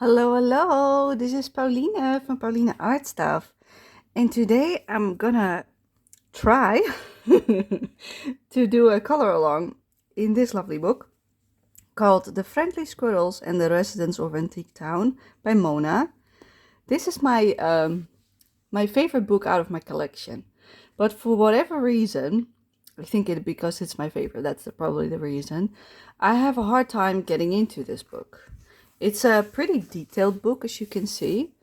Hello, hello. This is Pauline from Pauline Art Stuff. And today I'm gonna try to do a color along in this lovely book called The Friendly Squirrels and the Residents of Antique Town by Mona. This is my favorite book out of my collection. But for whatever reason, I think it because it's my favorite, that's probably the reason, I have a hard time getting into this book. It's a pretty detailed book, as you can see,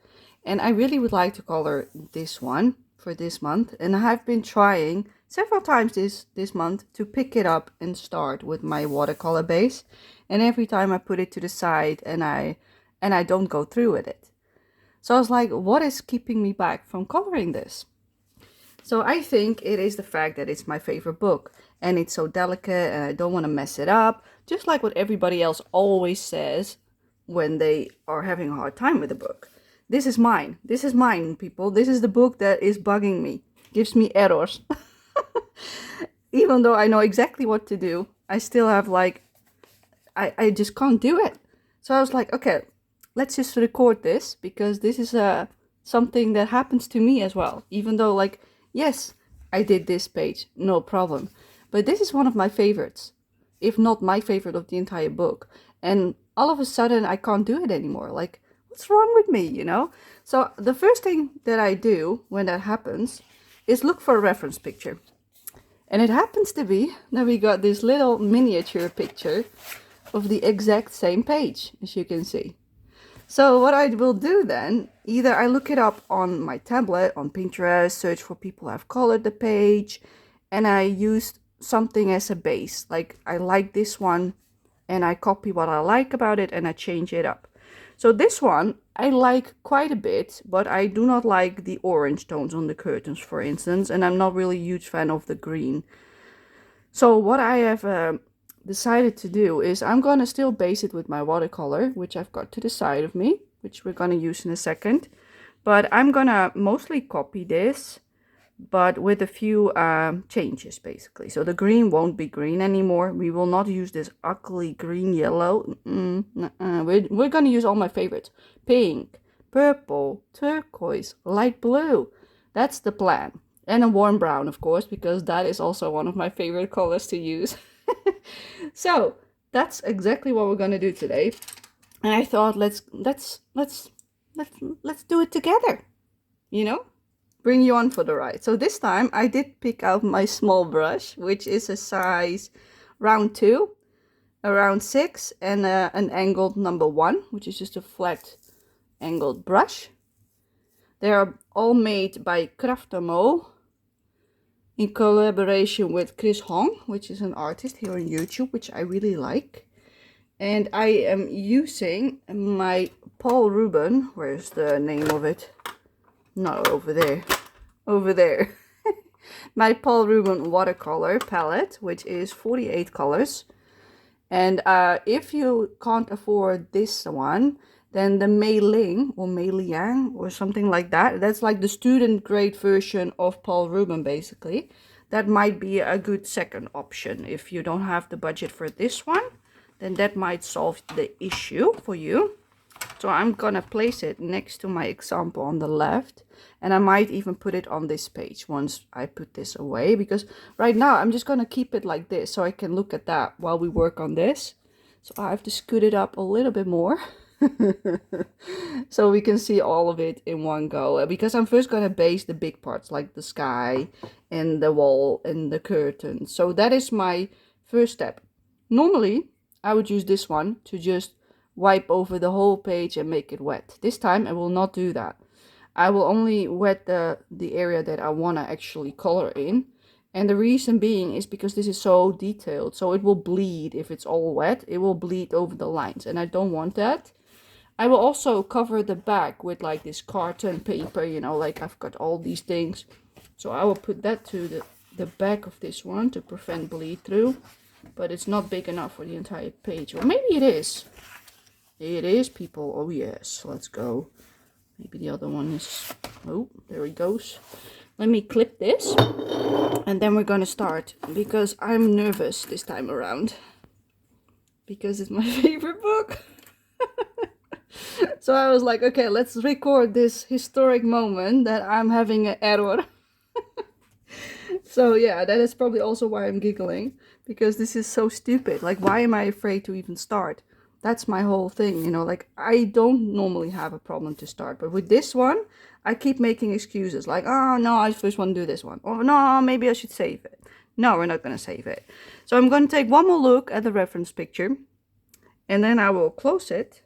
and I really would like to color this one for this month. And I have been trying several times this month to pick it up and start with my watercolor base. And every time I put it to the side and I don't go through with it. So I was like, what is keeping me back from coloring this? So I think it is the fact that it's my favorite book and it's so delicate and I don't want to mess it up, just like what everybody else always says when they are having a hard time with the book. This is mine. This is mine, people. This is the book that is bugging me, gives me errors. Even though I know exactly what to do, I still have I just can't do it. So I was like, okay, let's just record this because this is something that happens to me as well. Even though yes, I did this page, no problem. But this is one of my favorites, if not my favorite of the entire book. And all of a sudden I can't do it anymore. Like, what's wrong with me, you know? So the first thing that I do when that happens is look for a reference picture. And it happens to be that we got this little miniature picture of the exact same page, as you can see. So what I will do then, either I look it up on my tablet, on Pinterest, search for people who have colored the page, and I used something as a base. Like, I like this one, and I copy what I like about it, and I change it up. So this one, I like quite a bit, but I do not like the orange tones on the curtains, for instance, and I'm not really a huge fan of the green. So what I have decided to do is I'm going to still base it with my watercolor, which I've got to the side of me, which we're going to use in a second. But I'm going to mostly copy this, but with a few changes, basically. So the green won't be green anymore. We will not use this ugly green yellow. We're going to use all my favorites. Pink, purple, turquoise, light blue. That's the plan. And a warm brown, of course, because that is also one of my favorite colors to use. So that's exactly what we're gonna do today. And I thought let's do it together. You know? Bring you on for the ride. So this time I did pick out my small brush, which is a size round 2, a round 6, and an angled number 1, which is just a flat angled brush. They are all made by Kraftamo in collaboration with Chris Hong, which is an artist here on YouTube, which I really like. And I am using my Paul Rubens, where's the name of it? No, over there. Over there. My Paul Rubens watercolor palette, which is 48 colors. And if you can't afford this one, then the Mei Ling or Mei Liang or something like that, that's like the student grade version of Paul Rubens, basically. That might be a good second option. If you don't have the budget for this one, then that might solve the issue for you. So I'm gonna place it next to my example on the left, and I might even put it on this page once I put this away, because right now I'm just gonna keep it like this so I can look at that while we work on this. So I have to scoot it up a little bit more so we can see all of it in one go, because I'm first gonna base the big parts like the sky and the wall and the curtain. So that is my first step. Normally I would use this one to just wipe over the whole page and make it wet. This time I will not do that. I will only wet the area that I want to actually color in. And the reason being is because this is so detailed. So it will bleed if it's all wet. It will bleed over the lines. And I don't want that. I will also cover the back with like this carton paper, you know, like I've got all these things. So I will put that to the back of this one to prevent bleed through. But it's not big enough for the entire page. Or maybe it is. It is, people. Oh yes, let's go. Maybe the other one is... Oh, there it goes. Let me clip this. And then we're gonna start. Because I'm nervous this time around. Because it's my favorite book. So I was like, okay, let's record this historic moment that I'm having an error. So yeah, that is probably also why I'm giggling, because this is so stupid. Like, why am I afraid to even start? That's my whole thing, you know, like I don't normally have a problem to start, but with this one, I keep making excuses like, oh no, I first want to do this one. Or no, maybe I should save it. No, we're not going to save it. So I'm going to take one more look at the reference picture and then I will close it.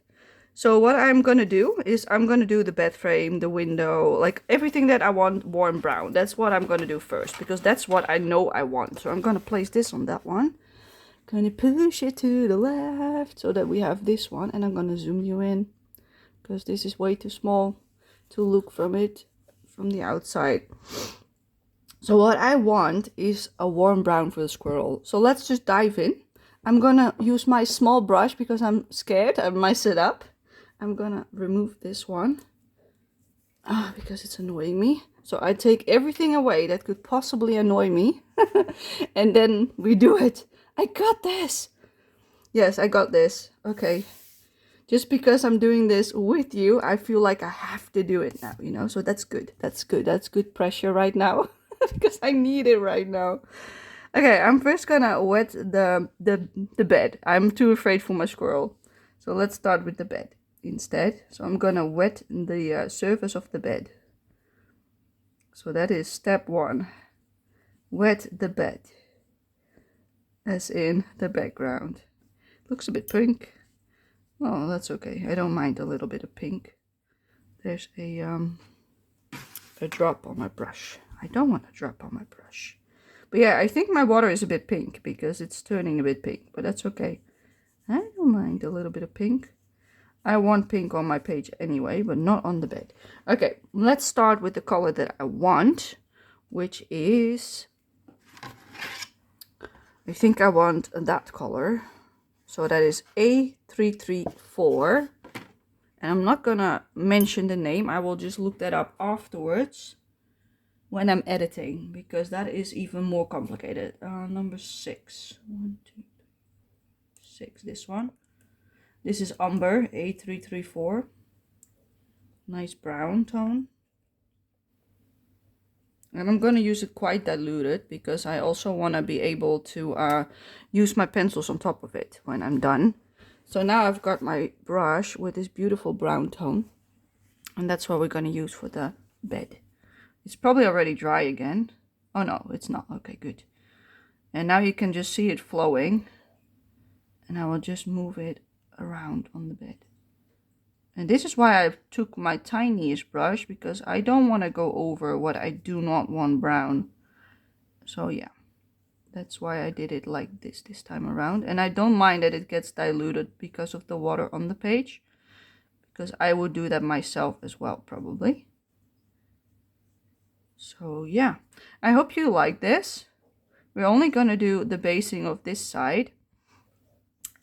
So what I'm going to do is I'm going to do the bed frame, the window, like everything that I want warm brown. That's what I'm going to do first, because that's what I know I want. So I'm going to place this on that one. Going to push it to the left so that we have this one. And I'm going to zoom you in because this is way too small to look from it from the outside. So what I want is a warm brown for the squirrel. So let's just dive in. I'm going to use my small brush because I'm scared. I might sit up. I'm gonna remove this one because it's annoying me. So I take everything away that could possibly annoy me and then we do it. I got this. Yes, I got this. Okay. Just because I'm doing this with you, I feel like I have to do it now, you know? So that's good. That's good. That's good pressure right now because I need it right now. Okay, I'm first gonna wet the bed. I'm too afraid for my squirrel. So let's start with the bed instead. So I'm gonna wet the surface of the bed. So that is step 1. Wet the bed, as in the background. Looks a bit pink. Oh, that's okay. I don't mind a little bit of pink. There's a drop on my brush. I don't want a drop on my brush. But yeah, I think my water is a bit pink because it's turning a bit pink, but that's okay. I don't mind a little bit of pink. I want pink on my page anyway, but not on the bed. Okay, let's start with the color that I want, which is, I think I want that color. So that is A334. And I'm not gonna mention the name. I will just look that up afterwards when I'm editing, because that is even more complicated. Number 6. 1, 2, 3, 6. This one. This is Umber, A334. Nice brown tone. And I'm going to use it quite diluted because I also want to be able to use my pencils on top of it when I'm done. So now I've got my brush with this beautiful brown tone. And that's what we're going to use for the bed. It's probably already dry again. Oh no, it's not. Okay, good. And now you can just see it flowing. And I will just move it around on the bed. And this is why I took my tiniest brush, because I don't want to go over what I do not want brown. So yeah, that's why I did it like this time around. And I don't mind that it gets diluted because of the water on the page, because I would do that myself as well, probably. So yeah, I hope you like this. We're only going to do the basing of this side.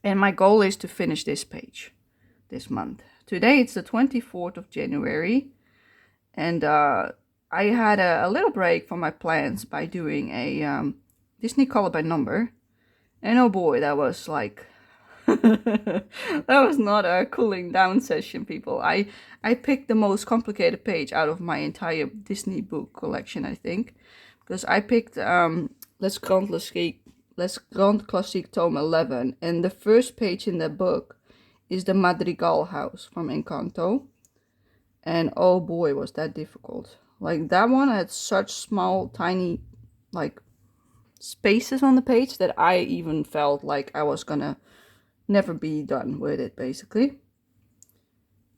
And my goal is to finish this page this month. Today it's the 24th of January, and I had a little break from my plans by doing a Disney color by number, and oh boy, that was like that was not a cooling down session, people. I picked the most complicated page out of my entire Disney book collection, I think, because I picked Les Grands Classiques tome 11, and the first page in that book is the Madrigal house from Encanto. And oh boy, was that difficult. Like, that one had such small, tiny, like, spaces on the page that I even felt like I was gonna never be done with it, basically.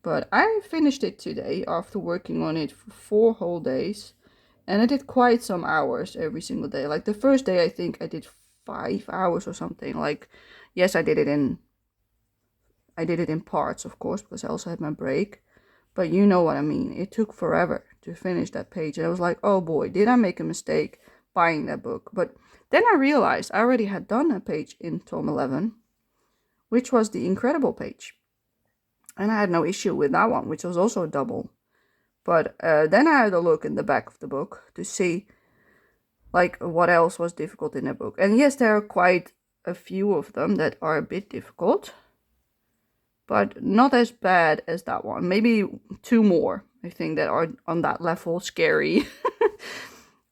But I finished it today after working on it for 4 whole days. And I did quite some hours every single day. Like, the first day I think I did 5 hours or something. Like, yes, I did it in parts, of course, because I also had my break. But you know what I mean. It took forever to finish that page. And I was like, oh boy, did I make a mistake buying that book? But then I realized I already had done a page in tome 11, which was the Incredible page. And I had no issue with that one, which was also a double. But then I had a look in the back of the book to see, like, what else was difficult in the book. And yes, there are quite a few of them that are a bit difficult. but not as bad as that one. Maybe 2 more, I think, that are on that level scary.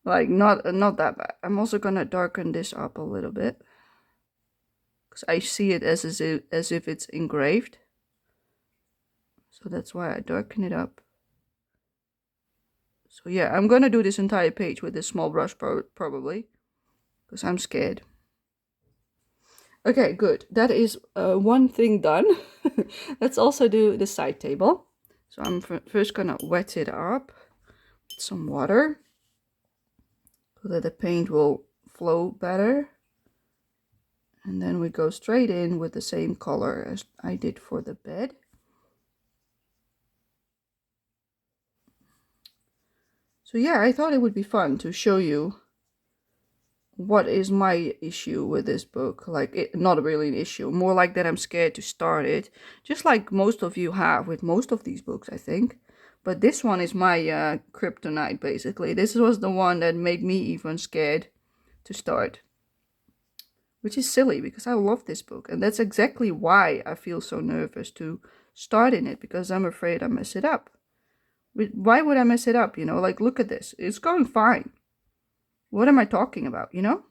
Like not that bad. I'm also gonna darken this up a little bit, because I see it as if it's engraved. So that's why I darken it up. So yeah, I'm gonna do this entire page with this small brush probably, because I'm scared. Okay, good. That is one thing done. Let's also do the side table. So I'm first gonna wet it up with some water, so that the paint will flow better. And then we go straight in with the same color as I did for the bed. So yeah, I thought it would be fun to show you what is my issue with this book. Like, not really an issue, more like that I'm scared to start it, just like most of you have with most of these books, I think. But this one is my kryptonite, basically. This was the one that made me even scared to start, which is silly because I love this book, and that's exactly why I feel so nervous to start in it, because I'm afraid I mess it up. Why would I mess it up? You know, like, look at this, it's going fine. What am I talking about, you know?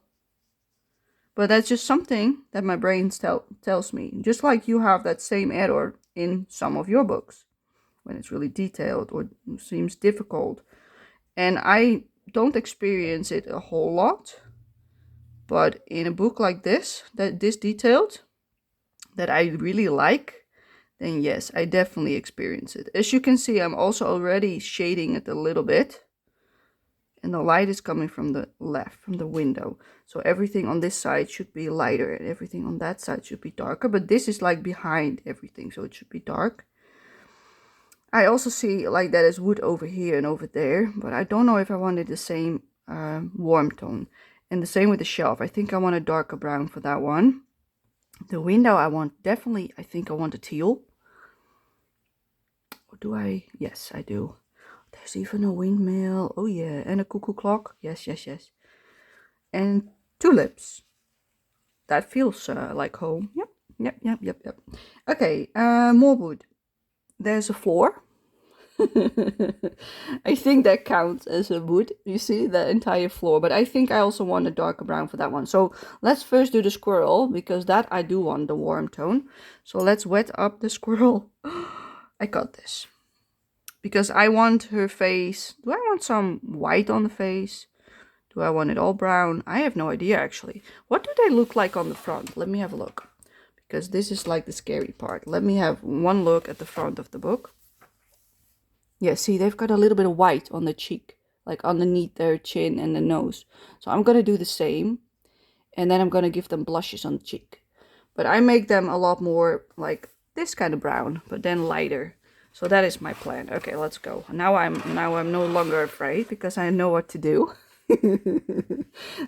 But that's just something that my brain tells me. Just like you have that same error in some of your books, when it's really detailed or seems difficult. And I don't experience it a whole lot. But in a book like this, this detailed, that I really like, then yes, I definitely experience it. As you can see, I'm also already shading it a little bit. And the light is coming from the left, from the window. So everything on this side should be lighter and everything on that side should be darker. But this is like behind everything, so it should be dark. I also see like that is wood over here and over there, but I don't know if I wanted the same warm tone. And the same with the shelf. I think I want a darker brown for that one. The window I want definitely, I think I want a teal. Or do I? Yes, I do. There's even a windmill. Oh yeah, and a cuckoo clock. Yes, yes, yes. And tulips. That feels like home. Yep, yep, yep, yep, yep. Okay, more wood. There's a floor. I think that counts as a wood. You see, the entire floor. But I think I also want a darker brown for that one. So let's first do the squirrel, because that I do want the warm tone. So let's wet up the squirrel. I got this. Because I want her face. Do I want some white on the face? Do I want it all brown? I have no idea, actually. What do they look like on the front? Let me have a look. Because this is like the scary part. Let me have one look at the front of the book. Yeah, see, they've got a little bit of white on the cheek. Like underneath their chin and the nose. So I'm going to do the same. And then I'm going to give them blushes on the cheek. But I make them a lot more like this kind of brown. But then lighter. So that is my plan. Okay, let's go. Now I'm no longer afraid, because I know what to do.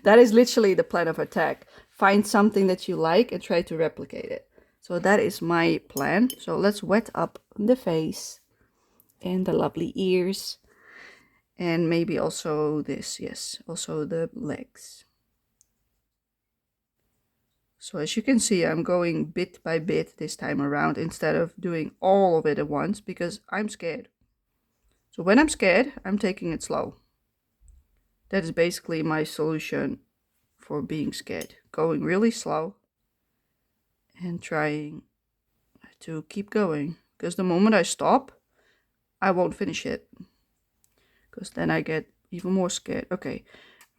That is literally the plan of attack. Find something that you like and try to replicate it. So that is my plan. So let's wet up the face and the lovely ears. And maybe also this, yes, also the legs. So as you can see, I'm going bit by bit this time around, instead of doing all of it at once, because I'm scared. So when I'm scared, I'm taking it slow. That is basically my solution for being scared. Going really slow and trying to keep going. Because the moment I stop, I won't finish it. Because then I get even more scared. Okay,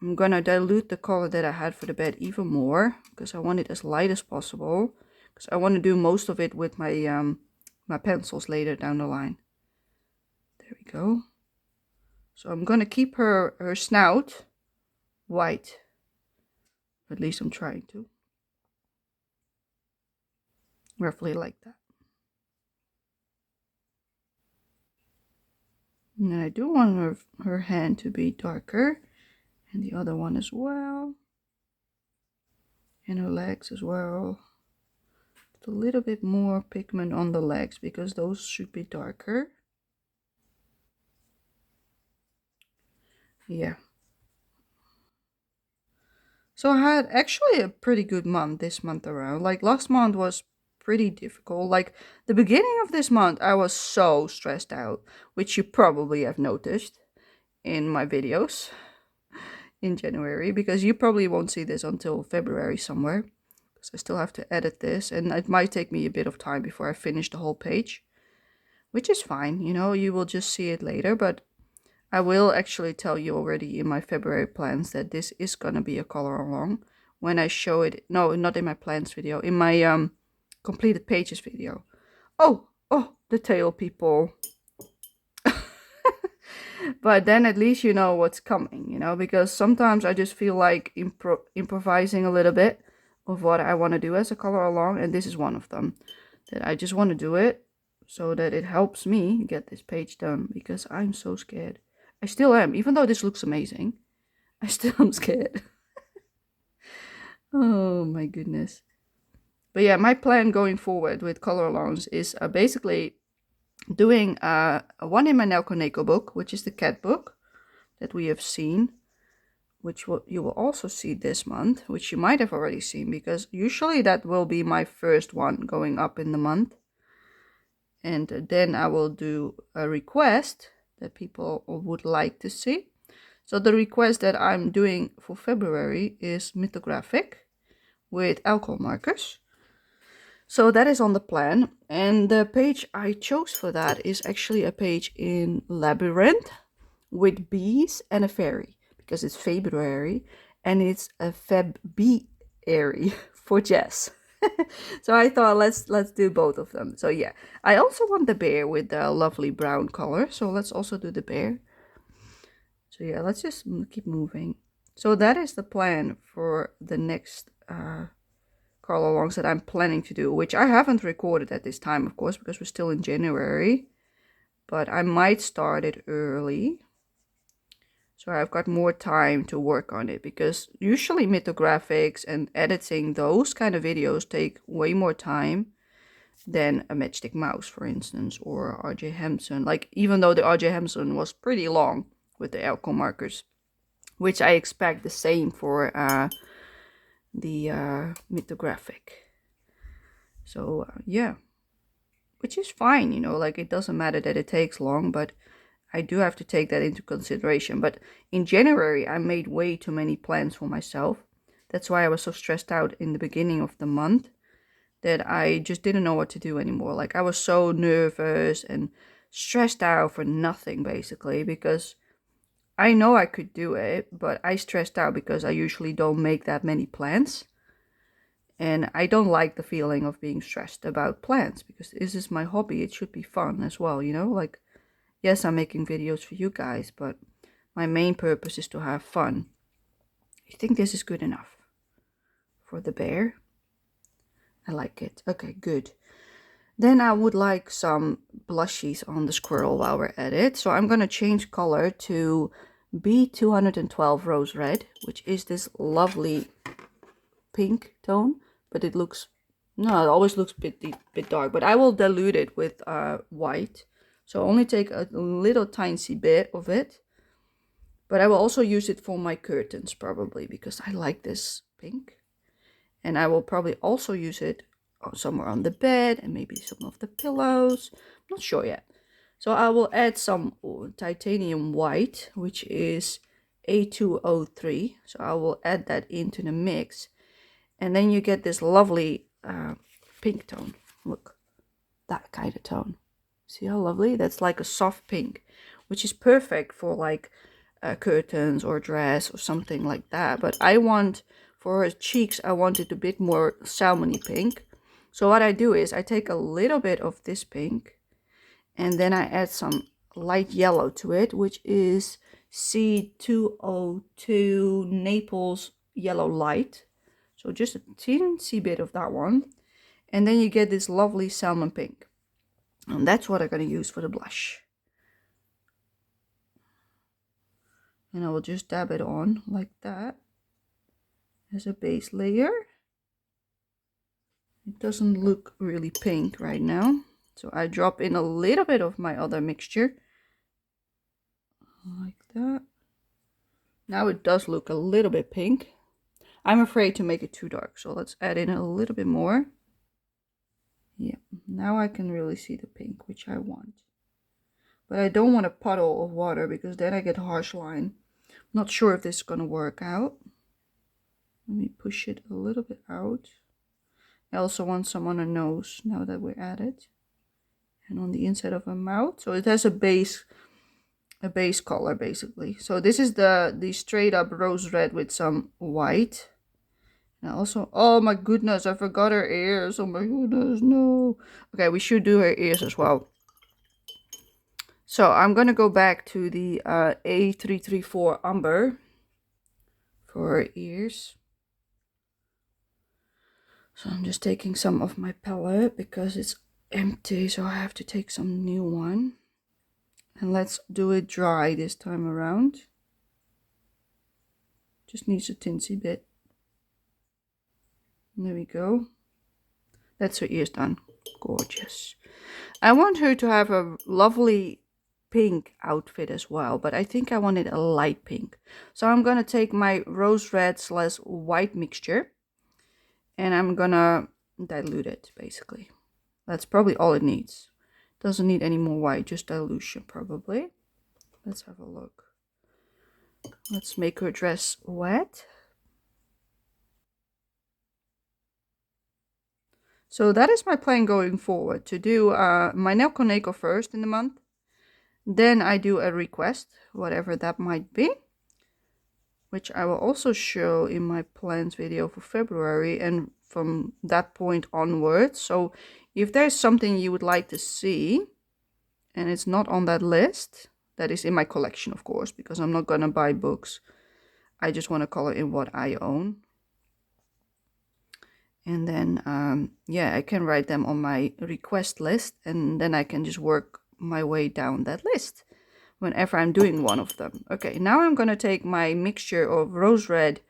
I'm gonna dilute the color that I had for the bed even more, because I want it as light as possible. Because I want to do most of it with my my pencils later down the line. There we go. So I'm gonna keep her snout white. At least I'm trying to. Roughly like that. And I do want her hand to be darker. And the other one as well. And her legs as well. Just a little bit more pigment on the legs, because those should be darker. Yeah. So I had actually a pretty good month this month around. Like last month was pretty difficult. Like the beginning of this month, I was so stressed out, which you probably have noticed in my videos in January, because you probably won't see this until February somewhere, because I still have to edit this, and it might take me a bit of time before I finish the whole page, which is fine, you know, you will just see it later. But I will actually tell you already in my February plans that this is gonna be a color along when I show it. No, not in my plans video, in my completed pages video. Oh, the tail people. But then at least you know what's coming, you know, because sometimes I just feel like improvising a little bit of what I want to do as a color along, and this is one of them, that I just want to do it so that it helps me get this page done, because I'm so scared. I still am, even though this looks amazing. I still am scared. Oh my goodness. But yeah, my plan going forward with color alongs is basically doing one in my Nelko Neko book, which is the cat book that we have seen, which you will also see this month, which you might have already seen, because usually that will be my first one going up in the month. And then I will do a request that people would like to see. So the request that I'm doing for February is mythographic with alcohol markers. So that is on the plan, and the page I chose for that is actually a page in Labyrinth with bees and a fairy, because it's February and it's a Feb-B-airy for Jess. So I thought let's do both of them. So yeah, I also want the bear with the lovely brown color, so let's also do the bear. So yeah, let's just keep moving. So that is the plan for the next color alongs that I'm planning to do, which I haven't recorded at this time, of course, because we're still in January, but I might start it early, so I've got more time to work on it, because usually mythographics and editing those kind of videos take way more time than a Matchstick Mouse, for instance, or RJ Hampson. Like, even though the RJ Hampson was pretty long with the alcohol markers, which I expect the same for the mythographic. So yeah, which is fine, you know, like it doesn't matter that it takes long, but I do have to take that into consideration. But in January, I made way too many plans for myself. That's why I was so stressed out in the beginning of the month, that I just didn't know what to do anymore. Like, I was so nervous and stressed out for nothing, basically, because I know I could do it, but I stressed out because I usually don't make that many plans. And I don't like the feeling of being stressed about plans, because this is my hobby. It should be fun as well, you know? Like, yes, I'm making videos for you guys, but my main purpose is to have fun. I think this is good enough for the bear. I like it. Okay, good. Then I would like some blushies on the squirrel while we're at it. So I'm going to change color to B212 Rose Red, which is this lovely pink tone, but it looks, no, it always looks a bit dark, but I will dilute it with white. So only take a little tiny bit of it, but I will also use it for my curtains probably, because I like this pink. And I will probably also use it somewhere on the bed and maybe some of the pillows. I'm not sure yet. So I will add some titanium white, which is A203. So I will add that into the mix. And then you get this lovely pink tone. Look, that kind of tone. See how lovely? That's like a soft pink, which is perfect for like curtains or dress or something like that. But I want, for her cheeks, I want it a bit more salmony pink. So what I do is I take a little bit of this pink and then I add some light yellow to it, which is C202 Naples Yellow Light. So just a teensy bit of that one. And then you get this lovely salmon pink. And that's what I'm going to use for the blush. And I will just dab it on like that as a base layer. It doesn't look really pink right now. So I drop in a little bit of my other mixture. Like that. Now it does look a little bit pink. I'm afraid to make it too dark, so let's add in a little bit more. Yeah, now I can really see the pink, which I want. But I don't want a puddle of water because then I get harsh line. Not sure if this is gonna work out. Let me push it a little bit out. I also want some on her nose now that we're at it. And on the inside of her mouth. So it has a base color basically. So this is the straight up rose red with some white. And also, oh my goodness, I forgot her ears. Oh my goodness, no. Okay, we should do her ears as well. So I'm gonna go back to the A334 Umber for her ears. So I'm just taking some of my palette because it's empty, so I have to take some new one. And let's do it dry this time around. Just needs a tinsy bit. There we go. That's her ears done. Gorgeous. I want her to have a lovely pink outfit as well, but I think I wanted a light pink. So I'm gonna take my rose red / white mixture and I'm gonna dilute it basically. That's probably all it needs. Doesn't need any more white, just dilution probably. Let's have a look. Let's make her dress wet. So that is my plan going forward, to do my Nelco Neko first in the month. Then I do a request, whatever that might be, which I will also show in my plans video for February and from that point onwards. So if there's something you would like to see and it's not on that list, that is in my collection, of course, because I'm not gonna buy books. I just want to color in what I own. And then, yeah, I can write them on my request list and then I can just work my way down that list whenever I'm doing one of them. Okay, now I'm going to take my mixture of rose red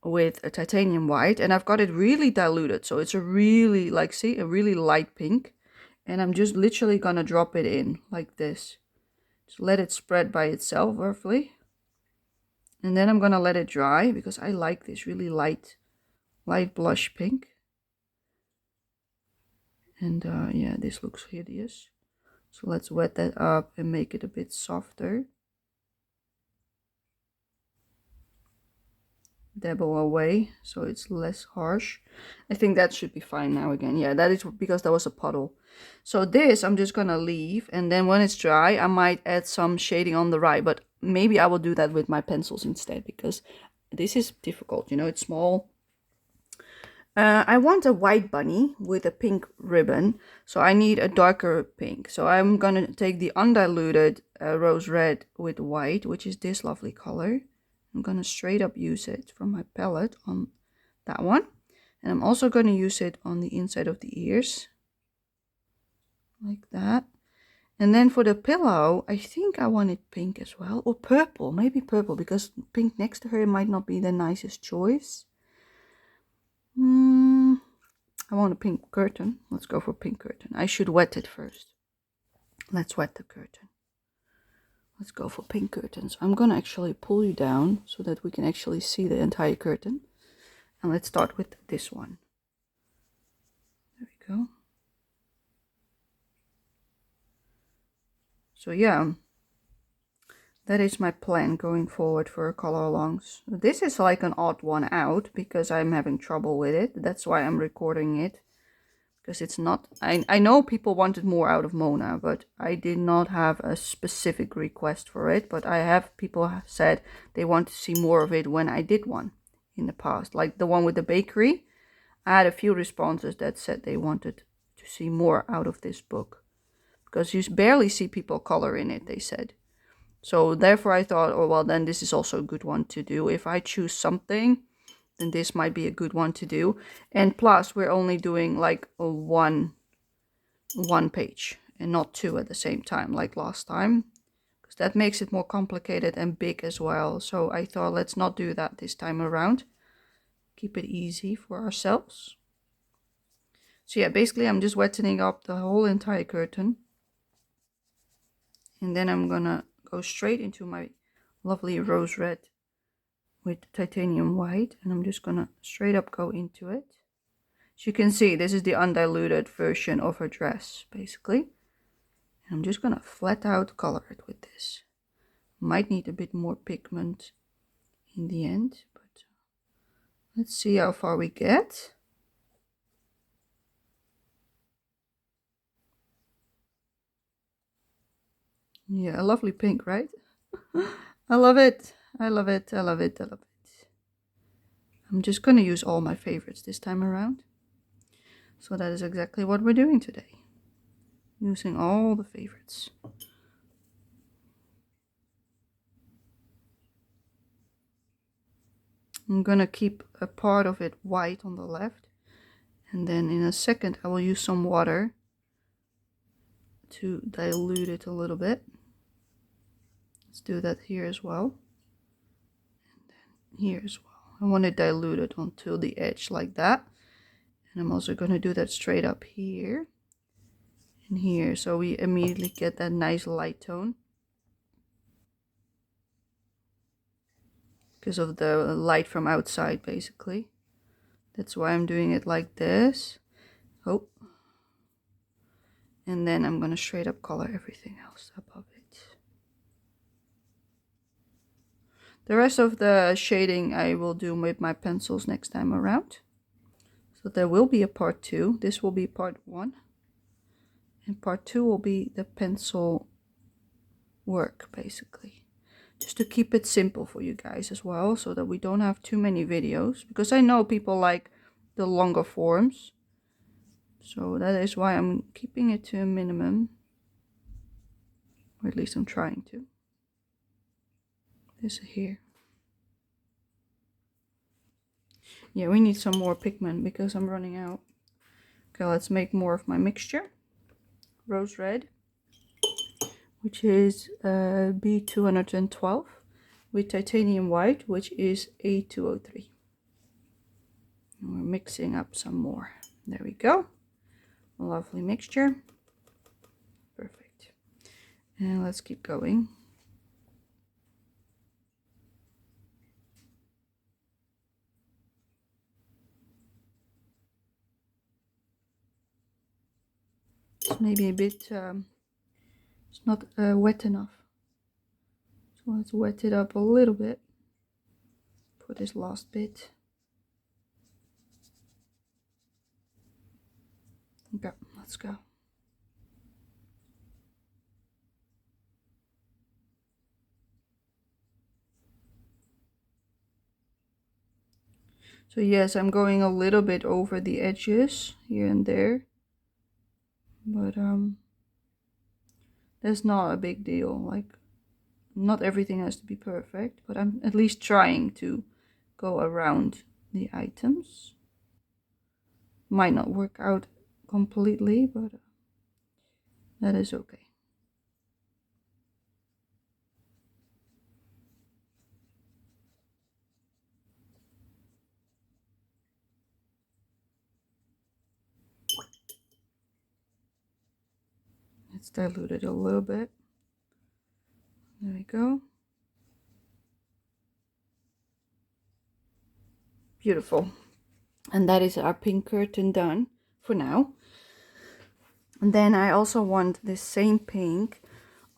with a titanium white and I've got it really diluted. So it's a really, like, see, a really light pink. And I'm just literally going to drop it in like this. Just let it spread by itself, roughly. And then I'm going to let it dry because I like this really light blush pink. And yeah, this looks hideous. So let's wet that up and make it a bit softer. Dabble away so it's less harsh. I think that should be fine now again. Yeah, that is because that was a puddle. So this I'm just gonna leave, and then when it's dry I might add some shading on the right, but maybe I will do that with my pencils instead because this is difficult, you know, it's small. I want a white bunny with a pink ribbon, so I need a darker pink. So I'm gonna take the undiluted rose red with white, which is this lovely color. I'm gonna straight up use it from my palette on that one. And I'm also gonna use it on the inside of the ears. Like that. And then for the pillow, I think I wanted pink as well. Or purple, maybe purple, because pink next to her might not be the nicest choice. I want a pink curtain. Let's go for pink curtain. I should wet it first. Let's wet the curtain. Let's go for pink curtains. I'm gonna actually pull you down so that we can actually see the entire curtain. And let's start with this one. There we go. So yeah, that is my plan going forward for color alongs. This is like an odd one out because I'm having trouble with it. That's why I'm recording it. Because it's not, I know people wanted more out of Mona, but I did not have a specific request for it. But I have people said they want to see more of it when I did one in the past. Like the one with the bakery. I had a few responses that said they wanted to see more out of this book. Because you barely see people color in it, they said. So therefore I thought, oh well, then this is also a good one to do. If I choose something, then this might be a good one to do. And plus we're only doing like a one page and not two at the same time like last time. Because that makes it more complicated and big as well. So I thought let's not do that this time around. Keep it easy for ourselves. So yeah, basically I'm just wetting up the whole entire curtain. And then I'm gonna go straight into my lovely rose red with titanium white, and I'm just gonna straight up go into it. As you can see, this is the undiluted version of her dress, basically. And I'm just gonna flat out color it with this. Might need a bit more pigment in the end, but let's see how far we get. Yeah, a lovely pink, right? I love it. I love it. I love it. I love it. I'm just gonna use all my favorites this time around. So that is exactly what we're doing today. Using all the favorites. I'm gonna keep a part of it white on the left. And then in a second I will use some water to dilute it a little bit. Let's do that here as well. And then here as well. I want to dilute it until the edge like that. And I'm also going to do that straight up here and here, so we immediately get that nice light tone. Because of the light from outside, basically. That's why I'm doing it like this. Oh. And then I'm going to straight up color everything else above it. The rest of the shading I will do with my pencils next time around. So there will be a part 2. This will be part 1. And part 2 will be the pencil work, basically. Just to keep it simple for you guys as well, so that we don't have too many videos. Because I know people like the longer forms. So that is why I'm keeping it to a minimum. Or at least I'm trying to. This here. Yeah, we need some more pigment because I'm running out. Okay, let's make more of my mixture. Rose red, which is B212, with titanium white, which is A203. And we're mixing up some more. There we go. A lovely mixture. Perfect. And let's keep going. It's maybe a bit, it's not wet enough. So let's wet it up a little bit for this last bit. Okay, let's go. So yes, I'm going a little bit over the edges here and there. But that's not a big deal. Like, not everything has to be perfect, but I'm at least trying to go around the items. Might not work out completely, but that is okay. Let's dilute it a little bit. There we go. Beautiful. And that is our pink curtain done for now. And then I also want this same pink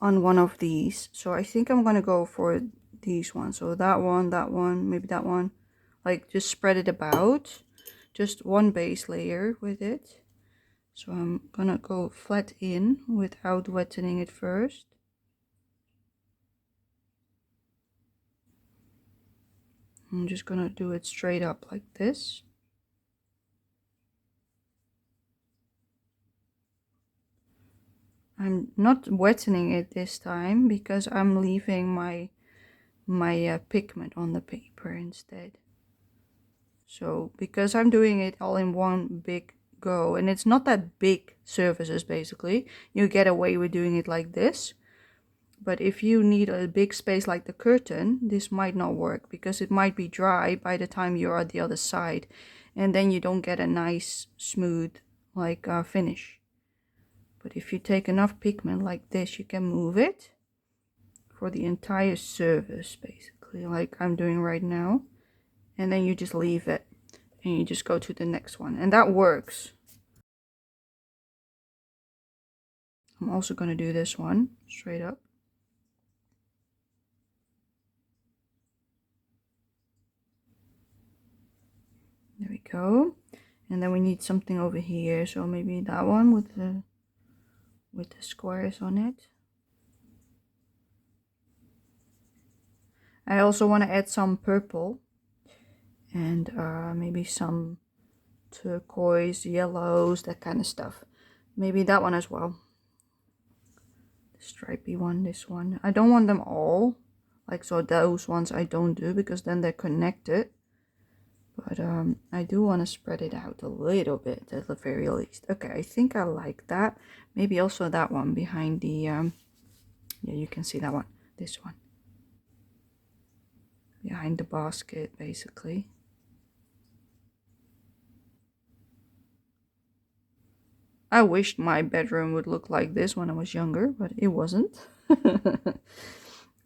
on one of these. So I think I'm going to go for these ones. So that one, maybe that one. Like, just spread it about. Just one base layer with it. So I'm gonna go flat in without wetting it first. I'm just gonna do it straight up like this. I'm not wetting it this time because I'm leaving my pigment on the paper instead. So because I'm doing it all in one big go, and it's not that big surfaces, basically, you get away with doing it like this. But if you need a big space like the curtain, this might not work because it might be dry by the time you're at the other side, and then you don't get a nice smooth like finish. But if you take enough pigment like this, you can move it for the entire surface, basically, like I'm doing right now, and then you just leave it. and you just go to the next one, and that works. I'm also going to do this one straight up. There we go. And then we need something over here, so maybe that one with the squares on it. I also want to add some purple and maybe some turquoise, yellows, that kind of stuff. Maybe that one as well. The stripy one, this one. I don't want them all. Like, so those ones I don't do because then they're connected. But I do want to spread it out a little bit at the very least. Okay, I think I like that. Maybe also that one behind the, yeah, you can see that one. This one. Behind the basket, basically. I wished my bedroom would look like this when I was younger, but it wasn't.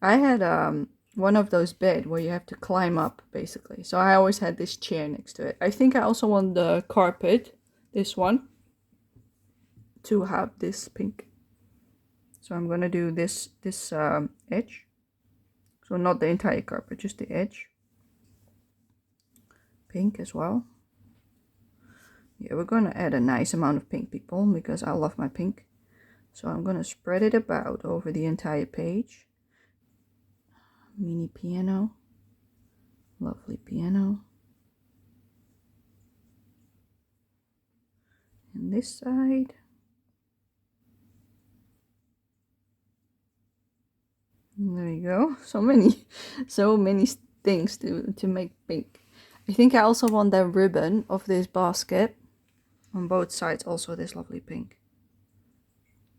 I had one of those beds where you have to climb up, basically. So I always had this chair next to it. I think I also want the carpet, this one, to have this pink. So I'm gonna do this edge. So not the entire carpet, just the edge. Pink as well. Yeah, we're gonna add a nice amount of pink, people, because I love my pink. So I'm gonna spread it about over the entire page. Mini piano. Lovely piano. And this side. And there you go. So many things to make pink. I think I also want the ribbon of this basket on both sides, also this lovely pink.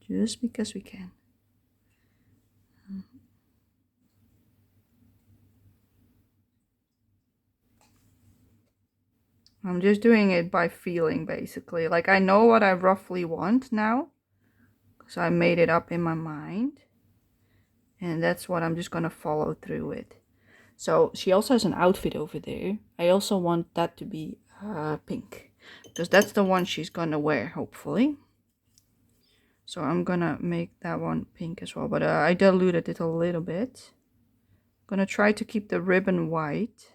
Just because we can. I'm just doing it by feeling, basically. Like, I know what I roughly want now, because I made it up in my mind. And that's what I'm just gonna follow through with. So she also has an outfit over there. I also want that to be pink, because that's the one she's gonna wear, hopefully. So I'm gonna make that one pink as well, but I diluted it a little bit. I'm gonna try to keep the ribbon white.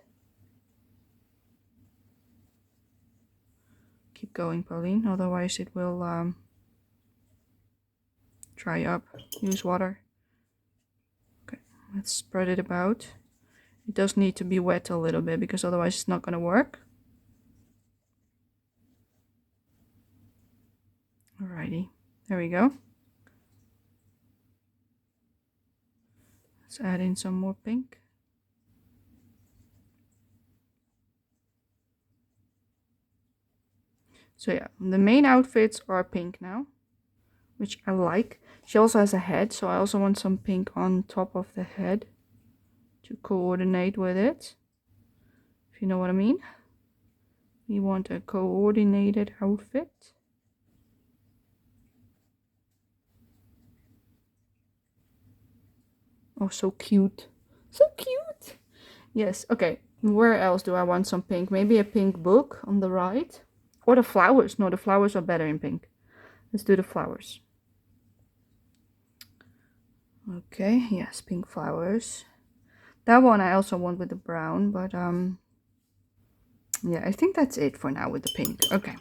Keep going, Pauline, otherwise it will dry up. Use water. Okay, let's spread it about. It does need to be wet a little bit because otherwise it's not gonna work. Alrighty, there we go. Let's add in some more pink. So yeah, the main outfits are pink now, which I like. She also has a head, so I also want some pink on top of the head to coordinate with it, if you know what I mean. We want a coordinated outfit. Oh, so cute. So cute. Yes, okay. Where else do I want some pink? Maybe a pink book on the right. Or the flowers. No, the flowers are better in pink. Let's do the flowers. Okay, yes, pink flowers. That one I also want with the brown, but yeah, I think that's it for now with the pink. Okay.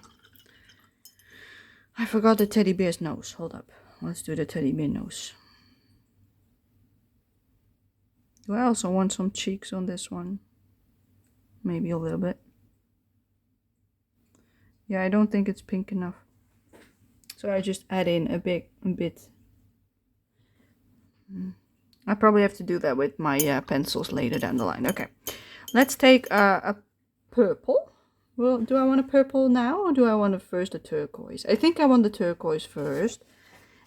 I forgot the teddy bear's nose. Hold up. Let's do the teddy bear nose. Do I also want some cheeks on this one? Maybe a little bit. Yeah, I don't think it's pink enough. So I just add in a bit. I probably have to do that with my pencils later down the line. Okay, let's take a purple. Well, do I want a purple now or do I want first a turquoise? I think I want the turquoise first.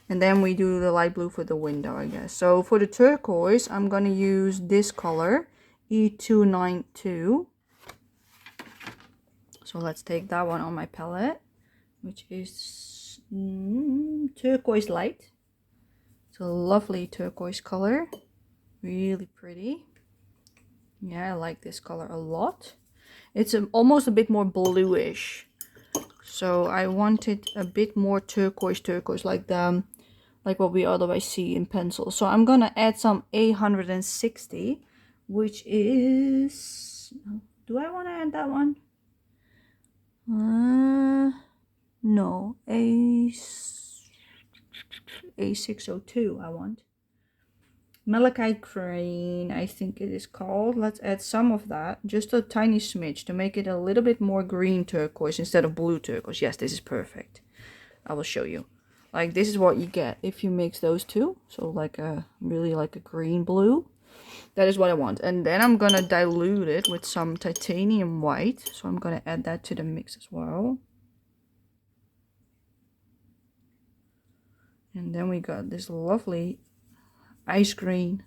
And then we do the light blue for the window, I guess. So for the turquoise, I'm going to use this color, E292. So let's take that one on my palette, which is turquoise light. It's a lovely turquoise color. Really pretty. Yeah, I like this color a lot. It's almost a bit more bluish. So I wanted a bit more turquoise, like what we otherwise see in pencil. So I'm gonna add some A160, which is, do I want to add that one? No, A602 I want. Malachite green, I think it is called. Let's add some of that, just a tiny smidge to make it a little bit more green turquoise instead of blue turquoise. Yes, this is perfect. I will show you. Like, this is what you get if you mix those two. So like a really like a green blue. That is what I want. And then I'm gonna dilute it with some titanium white. So I'm gonna add that to the mix as well. And then we got this lovely ice green,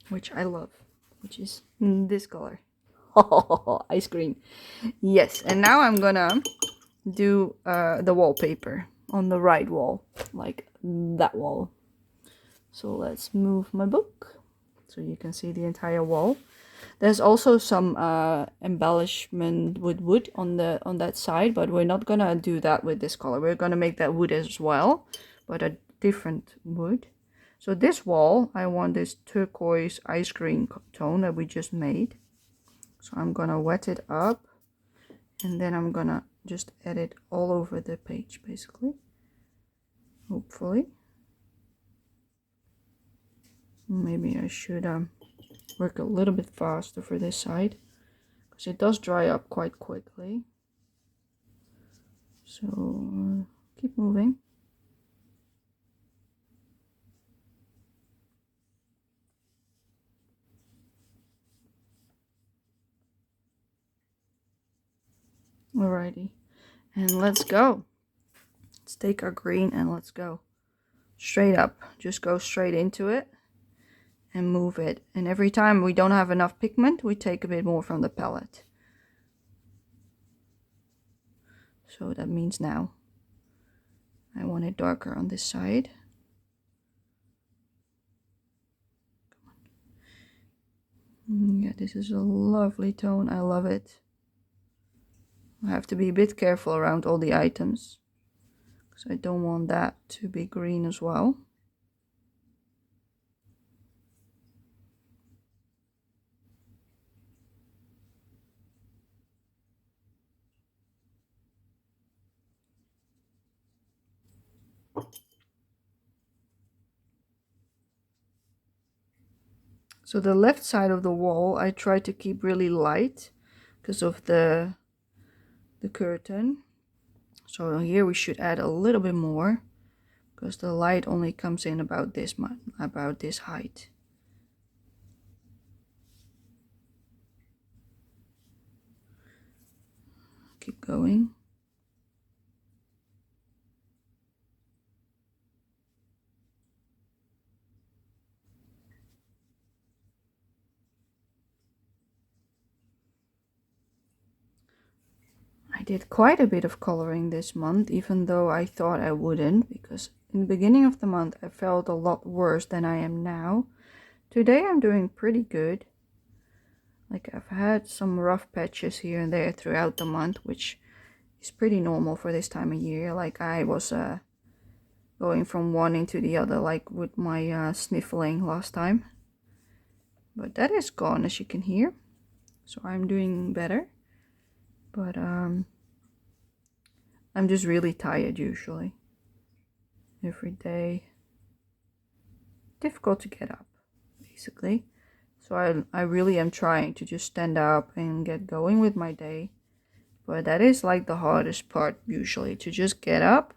which I love, which is this color. Ice green. Yes, and now I'm gonna do the wallpaper on the right wall, like that wall. So let's move my book so you can see the entire wall. There's also some embellishment with wood on that side, but we're not gonna do that with this color. We're gonna make that wood as well, but a different wood. So this wall, I want this turquoise ice cream tone that we just made. So I'm gonna wet it up, and then I'm gonna just add it all over the page, basically. Hopefully. Maybe I should work a little bit faster for this side, because it does dry up quite quickly. So keep moving. Alrighty, and let's go. Let's take our green and let's go straight up. Just go straight into it and move it. And every time we don't have enough pigment, we take a bit more from the palette. So that means now I want it darker on this side. Yeah, this is a lovely tone. I love it. I have to be a bit careful around all the items, because I don't want that to be green as well. So the left side of the wall I try to keep really light because of the curtain. So here we should add a little bit more, because the light only comes in about this height. Keep going. I did quite a bit of coloring this month, even though I thought I wouldn't, because in the beginning of the month I felt a lot worse than I am now. Today I'm doing pretty good. Like, I've had some rough patches here and there throughout the month, which is pretty normal for this time of year. Like, I was going from one into the other, like with my sniffling last time. But that is gone, as you can hear. So I'm doing better. But I'm just really tired usually. Every day. Difficult to get up, basically. So I really am trying to just stand up and get going with my day. But that is like the hardest part usually, to just get up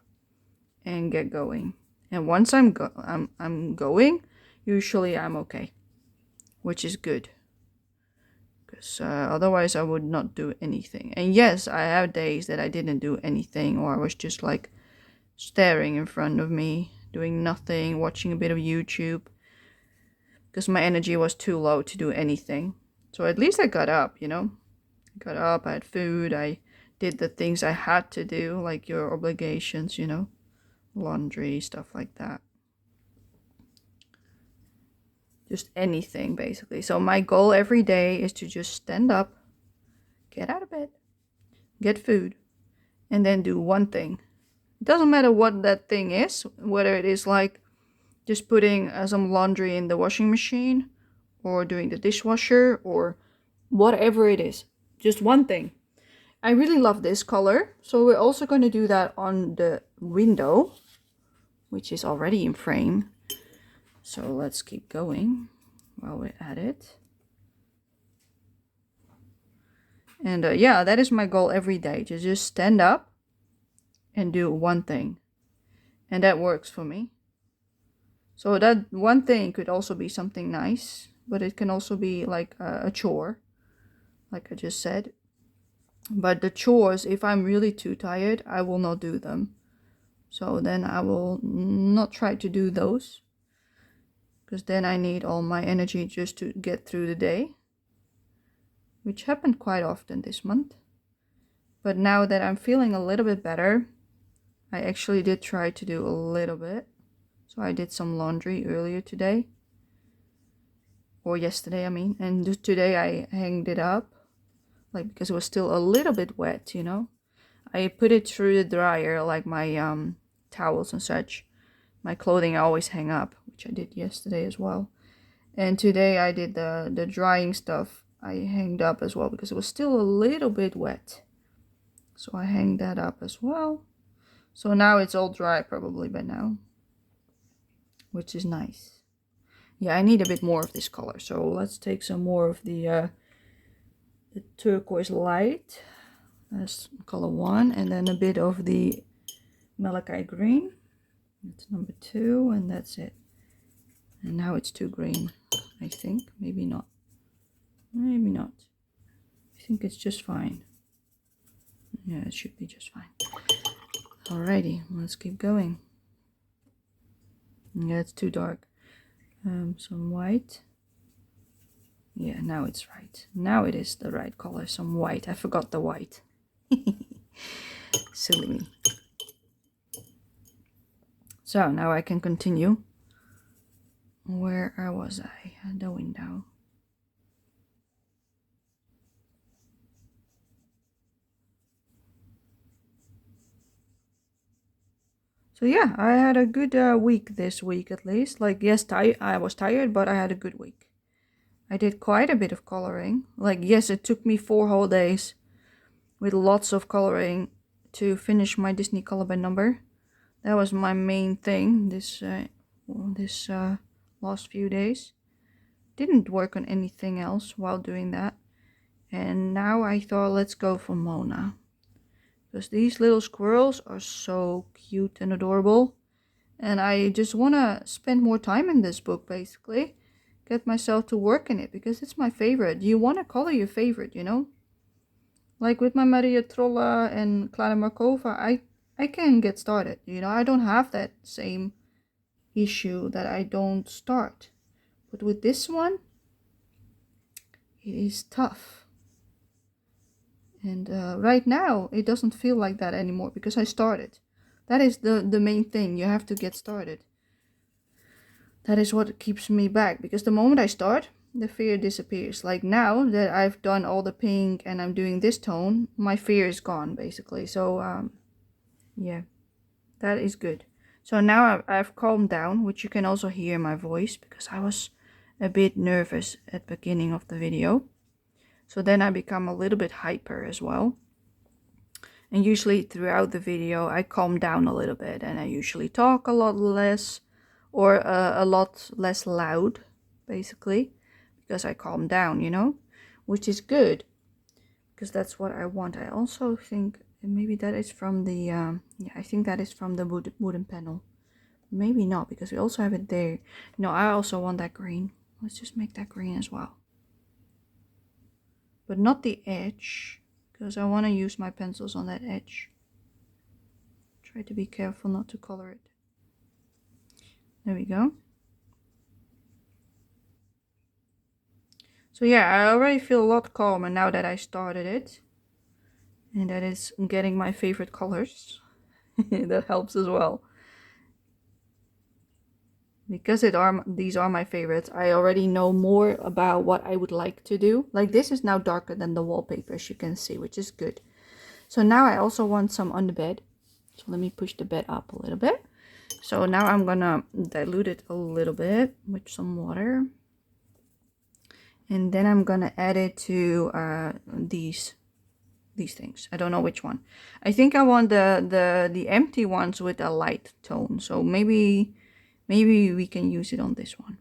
and get going. And once I'm going, usually I'm okay, which is good. Because otherwise I would not do anything. And yes, I have days that I didn't do anything, or I was just like staring in front of me, doing nothing, watching a bit of YouTube, because my energy was too low to do anything. So at least I got up, you know. Got up, I had food, I did the things I had to do, like your obligations, you know, laundry, stuff like that. Just anything, basically. So my goal every day is to just stand up get out of bed, get food, and then do one thing. It doesn't matter what that thing is, whether it is like just putting some laundry in the washing machine or doing the dishwasher or whatever it is. Just one thing. I really love this color, so we're also going to do that on the window, which is already in frame. So let's keep going while we're at it. And yeah, that is my goal every day, to just stand up and do one thing. And that works for me. So that one thing could also be something nice, but it can also be like a chore, like I just said. But the chores, if I'm really too tired, I will not do them. So then I will not try to do those, because then I need all my energy just to get through the day, which happened quite often this month. But now that I'm feeling a little bit better, I actually did try to do a little bit. So I did some laundry earlier today, or yesterday I mean, and just today I hanged it up, like because it was still a little bit wet, you know. I put it through the dryer, like my towels and such. My clothing I always hang up, which I did yesterday as well. And today I did the drying stuff. I hanged up as well because it was still a little bit wet. So I hanged that up as well. So now it's all dry probably by now, which is nice. Yeah, I need a bit more of this color. So let's take some more of the turquoise light. That's color 1, and then a bit of the malachite green. That's number 2, and that's it. And now it's too green, I think. Maybe not. Maybe not. I think it's just fine. Yeah, it should be just fine. Alrighty, let's keep going. Yeah, it's too dark. Some white. Yeah, now it's right. Now it is the right color. Some white. I forgot the white. Silly me. So now I can continue. Where was I? The window. So yeah, I had a good week this week at least. Like, yes, I was tired, but I had a good week. I did quite a bit of coloring. Like, yes, it took me 4 whole days with lots of coloring to finish my Disney color by number. That was my main thing this last few days. Didn't work on anything else while doing that. And now I thought, let's go for Mona. Because these little squirrels are so cute and adorable. And I just want to spend more time in this book, basically. Get myself to work in it, because it's my favorite. You want to color your favorite, you know? Like with my Maria Trolla and Clara Markova, I can get started. You know, I don't have that same issue that I don't start. But with this one, it is tough. And right now, it doesn't feel like that anymore because I started. That is the main thing. You have to get started. That is what keeps me back. Because the moment I start, the fear disappears. Like now that I've done all the pink and I'm doing this tone, my fear is gone, basically. So, yeah, that is good. So now I've calmed down, which you can also hear in my voice. Because I was a bit nervous at the beginning of the video. So then I become a little bit hyper as well. And usually throughout the video I calm down a little bit. And I usually talk a lot less. Or a lot less loud, basically. Because I calm down, you know. Which is good. Because that's what I want. I also think maybe that is from the... yeah, I think that is from the wooden panel. Maybe not, because we also have it there. No, I also want that green. Let's just make that green as well. But not the edge, because I want to use my pencils on that edge. Try to be careful not to color it. There we go. So yeah, I already feel a lot calmer now that I started it. And that is getting my favorite colors. That helps as well. because these are my favorites, I already know more about what I would like to do. Like this is now darker than the wallpaper, as you can see, which is good. So now I also want some on the bed. So let me push the bed up a little bit. So now I'm gonna dilute it a little bit with some water. And then I'm gonna add it to these things. I don't know which one. I think I want the empty ones with a light tone. So maybe we can use it on this one.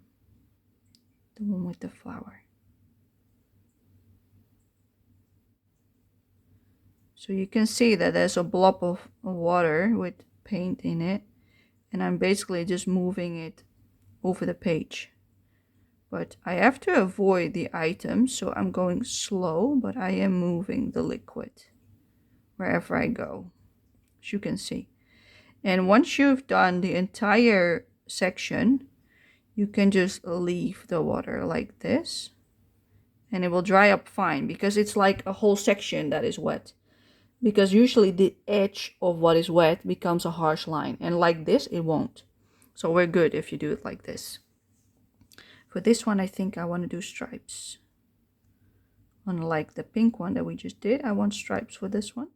The one with the flower. So you can see that there's a blob of water with paint in it. And I'm basically just moving it over the page. But I have to avoid the items, so I'm going slow, but I am moving the liquid wherever I go, as you can see. And once you've done the entire section, you can just leave the water like this. And it will dry up fine, because it's like a whole section that is wet. Because usually the edge of what is wet becomes a harsh line. And like this, it won't. So we're good if you do it like this. For this one, I think I want to do stripes. Unlike the pink one that we just did, I want stripes for this one.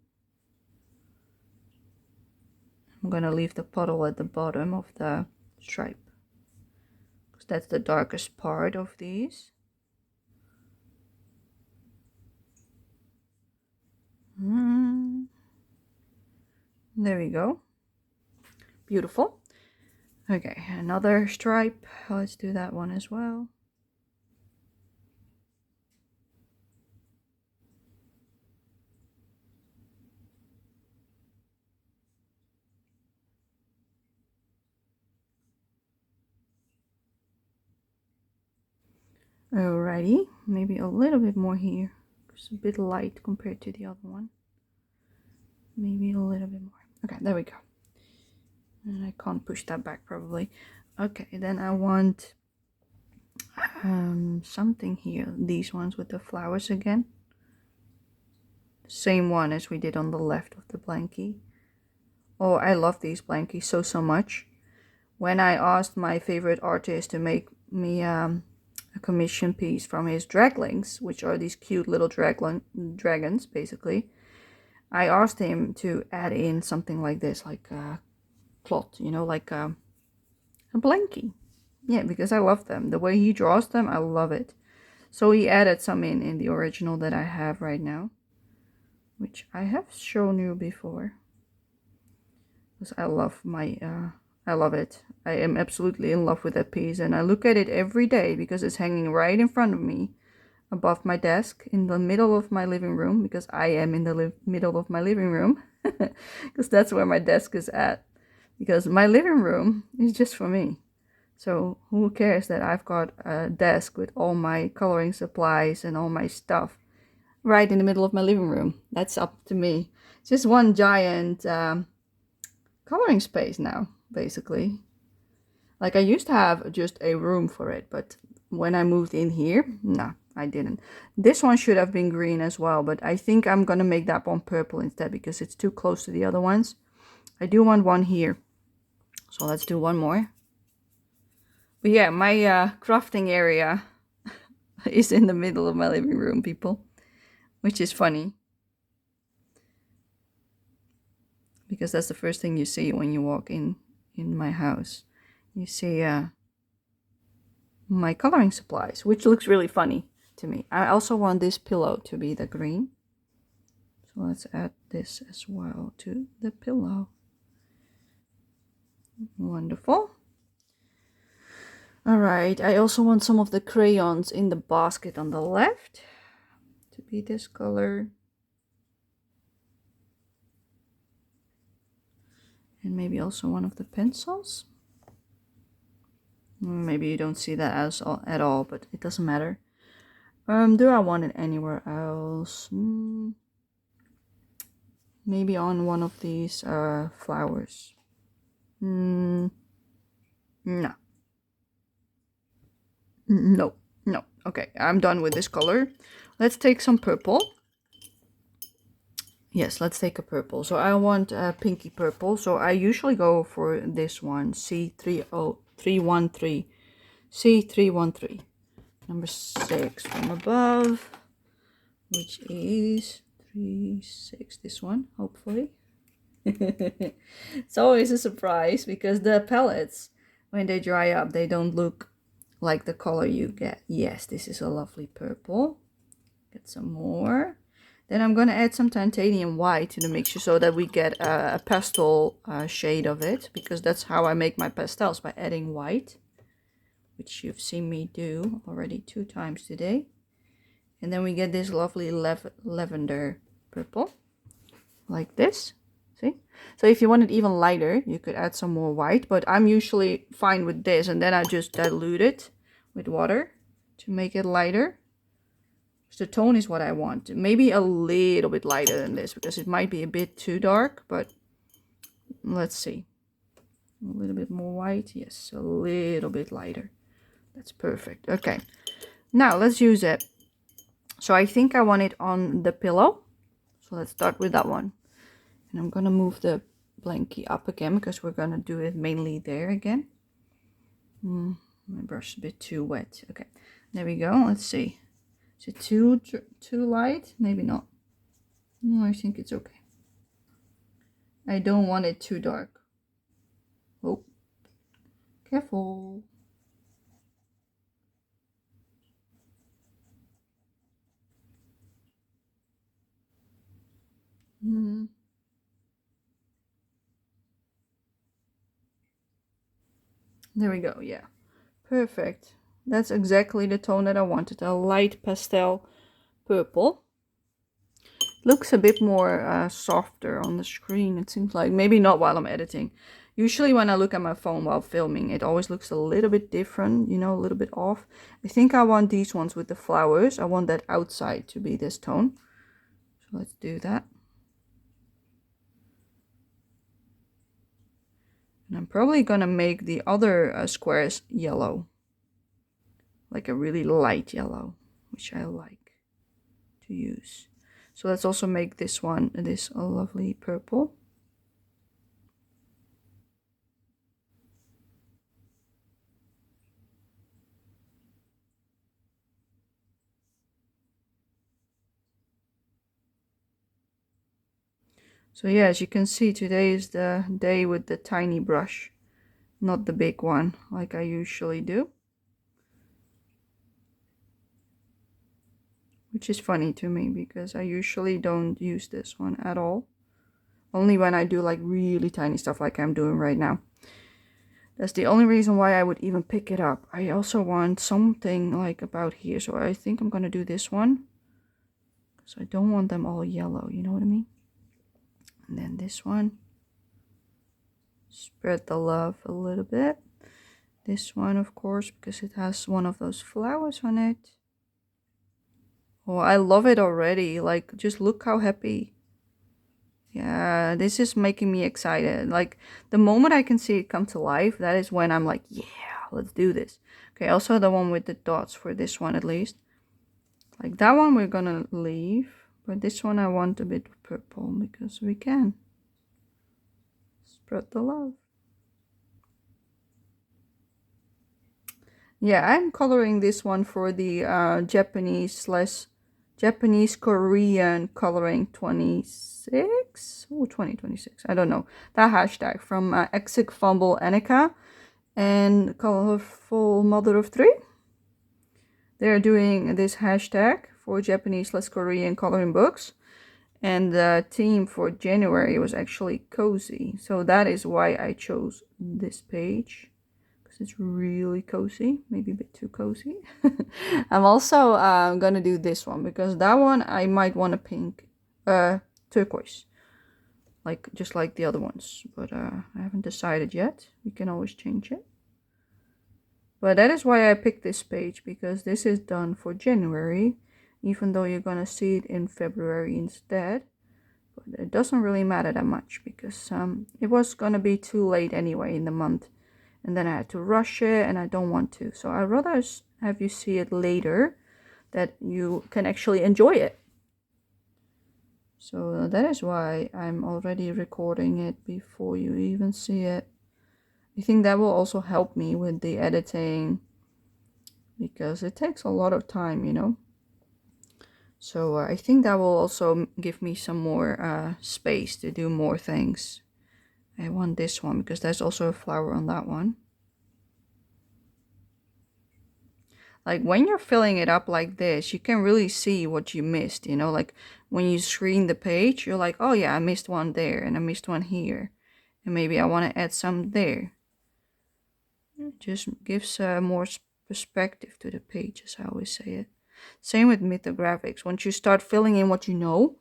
I'm going to leave the puddle at the bottom of the stripe, because that's the darkest part of these. There we go. Beautiful. Okay, another stripe. Let's do that one as well. Alrighty, maybe a little bit more here. It's a bit light compared to the other one. Maybe a little bit more. Okay, there we go. And I can't push that back probably. Okay, then I want something here. These ones with the flowers again. Same one as we did on the left of the blankie. Oh, I love these blankies so much. When I asked my favorite artist to make me a commission piece from his draglings, which are these cute little dragons basically, I asked him to add in something like this, like a cloth, you know, like a blankie. Yeah, because I love them. The way he draws them, I love it. So he added some in the original that I have right now, which I have shown you before. Because I love I love it. I am absolutely in love with that piece, and I look at it every day because it's hanging right in front of me, above my desk, in the middle of my living room, because I am in the middle of my living room, because that's where my desk is at, because my living room is just for me. So who cares that I've got a desk with all my coloring supplies and all my stuff right in the middle of my living room? That's up to me. It's just one giant coloring space now, basically. Like I used to have just a room for it, but when I moved in here, no, I didn't. This one should have been green as well, but I think I'm gonna make that one purple instead because it's too close to the other ones. I do want one here, so let's do one more. But yeah, my crafting area is in the middle of my living room, people, which is funny. Because that's the first thing you see when you walk in my house. You see my coloring supplies, which looks really funny to me. I also want this pillow to be the green. So let's add this as well to the pillow. Wonderful. Alright, I also want some of the crayons in the basket on the left to be this color. And maybe also one of the pencils. Maybe you don't see that at all, but it doesn't matter. Do I want it anywhere else? Maybe on one of these flowers. No. No. Okay, I'm done with this color. Let's take some purple. Yes, let's take a purple. So I want a pinky purple. So I usually go for this one, C30, 313. C313. Number 6 from above, which is 3, 6. This one, hopefully. It's always a surprise because the palettes, when they dry up, they don't look like the color you get. Yes, this is a lovely purple. Get some more. Then I'm going to add some titanium white to the mixture so that we get a pastel shade of it, because that's how I make my pastels, by adding white, which you've seen me do already 2 times today. And then we get this lovely lavender purple, like this. See? So if you want it even lighter, you could add some more white, but I'm usually fine with this, and then I just dilute it with water to make it lighter. The tone is what I want. Maybe a little bit lighter than this, because it might be a bit too dark, but let's see. A little bit more white. Yes, a little bit lighter. That's perfect. Okay, now let's use it. So I think I want it on the pillow. So let's start with that one. And I'm going to move the blankie up again, because we're going to do it mainly there again. My brush is a bit too wet. Okay, there we go. Let's see. Is it too light? Maybe not. No, I think it's okay. I don't want it too dark. Oh, careful. There we go. Yeah, perfect. That's exactly the tone that I wanted. A light pastel purple. Looks a bit more softer on the screen, it seems like. Maybe not while I'm editing. Usually when I look at my phone while filming, it always looks a little bit different, you know, a little bit off. I think I want these ones with the flowers. I want that outside to be this tone. So let's do that. And I'm probably gonna make the other squares yellow. Like a really light yellow, which I like to use. So let's also make this one, this lovely purple. So yeah, as you can see, today is the day with the tiny brush, not the big one like I usually do. Which is funny to me, because I usually don't use this one at all. Only when I do like really tiny stuff like I'm doing right now. That's the only reason why I would even pick it up. I also want something like about here. So I think I'm gonna do this one. So I don't want them all yellow, you know what I mean? And then this one. Spread the love a little bit. This one, of course, because it has one of those flowers on it. Oh, I love it already. Like, just look how happy. Yeah, this is making me excited. Like, the moment I can see it come to life, that is when I'm like, yeah, let's do this. Okay, also the one with the dots for this one at least. Like, that one we're gonna leave. But this one I want a bit purple, because we can. Spread the love. Yeah, I'm coloring this one for the Japanese Korean coloring 26 or 2026. I don't know. That hashtag from Exik Fumble Annika and Colorful Mother of Three. They're doing this hashtag for Japanese/Korean coloring books. And the theme for January was actually cozy. So that is why I chose this page. It's really cozy, maybe a bit too cozy. I'm also gonna do this one, because that one I might want a pink, turquoise, like just like the other ones, but I haven't decided yet. We can always change it. But that is why I picked this page, because this is done for January, even though you're gonna see it in February instead. But it doesn't really matter that much, because it was gonna be too late anyway in the month. And then I had to rush it, and I don't want to. So I'd rather have you see it later, that you can actually enjoy it. So that is why I'm already recording it before you even see it. I think that will also help me with the editing, because it takes a lot of time, you know. So I think that will also give me some more space to do more things. I want this one because there's also a flower on that one. Like when you're filling it up like this, you can really see what you missed, you know, like when you screen the page, you're like, oh yeah, I missed one there and I missed one here. And maybe I want to add some there. It just gives more perspective to the page, as I always say it. Same with mythographics. Once you start filling in what you know,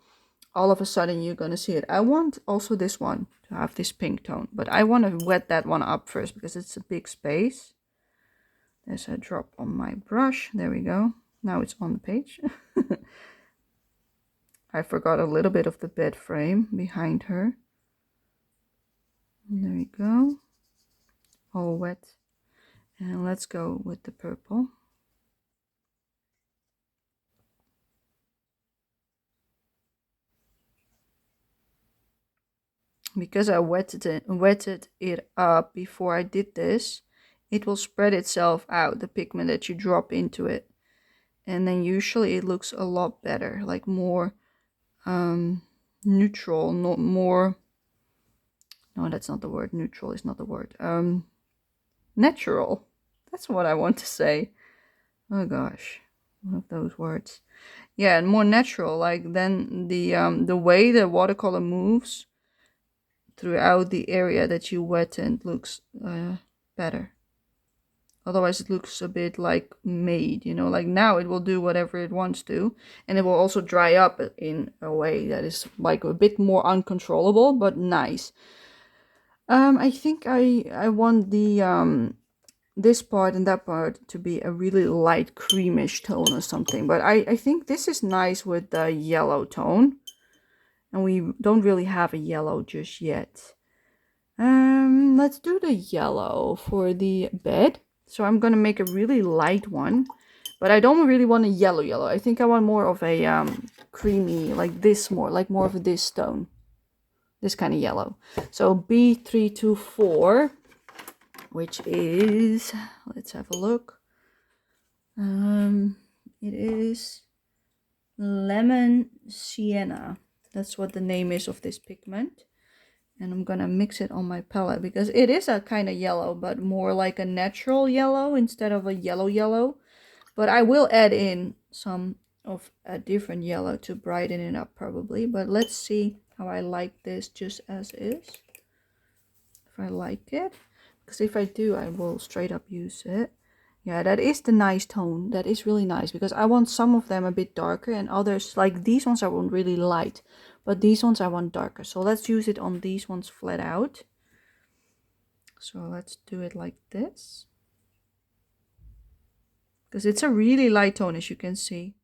all of a sudden you're going to see it. I want also this one to have this pink tone, but I want to wet that one up first because it's a big space. There's a drop on my brush. There we go. Now it's on the page. I forgot a little bit of the bed frame behind her. And there we go. All wet. And let's go with the purple. Because I wetted it up before I did this, it will spread itself out, the pigment that you drop into it. And then usually it looks a lot better, like more neutral, not more, no, that's not the word, neutral is not the word, natural, that's what I want to say. Oh gosh, one of those words. Yeah, and more natural, like then the way the watercolor moves throughout the area that you wetted looks better. Otherwise it looks a bit like made, you know, like now it will do whatever it wants to, and it will also dry up in a way that is like a bit more uncontrollable but nice. I think I want the this part and that part to be a really light creamish tone or something, but I think this is nice with the yellow tone, and we don't really have a yellow just yet. Let's do the yellow for the bed. So I'm gonna make a really light one, but I don't really want a yellow. I think I want more of a creamy, like this, more of this tone, this kind of yellow. So B324, which is, let's have a look. It is lemon sienna. That's what the name is of this pigment. And I'm gonna mix it on my palette because it is a kind of yellow, but more like a natural yellow instead of a yellow. But I will add in some of a different yellow to brighten it up probably. But let's see how I like this just as is. If I like it, because if I do, I will straight up use it. Yeah, that is the nice tone. That is really nice because I want some of them a bit darker and others, like these ones I want really light, but these ones I want darker. So let's use it on these ones flat out. So let's do it like this. Because it's a really light tone, as you can see.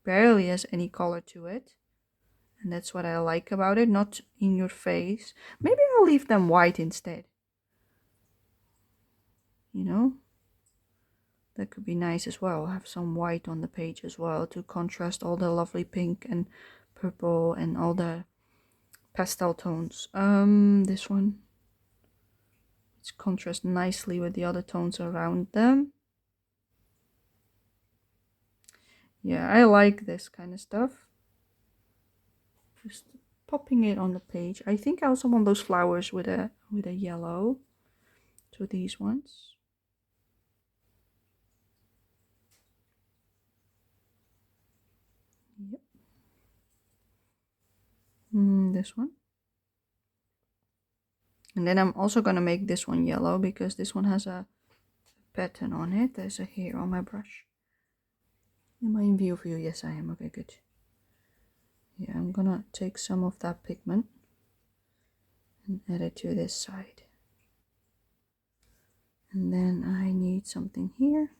Barely has any color to it. And that's what I like about it, not in your face. Maybe I'll leave them white instead. You know? That could be nice as well. Have some white on the page as well to contrast all the lovely pink and purple and all the pastel tones. This one. It's contrast nicely with the other tones around them. Yeah, I like this kind of stuff. Just popping it on the page. I think I also want those flowers with a yellow. So these ones. Yep. This one. And then I'm also gonna make this one yellow because this one has a pattern on it. There's a hair on my brush. Am I in view of you? Yes, I am. Okay, good. Yeah, I'm gonna take some of that pigment and add it to this side. And then I need something here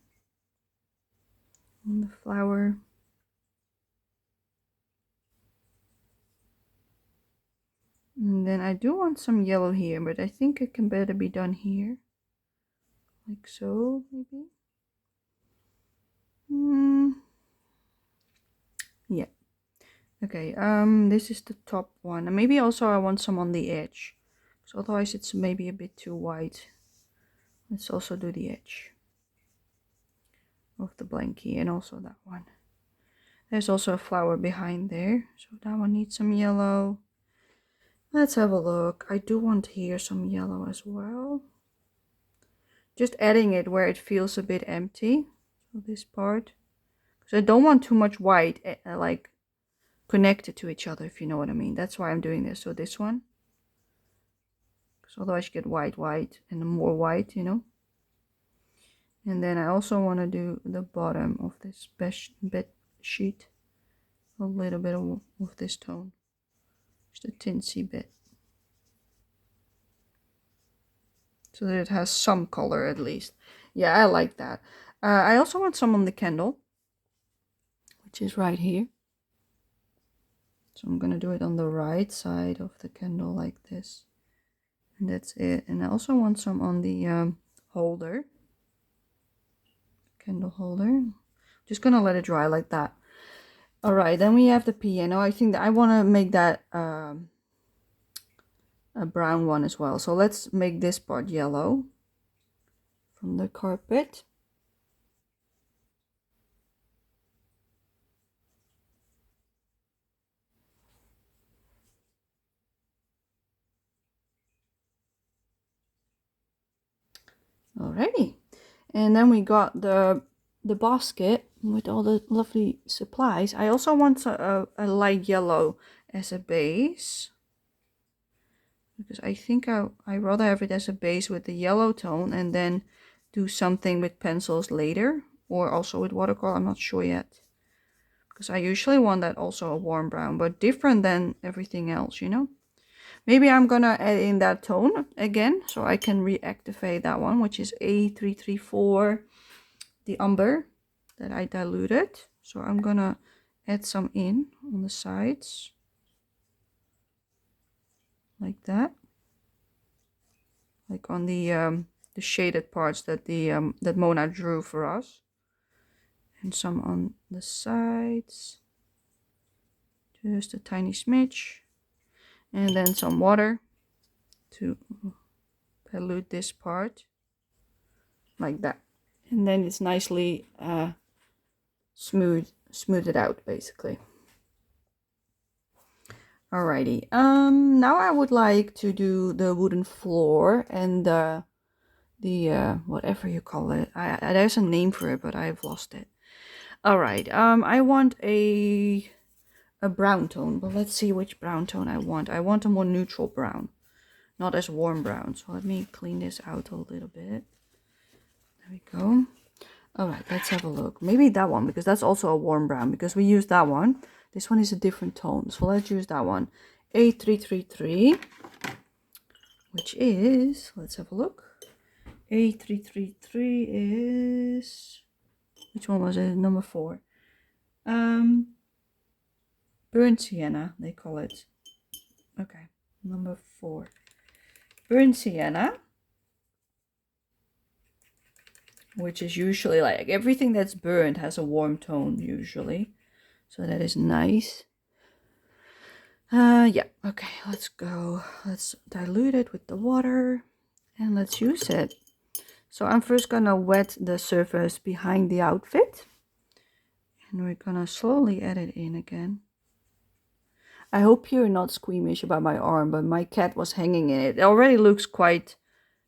on the flower. And then I do want some yellow here, but I think it can better be done here. Like so, maybe. Yeah. Okay, this is the top one. And maybe also I want some on the edge. because otherwise it's maybe a bit too white. Let's also do the edge of the blankie and also that one. There's also a flower behind there, so that one needs some yellow. Let's have a look. I do want here some yellow as well. Just adding it where it feels a bit empty. So this part. Because I don't want too much white like connected to each other, if you know what I mean. That's why I'm doing this. So this one. Because otherwise you get white, white, and more white, you know. And then I also want to do the bottom of this bed sheet. A little bit of this tone. Just a tinsy bit. So that it has some color at least. Yeah, I like that. I also want some on the candle, which is right here. So I'm gonna do it on the right side of the candle like this. And that's it. And I also want some on the holder. Candle holder. Just gonna let it dry like that. Alright, then we have the piano. I think that I want to make that a brown one as well. So let's make this part yellow from the carpet. Alrighty, and then we got the basket with all the lovely supplies. I also want a light yellow as a base, because I think I rather have it as a base with the yellow tone and then do something with pencils later, or also with watercolor. I'm not sure yet, because I usually want that also a warm brown, but different than everything else, you know. Maybe I'm gonna add in that tone again, so I can reactivate that one, which is A334, the umber that I diluted. So I'm gonna add some in on the sides, like that, like on the shaded parts that that Mona drew for us, and some on the sides, just a tiny smidge, and then some water to dilute this part, like that. And then it's nicely smoothed out, basically. Alrighty, now I would like to do the wooden floor and the whatever you call it. There's a name for it, but I've lost it. Alright, I want a brown tone, but let's see which brown tone I want. I want a more neutral brown, not as warm brown. So let me clean this out a little bit. There we go. Alright, let's have a look. Maybe that one, because that's also a warm brown, because we used that one. This one is a different tone, so let's use that one. A333, which is, let's have a look. A333 is, which one was it? Number 4. Burnt sienna, they call it. Okay, number 4. Burnt sienna. Which is usually like everything that's burnt has a warm tone usually. So that is nice. Yeah, okay, let's go. Let's dilute it with the water and let's use it. So I'm first gonna wet the surface behind the outfit. And we're gonna slowly add it in again. I hope you're not squeamish about my arm, but my cat was hanging in it. It already looks quite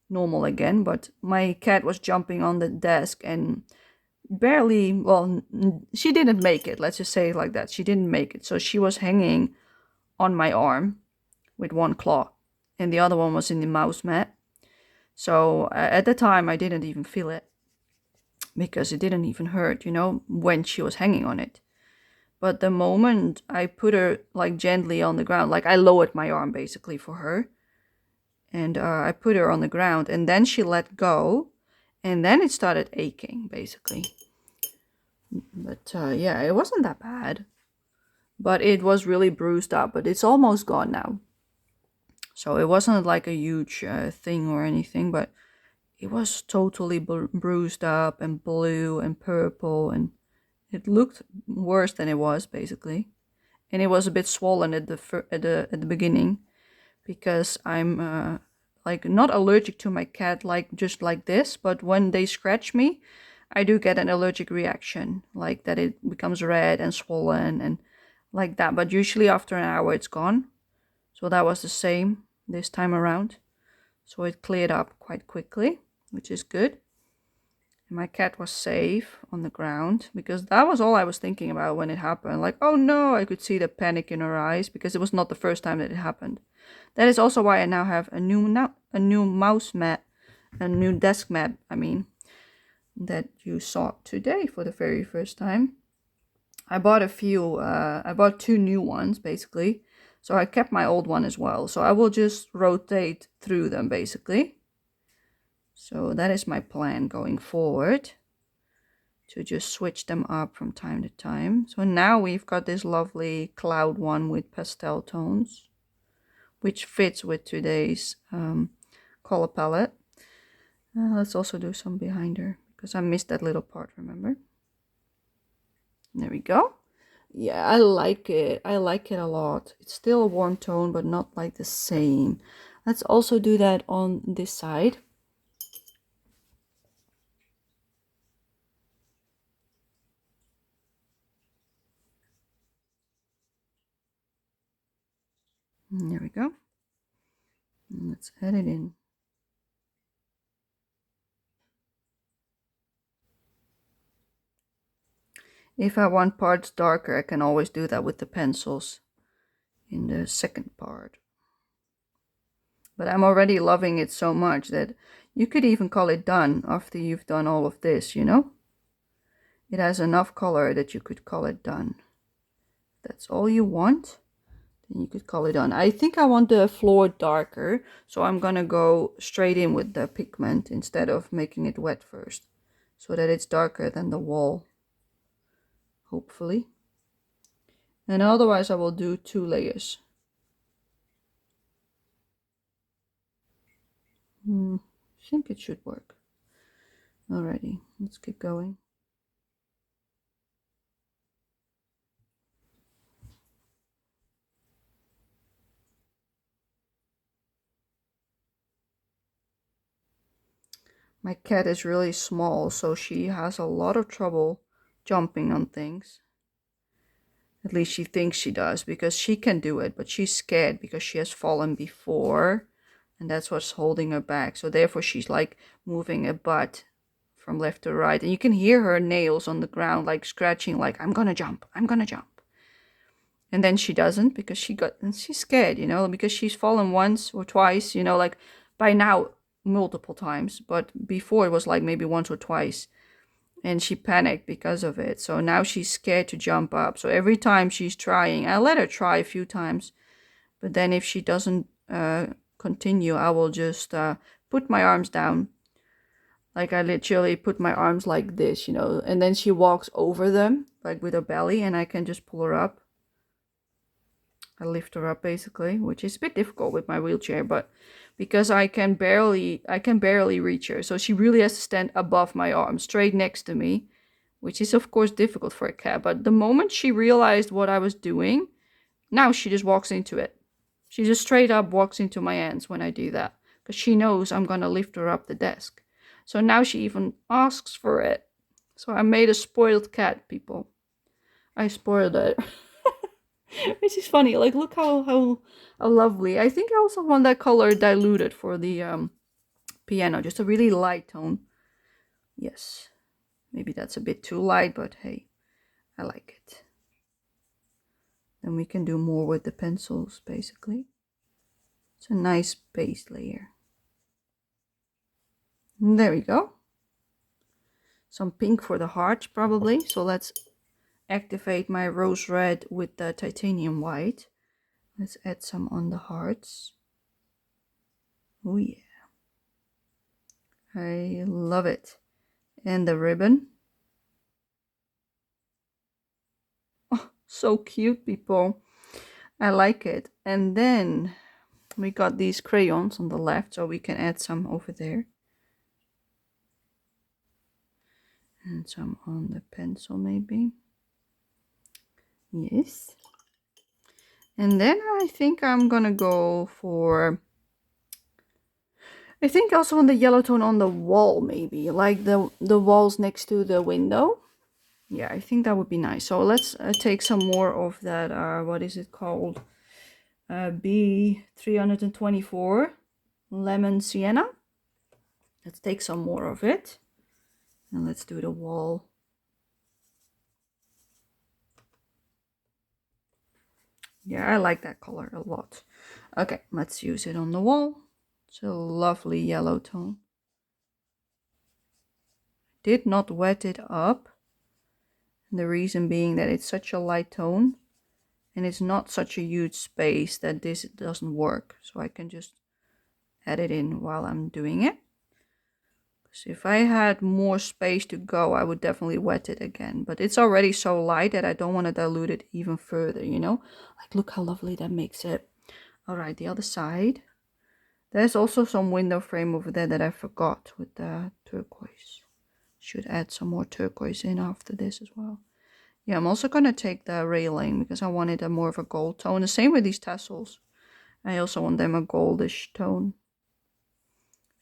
normal again, but my cat was jumping on the desk and barely, well, she didn't make it, let's just say it like that. She didn't make it, so she was hanging on my arm with one claw and the other one was in the mouse mat. So at the time I didn't even feel it, because it didn't even hurt, you know, when she was hanging on it. But the moment I put her like gently on the ground, like I lowered my arm basically for her, and I put her on the ground, and then she let go, and then it started aching, basically. But yeah, it wasn't that bad. But it was really bruised up, but it's almost gone now. So it wasn't like a huge thing or anything, but it was totally bruised up and blue and purple, and it looked worse than it was, basically. And it was a bit swollen at the beginning, because I'm like not allergic to my cat, like just like this, but when they scratch me, I do get an allergic reaction, like that it becomes red and swollen and like that. But usually after an hour it's gone. So that was the same this time around. So it cleared up quite quickly, which is good. And my cat was safe on the ground, because that was all I was thinking about when it happened. Like, oh no, I could see the panic in her eyes, because it was not the first time that it happened. That is also why I now have a new mouse mat, a new desk mat, I mean, that you saw today for the very first time. I bought I bought 2 new ones basically. So I kept my old one as well. So I will just rotate through them basically. So that is my plan going forward, to just switch them up from time to time. So now we've got this lovely cloud one with pastel tones, which fits with today's color palette. Let's also do some behind her, because I missed that little part, remember? There we go. Yeah, I like it. I like it a lot. It's still a warm tone, but not like the same. Let's also do that on this side. There we go. And let's add it in. If I want parts darker, I can always do that with the pencils in the second part. But I'm already loving it so much that you could even call it done after you've done all of this, you know? It has enough color that you could call it done. If that's all you want, then you could call it done. I think I want the floor darker, so I'm gonna go straight in with the pigment instead of making it wet first, so that it's darker than the wall, hopefully. And otherwise I will do 2 layers. I think it should work. Alrighty, let's keep going. My cat is really small, so she has a lot of trouble jumping on things. At least she thinks she does, because she can do it, but she's scared because she has fallen before, and that's what's holding her back. So therefore she's like moving a butt from left to right, and you can hear her nails on the ground like scratching, like I'm gonna jump, I'm gonna jump. And then she doesn't, because she's scared, you know, because she's fallen once or twice, you know, like by now multiple times, but before it was like maybe once or twice, and she panicked because of it. So now she's scared to jump up. So every time she's trying, I let her try a few times, but then if she doesn't continue, I will just put my arms down. Like I literally put my arms like this, you know, and then she walks over them, like with her belly, and I can just pull her up. I lift her up basically, which is a bit difficult with my wheelchair, but because I can barely reach her. So she really has to stand above my arm, straight next to me, which is of course difficult for a cat. But the moment she realized what I was doing, now she just walks into it. She just straight up walks into my hands when I do that, because she knows I'm gonna lift her up the desk. So now she even asks for it. So I made a spoiled cat, people. I spoiled it. Which is funny. Like, look how lovely. I think I also want that color diluted for the piano. Just a really light tone. Yes. Maybe that's a bit too light, but hey, I like it. Then we can do more with the pencils, basically. It's a nice base layer. And there we go. Some pink for the hearts, probably. So let's activate my rose red with the titanium white. Let's add some on the hearts. Oh yeah. I love it. And the ribbon. Oh, so cute, people. I like it. And then we got these crayons on the left, so we can add some over there. And some on the pencil, maybe. Yes. And then I think I'm gonna go for I think also on the yellow tone on the wall, maybe like the walls next to the window. Yeah, I think that would be nice. So let's take some more of that, what is it called? B324 Lemon Sienna. Let's take some more of it. And let's do the wall. Yeah, I like that color a lot. Okay, let's use it on the wall. It's a lovely yellow tone. Did not wet it up. The reason being that it's such a light tone and it's not such a huge space that this doesn't work. So I can just add it in while I'm doing it. Because if I had more space to go, I would definitely wet it again. But it's already so light that I don't want to dilute it even further, you know? Like, look how lovely that makes it. Alright, the other side. There's also some window frame over there that I forgot with the turquoise. Should add some more turquoise in after this as well. Yeah, I'm also going to take the railing because I wanted a more of a gold tone. The same with these tassels. I also want them a goldish tone.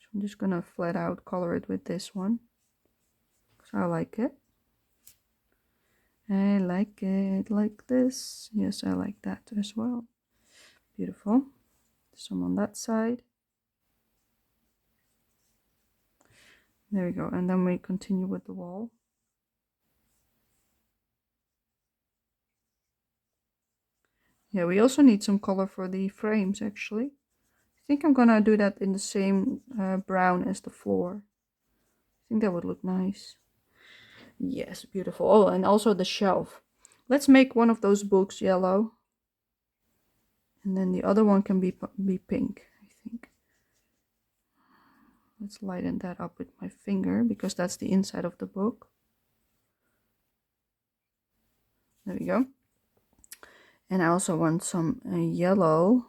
So I'm just going to flat out color it with this one. Because I like it. I like it like this. Yes, I like that as well. Beautiful. Some on that side. There we go. And then we continue with the wall. Yeah, we also need some color for the frames actually. I think I'm gonna do that in the same brown as the floor. I think that would look nice. Yes, beautiful. Oh, and also the shelf. Let's make one of those books yellow. And then the other one can be pink, I think. Let's lighten that up with my finger because that's the inside of the book. There we go. And I also want some yellow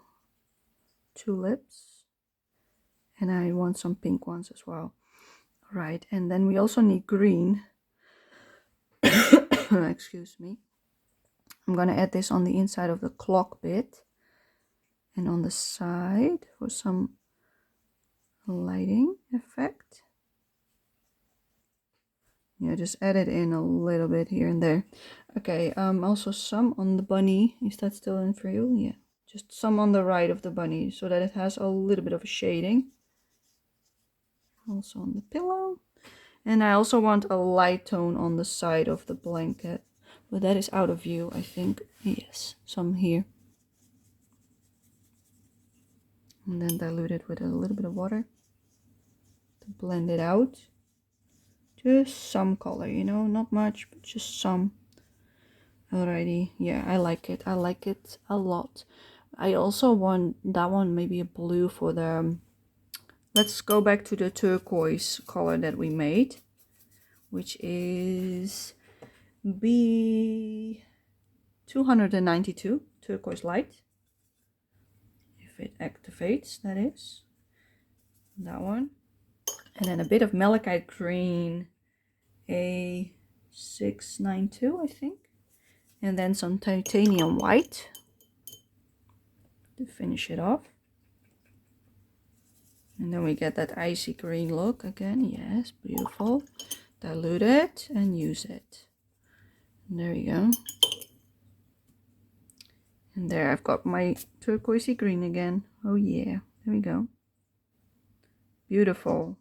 tulips. And I want some pink ones as well. Right, and then we also need green. Excuse me. I'm gonna add this on the inside of the clock bit. And on the side for some lighting effect. Yeah, just add it in a little bit here and there. Okay, also some on the bunny. Is that still in for you? Yeah, just some on the right of the bunny so that it has a little bit of a shading. Also on the pillow. And I also want a light tone on the side of the blanket. But that is out of view, I think. Yes, some here. And then dilute it with a little bit of water to blend it out. Just some color, you know, not much, but just some. Alrighty, yeah, I like it. I like it a lot. I also want that one, maybe a blue for the... Let's go back to the turquoise color that we made, which is B292, turquoise light. If it activates, that is. That one. And then a bit of malachite green, A692, I think. And then some titanium white to finish it off. And then we get that icy green look again. Yes, beautiful. Dilute it and use it. And there you go. And there I've got my turquoisey green again. Oh yeah, there we go. Beautiful.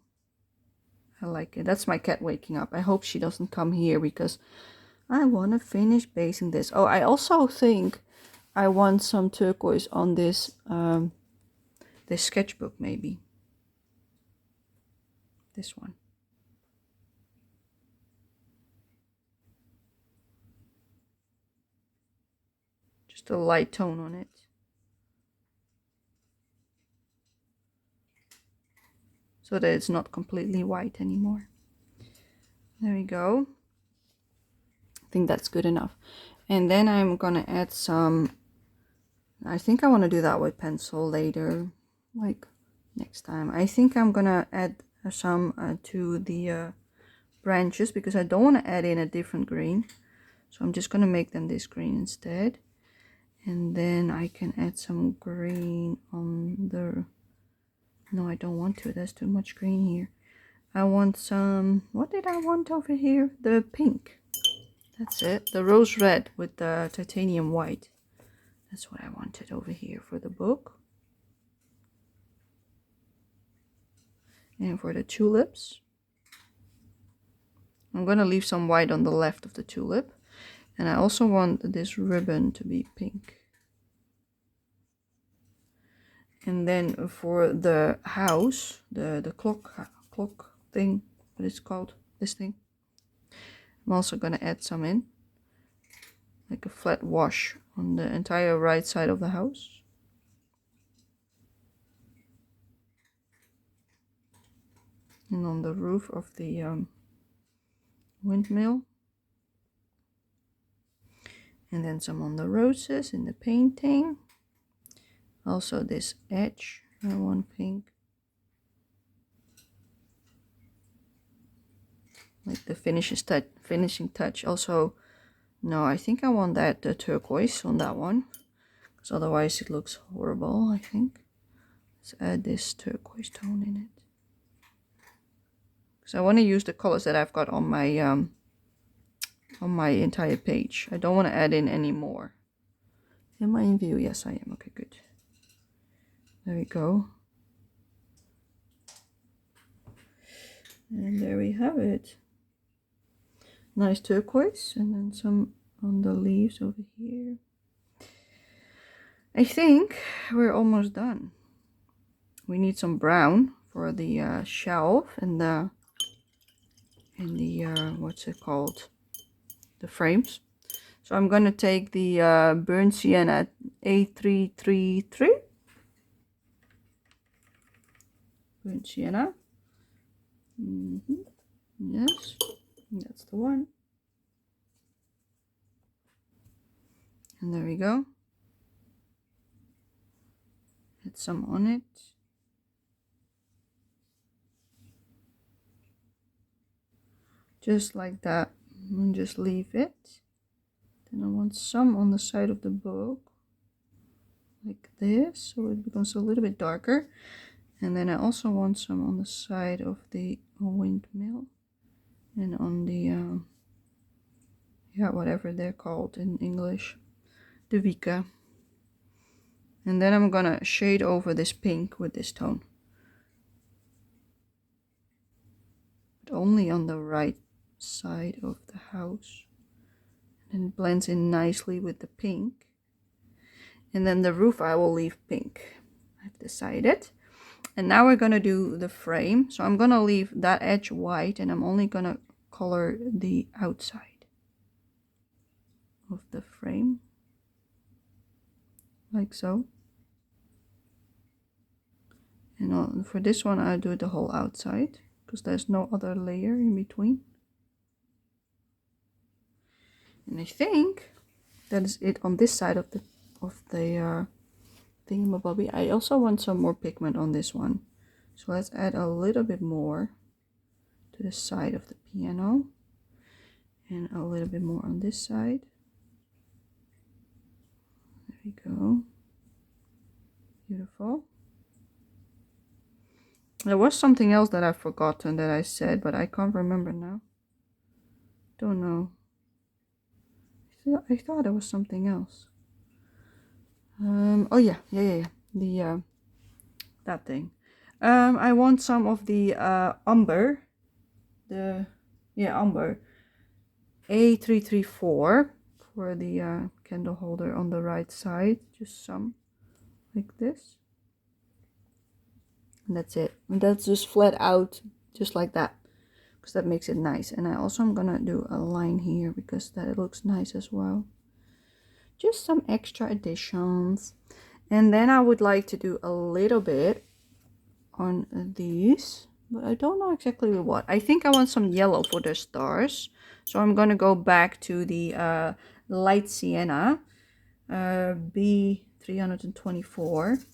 I like it. That's my cat waking up. I hope she doesn't come here because I want to finish basing this. Oh, I also think I want some turquoise on this this sketchbook maybe. This one. Just a light tone on it. So that it's not completely white anymore. There we go. I think that's good enough. And then I'm gonna add some, I think I want to do that with pencil later, like next time. I think I'm gonna add some to the branches because I don't want to add in a different green. So I'm just gonna make them this green instead. And then I can add some green on No, I don't want to. There's too much green here. I want some, what did I want over here? The pink. That's it. The rose red with the titanium white. That's what I wanted over here for the book. And for the tulips, I'm going to leave some white on the left of the tulip. And I also want this ribbon to be pink. And then for the house, the clock thing, what is it called? This thing. I'm also going to add some in. Like a flat wash on the entire right side of the house. And on the roof of the windmill. And then some on the roses in the painting. Also this edge, I want pink. Like the finishing touch. Also, no, I think I want that the turquoise on that one. Because otherwise it looks horrible, I think. Let's add this turquoise tone in it. Because I want to use the colors that I've got on my entire page. I don't want to add in any more. Am I in view? Yes, I am. Okay, good. There we go. And there we have it. Nice turquoise, and then some on the leaves over here. I think we're almost done. We need some brown for the shelf and the what's it called? The frames. So I'm gonna take the burnt sienna A333. Burnt sienna. Yes, that's the one. And there we go. Add some on it. Just like that. And just leave it. Then I want some on the side of the book. Like this, so it becomes a little bit darker. And then I also want some on the side of the windmill. And on the, yeah, whatever they're called in English. The Vika. And then I'm gonna shade over this pink with this tone. But only on the right side of the house. And it blends in nicely with the pink. And then the roof I will leave pink. I've decided. And now we're gonna do the frame. So I'm gonna leave that edge white and I'm only gonna color the outside of the frame. Like so. And for this one I'll do the whole outside. Because there's no other layer in between. And I think that is it on this side of the thingamabobby. I also want some more pigment on this one. So let's add a little bit more to the side of the piano. And a little bit more on this side. There we go. Beautiful. There was something else that I've forgotten that I said, but I can't remember now. Don't know. I thought there was something else. Oh yeah. The that thing. I want some of the umber. Umber. A334 for the candle holder on the right side. Just some like this. And that's it. And that's just flat out, just like that. Because that makes it nice. And I also am gonna do a line here because that looks nice as well. Just some extra additions. And then I would like to do a little bit on these, but I don't know exactly what. I think I want some yellow for the stars. So I'm gonna go back to the light sienna, B324.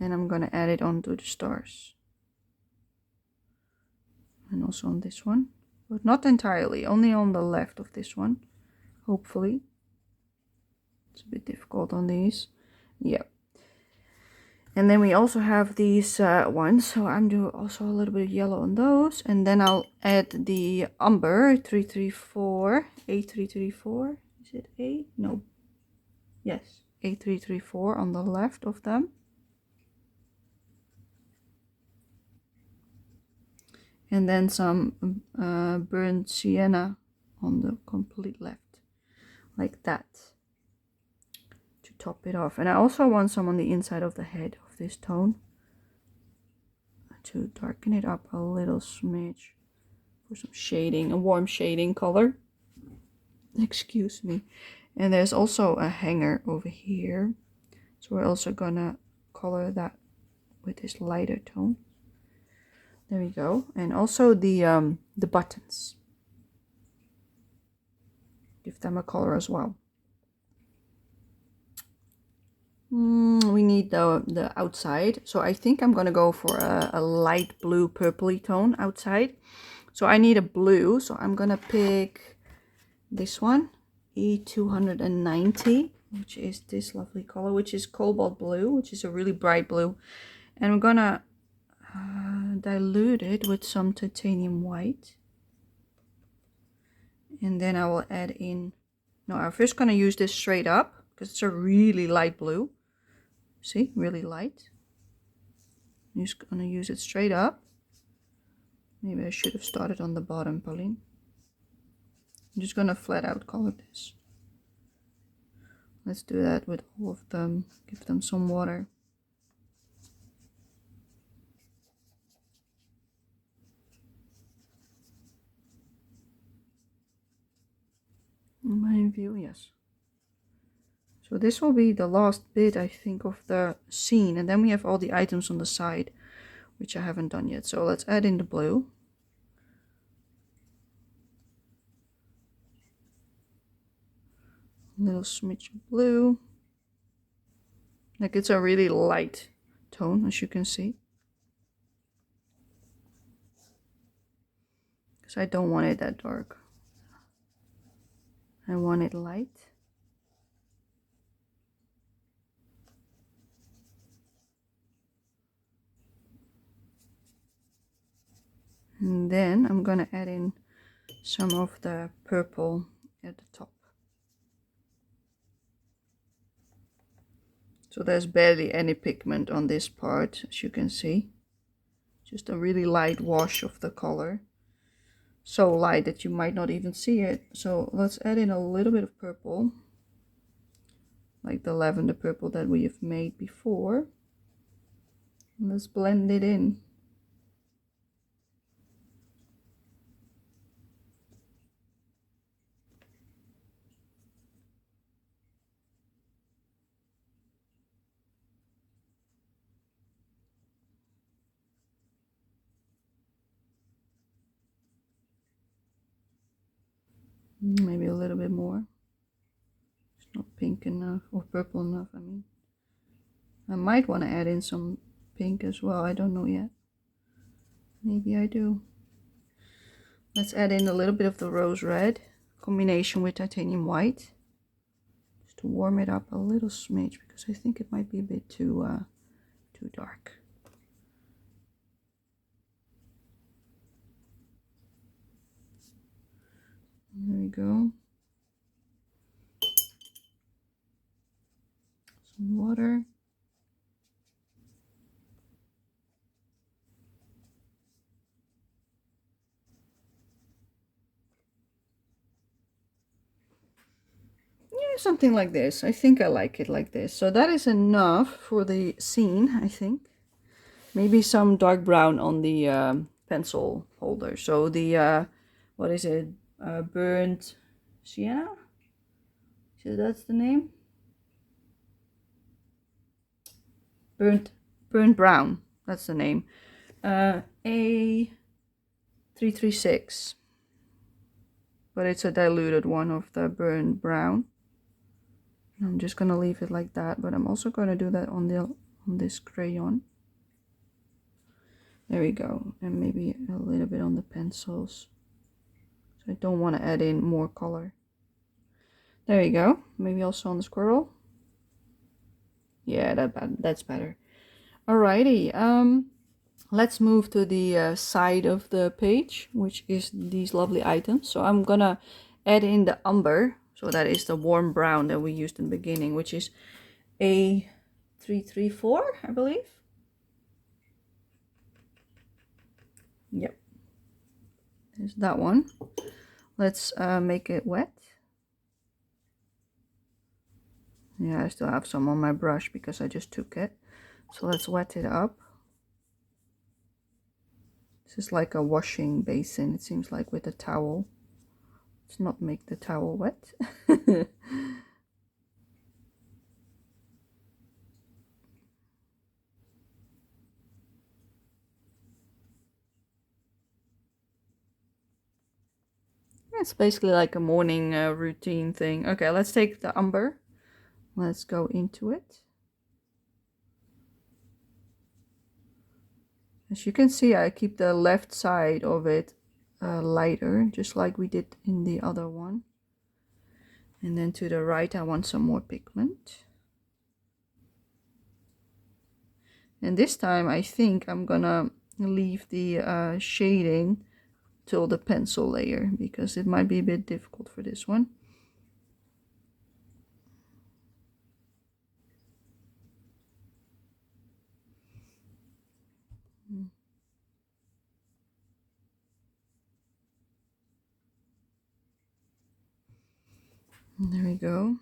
And I'm gonna add it onto the stars. And also on this one. But not entirely, only on the left of this one. Hopefully. It's a bit difficult on these. Yeah. And then we also have these ones, so I'm doing also a little bit of yellow on those. And then I'll add the umber 334, A334. Is it A? No. Yes, A334 on the left of them. And then some burnt sienna on the complete left, like that, to top it off. And I also want some on the inside of the head of this tone to darken it up a little smidge for some shading, a warm shading color. Excuse me. And there's also a hanger over here, so we're also gonna color that with this lighter tone. There we go. And also the buttons, give them a color as well. We need the outside, so I think I'm gonna go for a light blue purpley tone outside. So I need a blue, so I'm gonna pick this one, E290, which is this lovely color, which is cobalt blue, which is a really bright blue. And I'm gonna dilute it with some titanium white. And then I will add in, no, I'm first gonna use this straight up because it's a really light blue. See, really light. I'm just gonna use it straight up. Maybe I should have started on the bottom, Pauline. I'm just gonna flat out color this. Let's do that with all of them. Give them some water. Am I in view? Yes. So this will be the last bit, I think, of the scene. And then we have all the items on the side, which I haven't done yet. So let's add in the blue. A little smidge of blue. Like, it's a really light tone, as you can see. Because I don't want it that dark. I want it light. And then I'm gonna add in some of the purple at the top. So there's barely any pigment on this part, as you can see. Just a really light wash of the color. So light that you might not even see it. So let's add in a little bit of purple, like the lavender purple that we have made before. Let's blend it in. Maybe a little bit more. It's not pink enough, or purple enough, I mean. I might want to add in some pink as well, I don't know yet. Maybe I do. Let's add in a little bit of the rose red, combination with titanium white. Just to warm it up a little smidge, because I think it might be a bit too dark. There we go. Some water. Yeah, something like this. I think I like it like this. So that is enough for the scene, I think. Maybe some dark brown on the pencil holder. So the, what is it? Burnt sienna? So that's the name? Burnt brown. That's the name. A336. But it's a diluted one of the burnt brown. I'm just gonna leave it like that, but I'm also gonna do that on this crayon. There we go, and maybe a little bit on the pencils. So I don't want to add in more color. There you go. Maybe also on the squirrel. Yeah, that's better. Alrighty. Let's move to the side of the page, which is these lovely items. So I'm gonna add in the umber. So that is the warm brown that we used in the beginning, which is A334, I believe. Yep. There's that one. Let's make it wet. Yeah, I still have some on my brush because I just took it. So let's wet it up. This is like a washing basin, it seems like, with a towel. Let's not make the towel wet. It's basically like a morning routine thing. Okay, let's take the umber. Let's go into it. As you can see, I keep the left side of it lighter, just like we did in the other one. And then to the right, I want some more pigment. And this time, I think I'm gonna leave the shading till the pencil layer, because it might be a bit difficult for this one. There we go.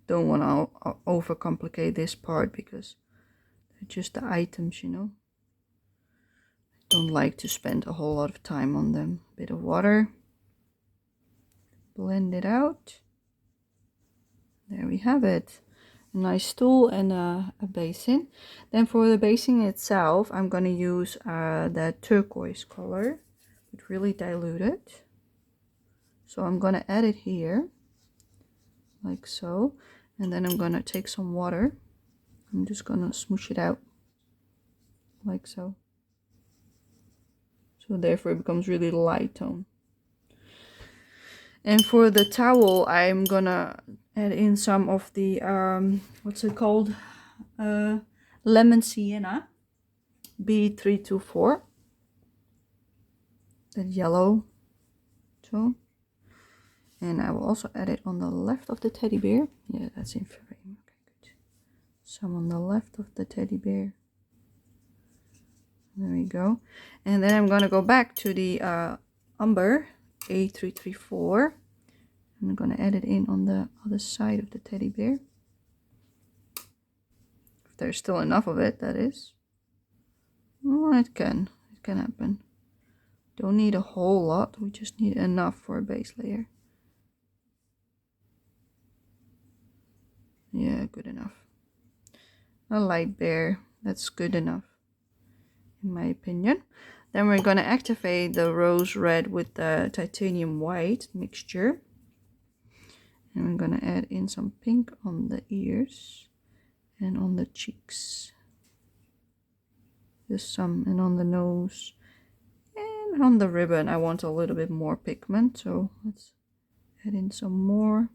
Don't want to overcomplicate this part because they're just the items, you know. I don't like to spend a whole lot of time on them. Bit of water. Blend it out. There we have it. A nice stool and a basin. Then for the basin itself, I'm going to use that turquoise color, but really diluted. So I'm going to add it here, like so. And then I'm going to take some water. I'm just going to smoosh it out, like so. So therefore it becomes really light tone. And for the towel, I'm gonna add in some of the, what's it called? Lemon Sienna B324. That yellow tone. And I will also add it on the left of the teddy bear. Yeah, that's in frame. Okay, good. Some on the left of the teddy bear. There we go. And then I'm gonna go back to the umber A334. I'm gonna add it in on the other side of the teddy bear. If there's still enough of it, that is. Oh, it can happen. Don't need a whole lot, we just need enough for a base layer. Yeah, good enough. A light bear, that's good enough, in my opinion. Then we're gonna activate the rose red with the titanium white mixture. And we're gonna add in some pink on the ears and on the cheeks. Just some, and on the nose. And on the ribbon, I want a little bit more pigment, so let's add in some more.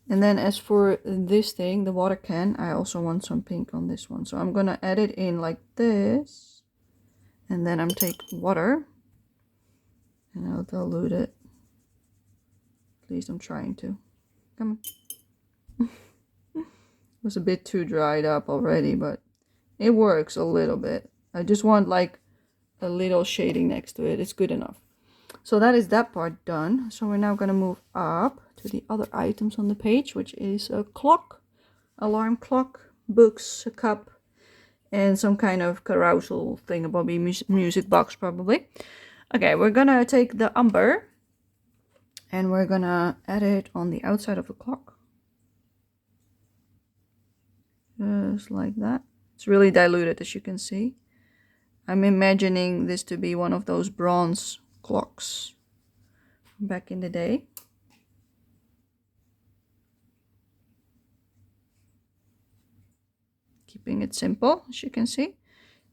And then as for this thing, the water can, I also want some pink on this one. So I'm gonna add it in like this. And then I'm taking water. And I'll dilute it. At least I'm trying to. Come on. It was a bit too dried up already, but it works a little bit. I just want like a little shading next to it. It's good enough. So that is that part done. So we're now going to move up to the other items on the page, which is a clock, alarm clock, books, a cup, and some kind of carousel thing, about music box probably. Okay, we're going to take the umber and we're going to add it on the outside of the clock. Just like that. It's really diluted, as you can see. I'm imagining this to be one of those bronze clocks back in the day. keeping it simple, as you can see.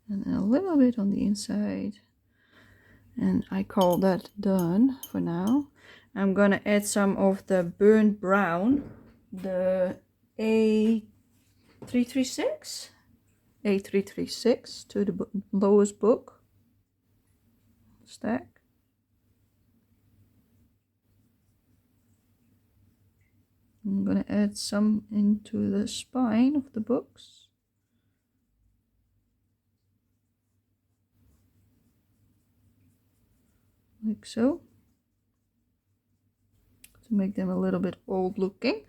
And then a little bit on the inside. And I call that done for now. I'm gonna add some of the burnt brown, the A336 to the lowest book stack. I'm gonna add some into the spine of the books. Like so. To make them a little bit old looking.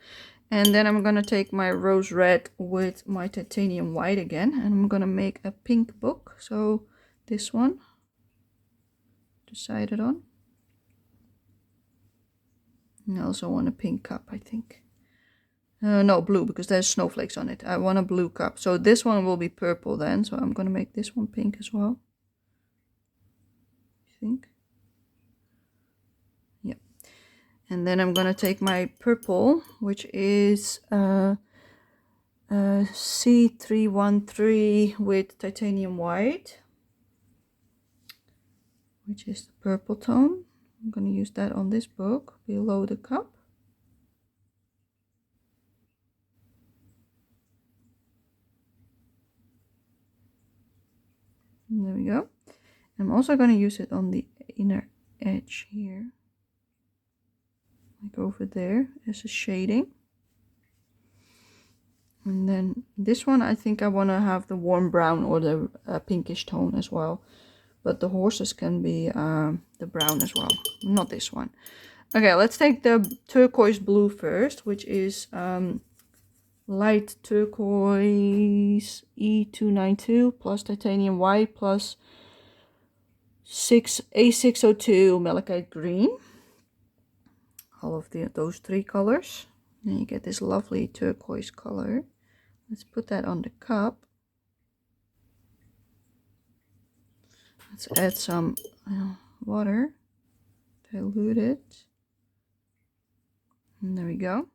And then I'm gonna take my rose red with my titanium white again, and I'm gonna make a pink book. So this one, decided on. And I also want a pink cup, I think. No, blue, because there's snowflakes on it. I want a blue cup. So this one will be purple then. So I'm gonna make this one pink as well. I think. Yeah. And then I'm gonna take my purple, which is C313 with titanium white, which is the purple tone. I'm gonna use that on this book below the cup. And there we go. I'm also going to use it on the inner edge here, like over there as a shading. And then this one, I think I want to have the warm brown or the pinkish tone as well, but the horses can be the brown as well, not this one. Okay, let's take the turquoise blue first, which is light turquoise E292 plus titanium white plus A602 malachite green. All of those three colors. And you get this lovely turquoise color. Let's put that on the cup. Let's add some water, dilute it. And there we go.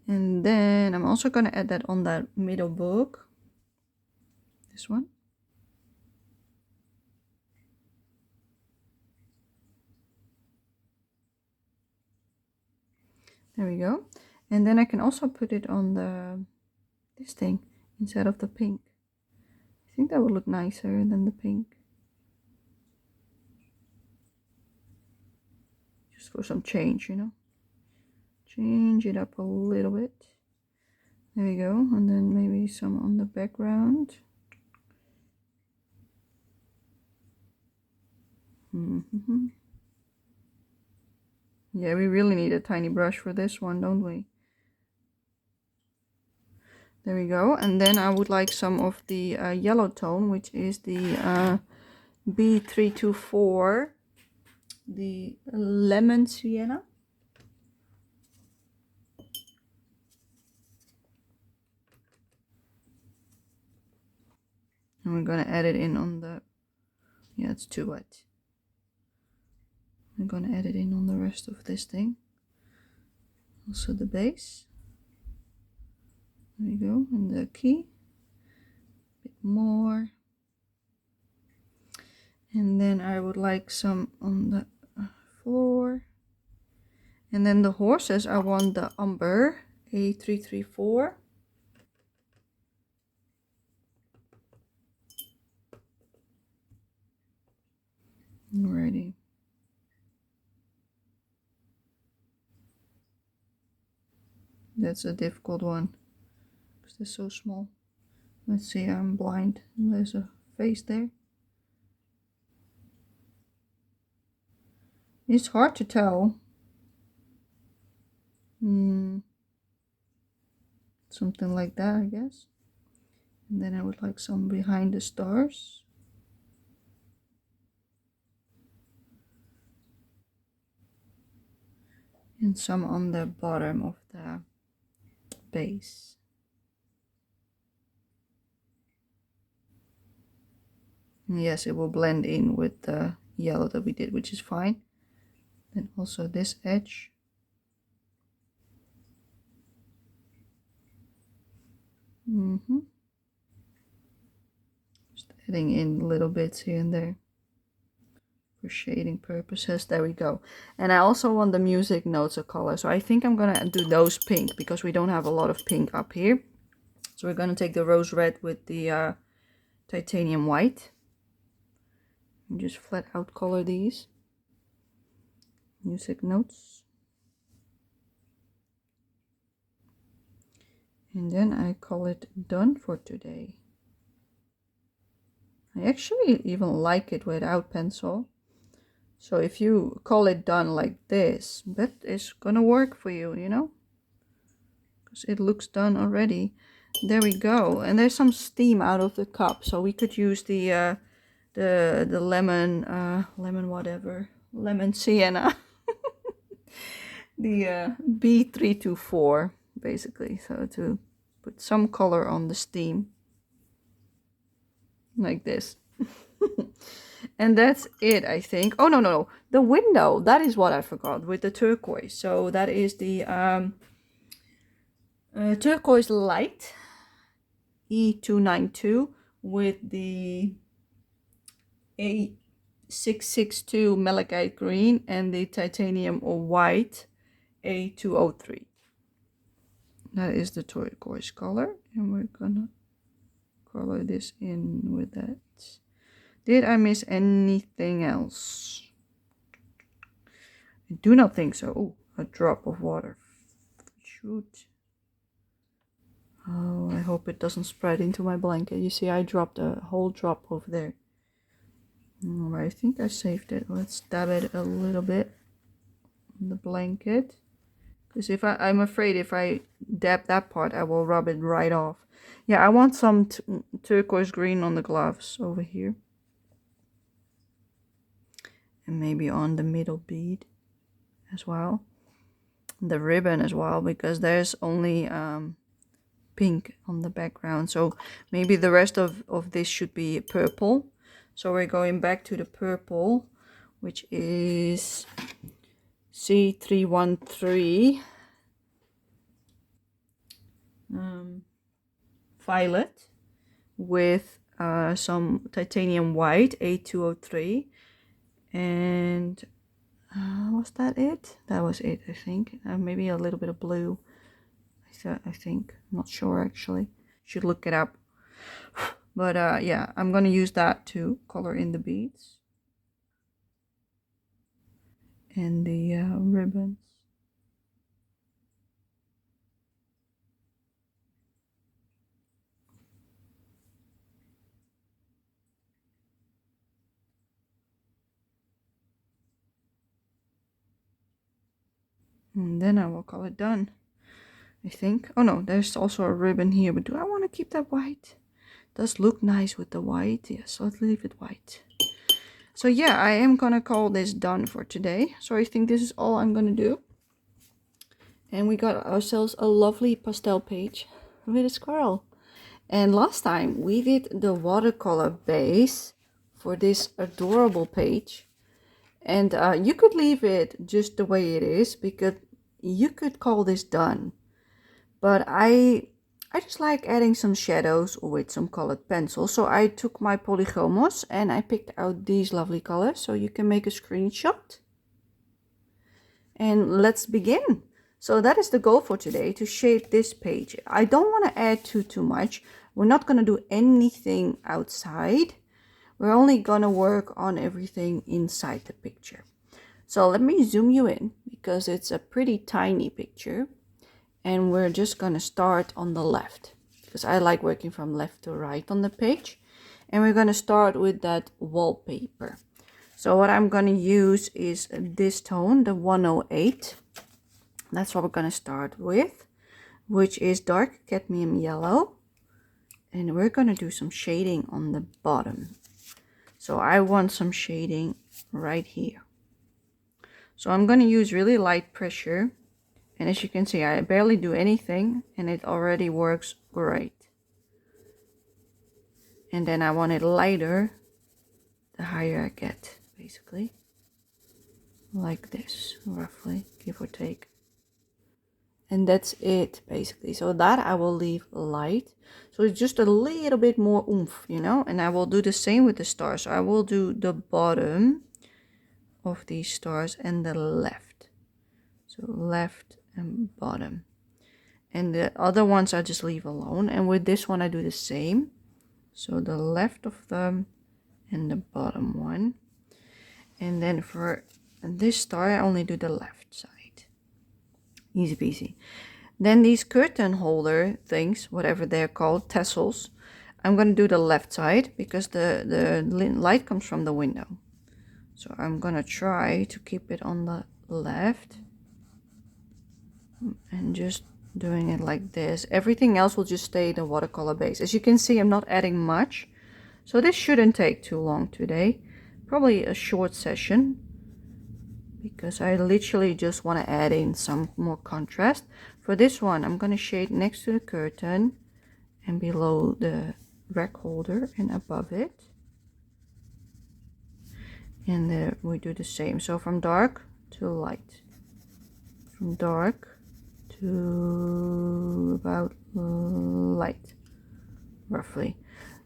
And then I'm also going to add that on that middle book. This one. There we go. And then I can also put it on this thing instead of the pink. I think that would look nicer than the pink. Just for some change, you know. Change it up a little bit. There we go. And then maybe some on the background. Yeah, we really need a tiny brush for this one, don't we? There we go. And then I would like some of the yellow tone, which is the B324, the lemon sienna. And we're going to add it in on the, yeah, it's too wet. I'm going to add it in on the rest of this thing. Also the base. There we go. And the key. A bit more. And then I would like some on the floor. And then the horses, I want the umber A334. Alrighty. That's a difficult one because they're so small. Let's see, I'm blind. There's a face there. It's hard to tell. Something like that, I guess. And then I would like some behind the stars. And some on the bottom of the base. And yes, it will blend in with the yellow that we did, which is fine. Then also this edge. adding in little bits here and there for shading purposes. There we go. And I also want the music notes of color, so I think I'm gonna do those pink because we don't have a lot of pink up here. So we're gonna take the rose red with the titanium white and just flat out color these music notes. And then I call it done for today. I actually even like it without pencil. So if you call it done like this, that is gonna work for you, you know? Because it looks done already. There we go. And there's some steam out of the cup, so we could use the lemon sienna. The B324 basically, so to put some color on the steam like this. And that's it, I think. Oh no, the window, that is what I forgot with the turquoise. So that is the turquoise light E292 with the A662 malachite green and the titanium white A203. That is the turquoise color, and we're gonna color this in with that. Did I miss anything else? I do not think so. Oh, a drop of water. Shoot. Oh, I hope it doesn't spread into my blanket. You see, I dropped a whole drop over there. Alright, I think I saved it. Let's dab it a little bit on the blanket. Because I'm afraid if I dab that part, I will rub it right off. Yeah, I want some turquoise green on the gloves over here. And maybe on the middle bead as well. The ribbon as well, because there's only pink on the background. So maybe the rest of this should be purple. So we're going back to the purple, which is C313 violet with some titanium white A203. And was that it? That was it, I think. Maybe a little bit of blue. I think. I'm not sure actually. Should look it up. But yeah, I'm gonna use that to color in the beads and the ribbons. And then I will call it done, I think. Oh no, there's also a ribbon here, but do I want to keep that white? It does look nice with the white. Yes, let's leave it white. So yeah, I am gonna call this done for today. So I think this is all I'm gonna do. And we got ourselves a lovely pastel page with a squirrel. And last time we did the watercolor base for this adorable page. And you could leave it just the way it is, because you could call this done. But I just like adding some shadows with some colored pencils. So I took my polygomos and I picked out these lovely colors. So you can make a screenshot. And let's begin. So that is the goal for today, to shade this page. I don't want to add too much. We're not going to do anything outside. We're only gonna work on everything inside the picture. So let me zoom you in, because it's a pretty tiny picture. And we're just gonna start on the left, because I like working from left to right on the page. And we're gonna start with that wallpaper. So what I'm gonna use is this tone, the 108. That's what we're gonna start with, which is dark cadmium yellow. And we're gonna do some shading on the bottom. So I want some shading right here. So I'm going to use really light pressure. And as you can see, I barely do anything and it already works great. And then I want it lighter the higher I get, basically. Like this, roughly, give or take. And that's it basically. So that I will leave light. So it's just a little bit more oomph, you know. And I will do the same with the stars. So I will do the bottom of these stars and the left. So left and bottom. And the other ones I just leave alone. And with this one I do the same. So the left of them and the bottom one. And then for this star I only do the left side. Easy peasy. Then these curtain holder things, whatever they're called, tassels, I'm going to do the left side because the light comes from the window. So I'm going to try to keep it on the left and just doing it like this. Everything else will just stay the watercolor base. As you can see, I'm not adding much. So this shouldn't take too long today. Probably a short session, because I literally just want to add in some more contrast. For this one, I'm going to shade next to the curtain and below the rack holder and above it. And we do the same. So from dark to light. From dark to about light, roughly.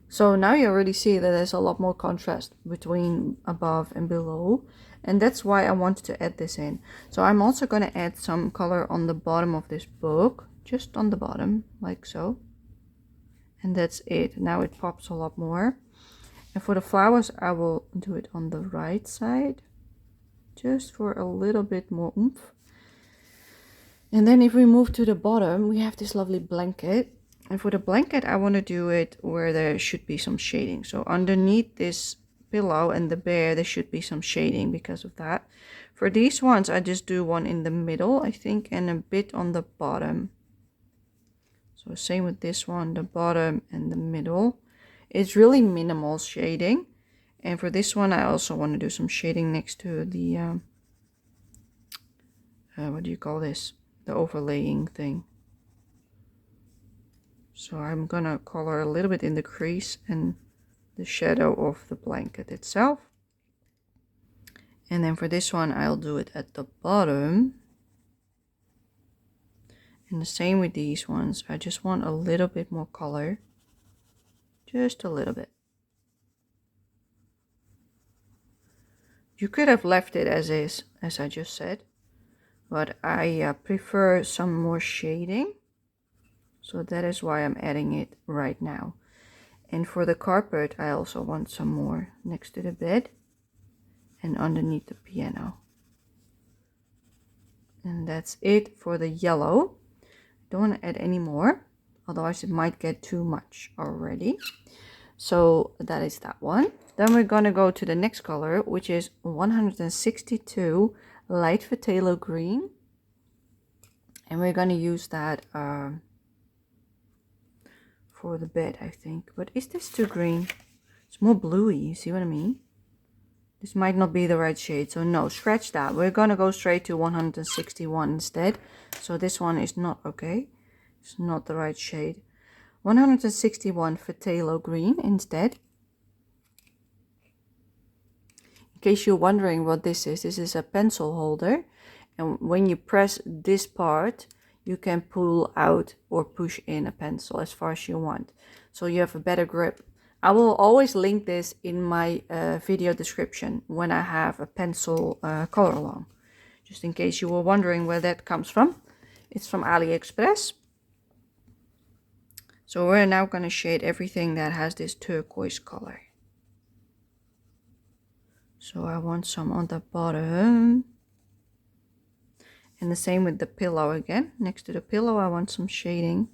So now you already see that there's a lot more contrast between above and below. And that's why I wanted to add this in. So I'm also going to add some color on the bottom of this book. Just on the bottom, like so. And that's it. Now it pops a lot more. And for the flowers, I will do it on the right side. Just for a little bit more oomph. And then if we move to the bottom, we have this lovely blanket. And for the blanket, I want to do it where there should be some shading. So underneath this pillow and the bear, there should be some shading because of that. For these ones, I just do one in the middle, I think, and a bit on the bottom. So same with this one, the bottom and the middle. It's really minimal shading. And for this one, I also want to do some shading next to the, what do you call this? The overlaying thing. So I'm gonna color a little bit in the crease and the shadow of the blanket itself. And then for this one, I'll do it at the bottom. And the same with these ones. I just want a little bit more color. Just a little bit. You could have left it as is, as I just said. But I prefer some more shading. So that is why I'm adding it right now. And for the carpet, I also want some more next to the bed and underneath the piano. And that's it for the yellow. Don't want to add any more, otherwise it might get too much already. So that is that one. Then we're gonna go to the next color, which is 162 light phthalo green. And we're gonna use that for the bed, I think. But is this too green? It's more bluey, you see what I mean? This might not be the right shade, so no, scratch that. We're gonna go straight to 161 instead. So this one is not okay. It's not the right shade. 161 phthalo green instead. In case you're wondering what this is a pencil holder. And when you press this part, you can pull out or push in a pencil as far as you want. So you have a better grip. I will always link this in my video description when I have a pencil color along. Just in case you were wondering where that comes from. It's from AliExpress. So we're now going to shade everything that has this turquoise color. So I want some on the bottom. And the same with the pillow again. Next to the pillow I want some shading.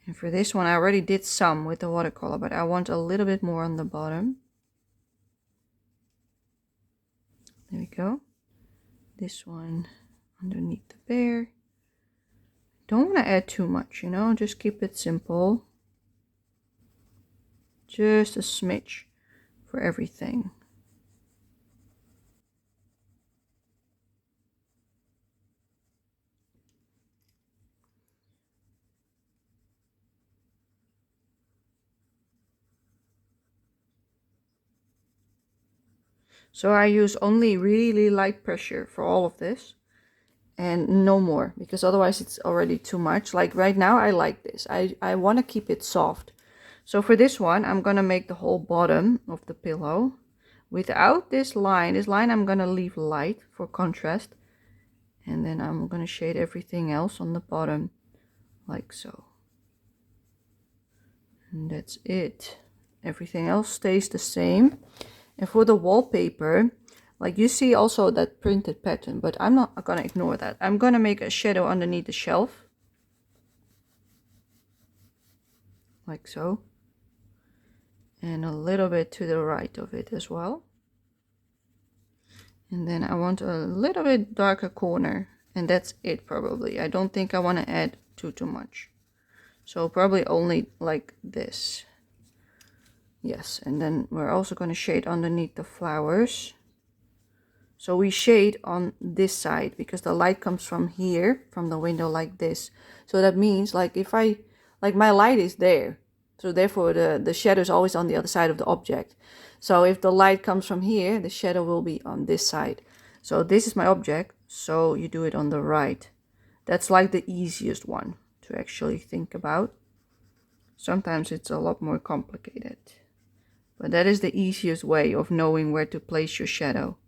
And for this one I already did some with the watercolor, but I want a little bit more on the bottom. There we go. This one underneath the bear. Don't want to add too much, you know, just keep it simple. Just a smidge for everything. So I use only really light pressure for all of this. and no more, because otherwise it's already too much. Like right now I like this. I want to keep it soft. So for this one, I'm gonna make the whole bottom of the pillow without this line. This line I'm gonna leave light for contrast, and then I'm gonna shade everything else on the bottom like so. And that's it. Everything else stays the same. And for the wallpaper, like you see also that printed pattern, but I'm not gonna ignore that. I'm gonna make a shadow underneath the shelf. Like so. And a little bit to the right of it as well. And then I want a little bit darker corner, and that's it probably. I don't think I want to add too much. So probably only like this. Yes, and then we're also going to shade underneath the flowers. So we shade on this side because the light comes from here, from the window like this. So that means like if I, like my light is there. So therefore the shadow is always on the other side of the object. So if the light comes from here, the shadow will be on this side. So this is my object, so you do it on the right. That's like the easiest one to actually think about. Sometimes it's a lot more complicated. But that is the easiest way of knowing where to place your shadow.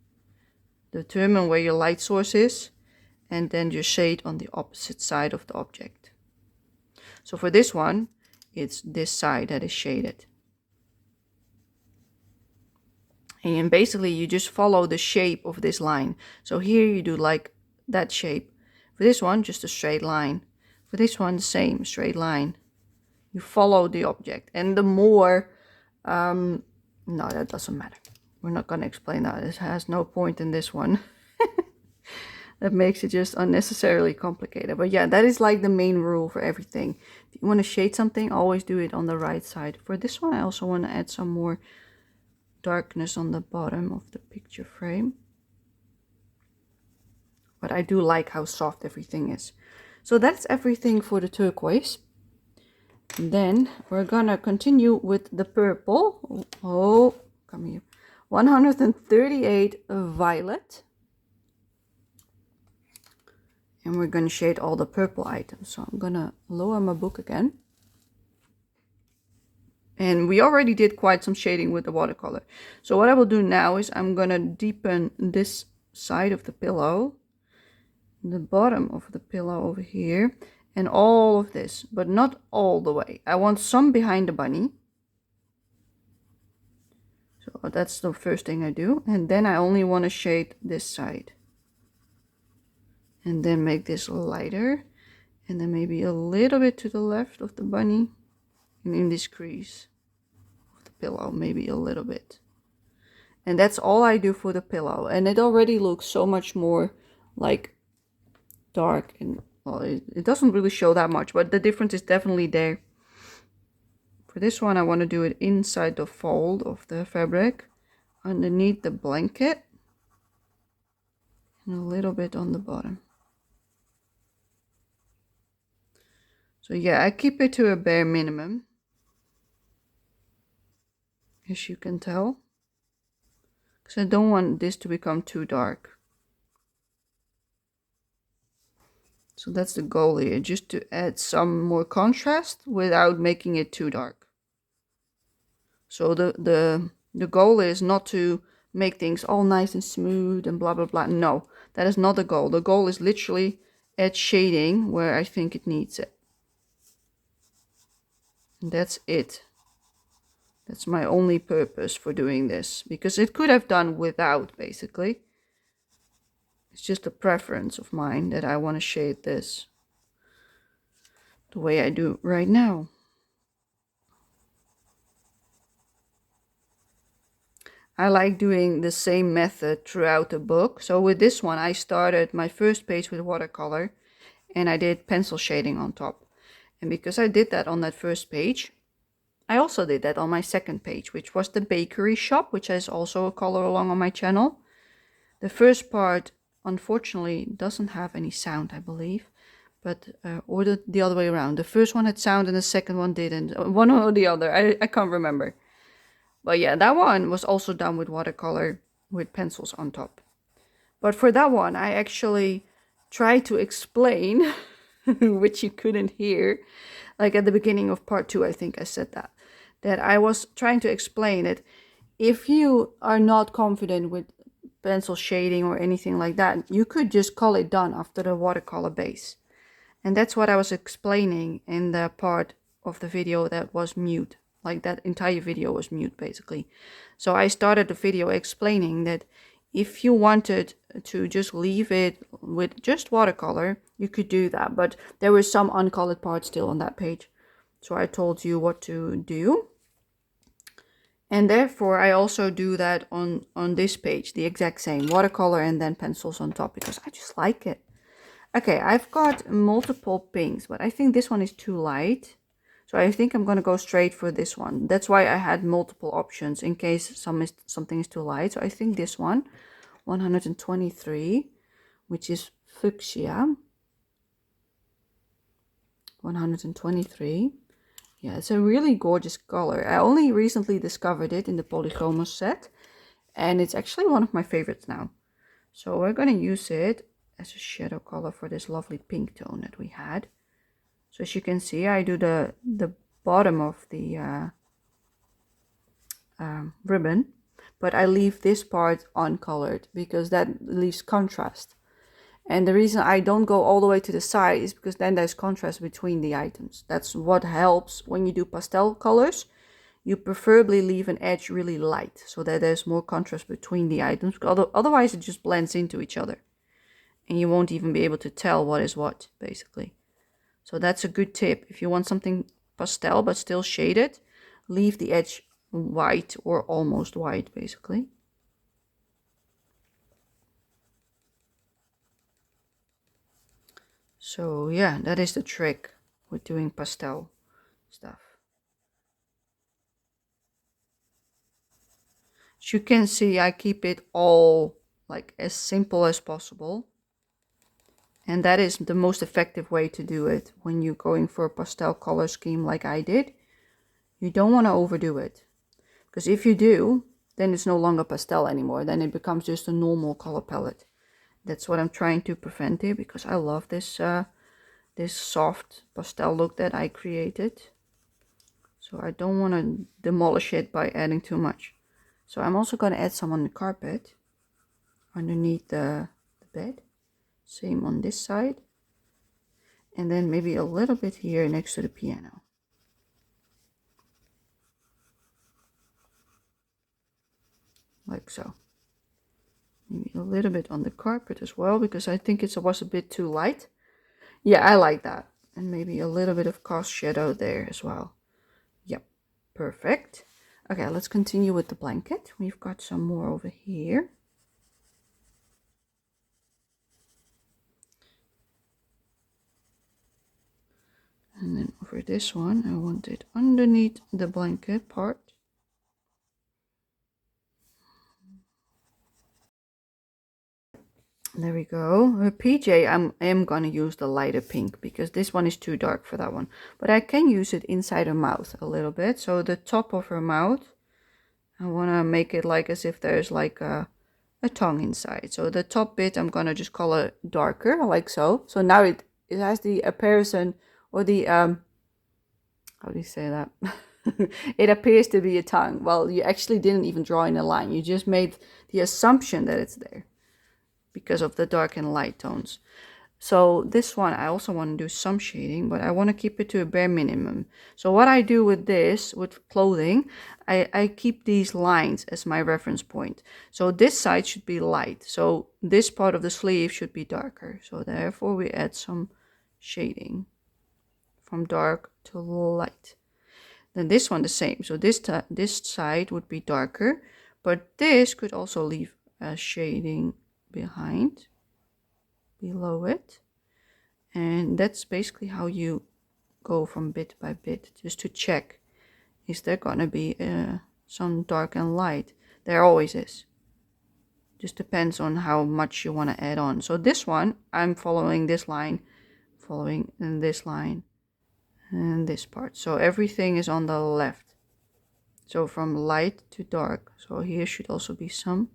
Determine where your light source is, and then you shade on the opposite side of the object. So for this one, it's this side that is shaded. And basically you just follow the shape of this line. So here you do like that shape. For this one, just a straight line. For this one, the same straight line. You follow the object. And the more, no, that doesn't matter. We're not going to explain that. It has no point in this one. That makes it just unnecessarily complicated. But yeah, that is like the main rule for everything. If you want to shade something, always do it on the right side. For this one, I also want to add some more darkness on the bottom of the picture frame. But I do like how soft everything is. So that's everything for the turquoise. And then we're gonna continue with the purple. Oh, come here. 138 violet. And we're gonna shade all the purple items. So I'm gonna lower my book again. And we already did quite some shading with the watercolor. So what I will do now is I'm gonna deepen this side of the pillow, the bottom of the pillow over here, and all of this, but not all the way. I want some behind the bunny. So that's the first thing I do. And then I only want to shade this side. And then make this lighter. And then maybe a little bit to the left of the bunny. And in this crease of the pillow, maybe a little bit. And that's all I do for the pillow. And it already looks so much more like dark. And well, it doesn't really show that much, but the difference is definitely there. For this one, I want to do it inside the fold of the fabric, underneath the blanket, and a little bit on the bottom. So yeah, I keep it to a bare minimum, as you can tell, because I don't want this to become too dark. So that's the goal here, just to add some more contrast without making it too dark. So the goal is not to make things all nice and smooth and blah blah blah. No, that is not the goal. The goal is literally add shading where I think it needs it. And that's it. That's my only purpose for doing this, because it could have done without, basically. It's just a preference of mine that I want to shade this the way I do right now. I like doing the same method throughout the book. So with this one, I started my first page with watercolor and I did pencil shading on top. And because I did that on that first page, I also did that on my second page, which was the bakery shop, which is also a color along on my channel. The first part, unfortunately, doesn't have any sound, I believe. But, or the other way around. The first one had sound and the second one didn't. One or the other, I can't remember. But yeah, that one was also done with watercolor with pencils on top. But for that one, I actually try to explain, which you couldn't hear, like at the beginning of part 2, I think I said that I was trying to explain it. If you are not confident with pencil shading or anything like that, you could just call it done after the watercolor base. And that's what I was explaining in the part of the video that was mute. Like that entire video was mute basically. So I started the video explaining that if you wanted to just leave it with just watercolor, you could do that. But there were some uncolored parts still on that page. So I told you what to do. And therefore I also do that on this page, the exact same, watercolor and then pencils on top, because I just like it. Okay, I've got multiple pinks, but I think this one is too light. So I think I'm going to go straight for this one. That's why I had multiple options in case something is too light. So I think this one, 123, which is fuchsia. 123. Yeah, it's a really gorgeous color. I only recently discovered it in the Polygomos set, and it's actually one of my favorites now. So we're going to use it as a shadow color for this lovely pink tone that we had. So as you can see, I do the bottom of the ribbon, but I leave this part uncolored because that leaves contrast. And the reason I don't go all the way to the side is because then there's contrast between the items. That's what helps when you do pastel colors. You preferably leave an edge really light so that there's more contrast between the items. Otherwise it just blends into each other. And you won't even be able to tell what is what, basically. So that's a good tip. If you want something pastel but still shaded, leave the edge white or almost white, basically. So yeah, that is the trick with doing pastel stuff. As you can see, I keep it all like as simple as possible. And that is the most effective way to do it when you're going for a pastel color scheme like I did. You don't want to overdo it. Because if you do, then it's no longer pastel anymore. Then it becomes just a normal color palette. That's what I'm trying to prevent here, because I love this this soft pastel look that I created. So I don't want to demolish it by adding too much. So I'm also going to add some on the carpet underneath the bed. Same on this side. And then maybe a little bit here next to the piano. Like so. Maybe a little bit on the carpet as well, because I think it was a bit too light. Yeah, I like that. And maybe a little bit of cast shadow there as well. Yep, perfect. Okay, let's continue with the blanket. We've got some more over here. And then over this one, I want it underneath the blanket part. There we go. Her PJ, I am gonna use the lighter pink because this one is too dark for that one. But I can use it inside her mouth a little bit. So the top of her mouth, I wanna make it like as if there's like a tongue inside. So the top bit, I'm gonna just color darker, like so. So now it has the appearance, or the how do you say that? It appears to be a tongue. Well, you actually didn't even draw in a line. You just made the assumption that it's there, because of the dark and light tones. So this one, I also want to do some shading, but I want to keep it to a bare minimum. So what I do with this, with clothing, I keep these lines as my reference point. So this side should be light. So this part of the sleeve should be darker. So therefore we add some shading from dark to light. Then this one the same. So this side would be darker, but this could also leave a shading behind, below it. And that's basically how you go from bit by bit, just to check, is there gonna be some dark and light? There always is. Just depends on how much you want to add on. So this one, I'm following this line, following this line, and this part. So everything is on the left. So from light to dark. So here should also be some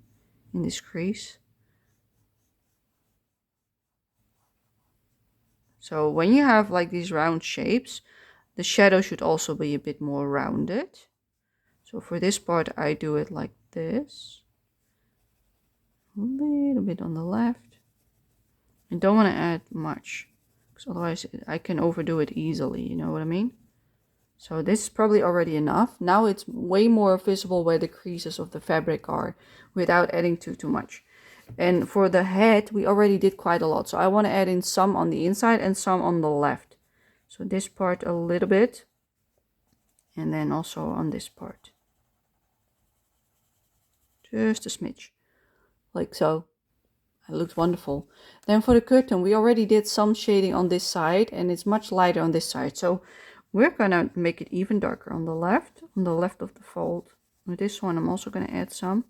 in this crease. So when you have like these round shapes, the shadow should also be a bit more rounded. So for this part, I do it like this. A little bit on the left. I don't want to add much, because otherwise I can overdo it easily, you know what I mean? So this is probably already enough. Now it's way more visible where the creases of the fabric are without adding too much. And for the head, we already did quite a lot. So I want to add in some on the inside and some on the left. So this part a little bit. And then also on this part. Just a smidge. Like so. It looks wonderful. Then for the curtain, we already did some shading on this side. And it's much lighter on this side. So we're going to make it even darker on the left of the fold. With this one, I'm also going to add some.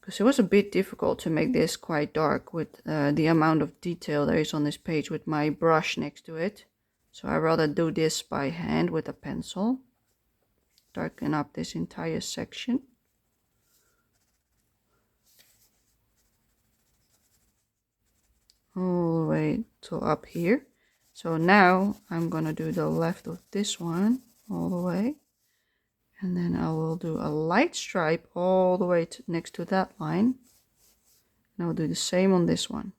Because it was a bit difficult to make this quite dark with the amount of detail there is on this page with my brush next to it. So I rather do this by hand with a pencil. Darken up this entire section. All the way to up here. So now I'm gonna do the left of this one all the way. And then I will do a light stripe all the way next to that line. And I'll do the same on this one.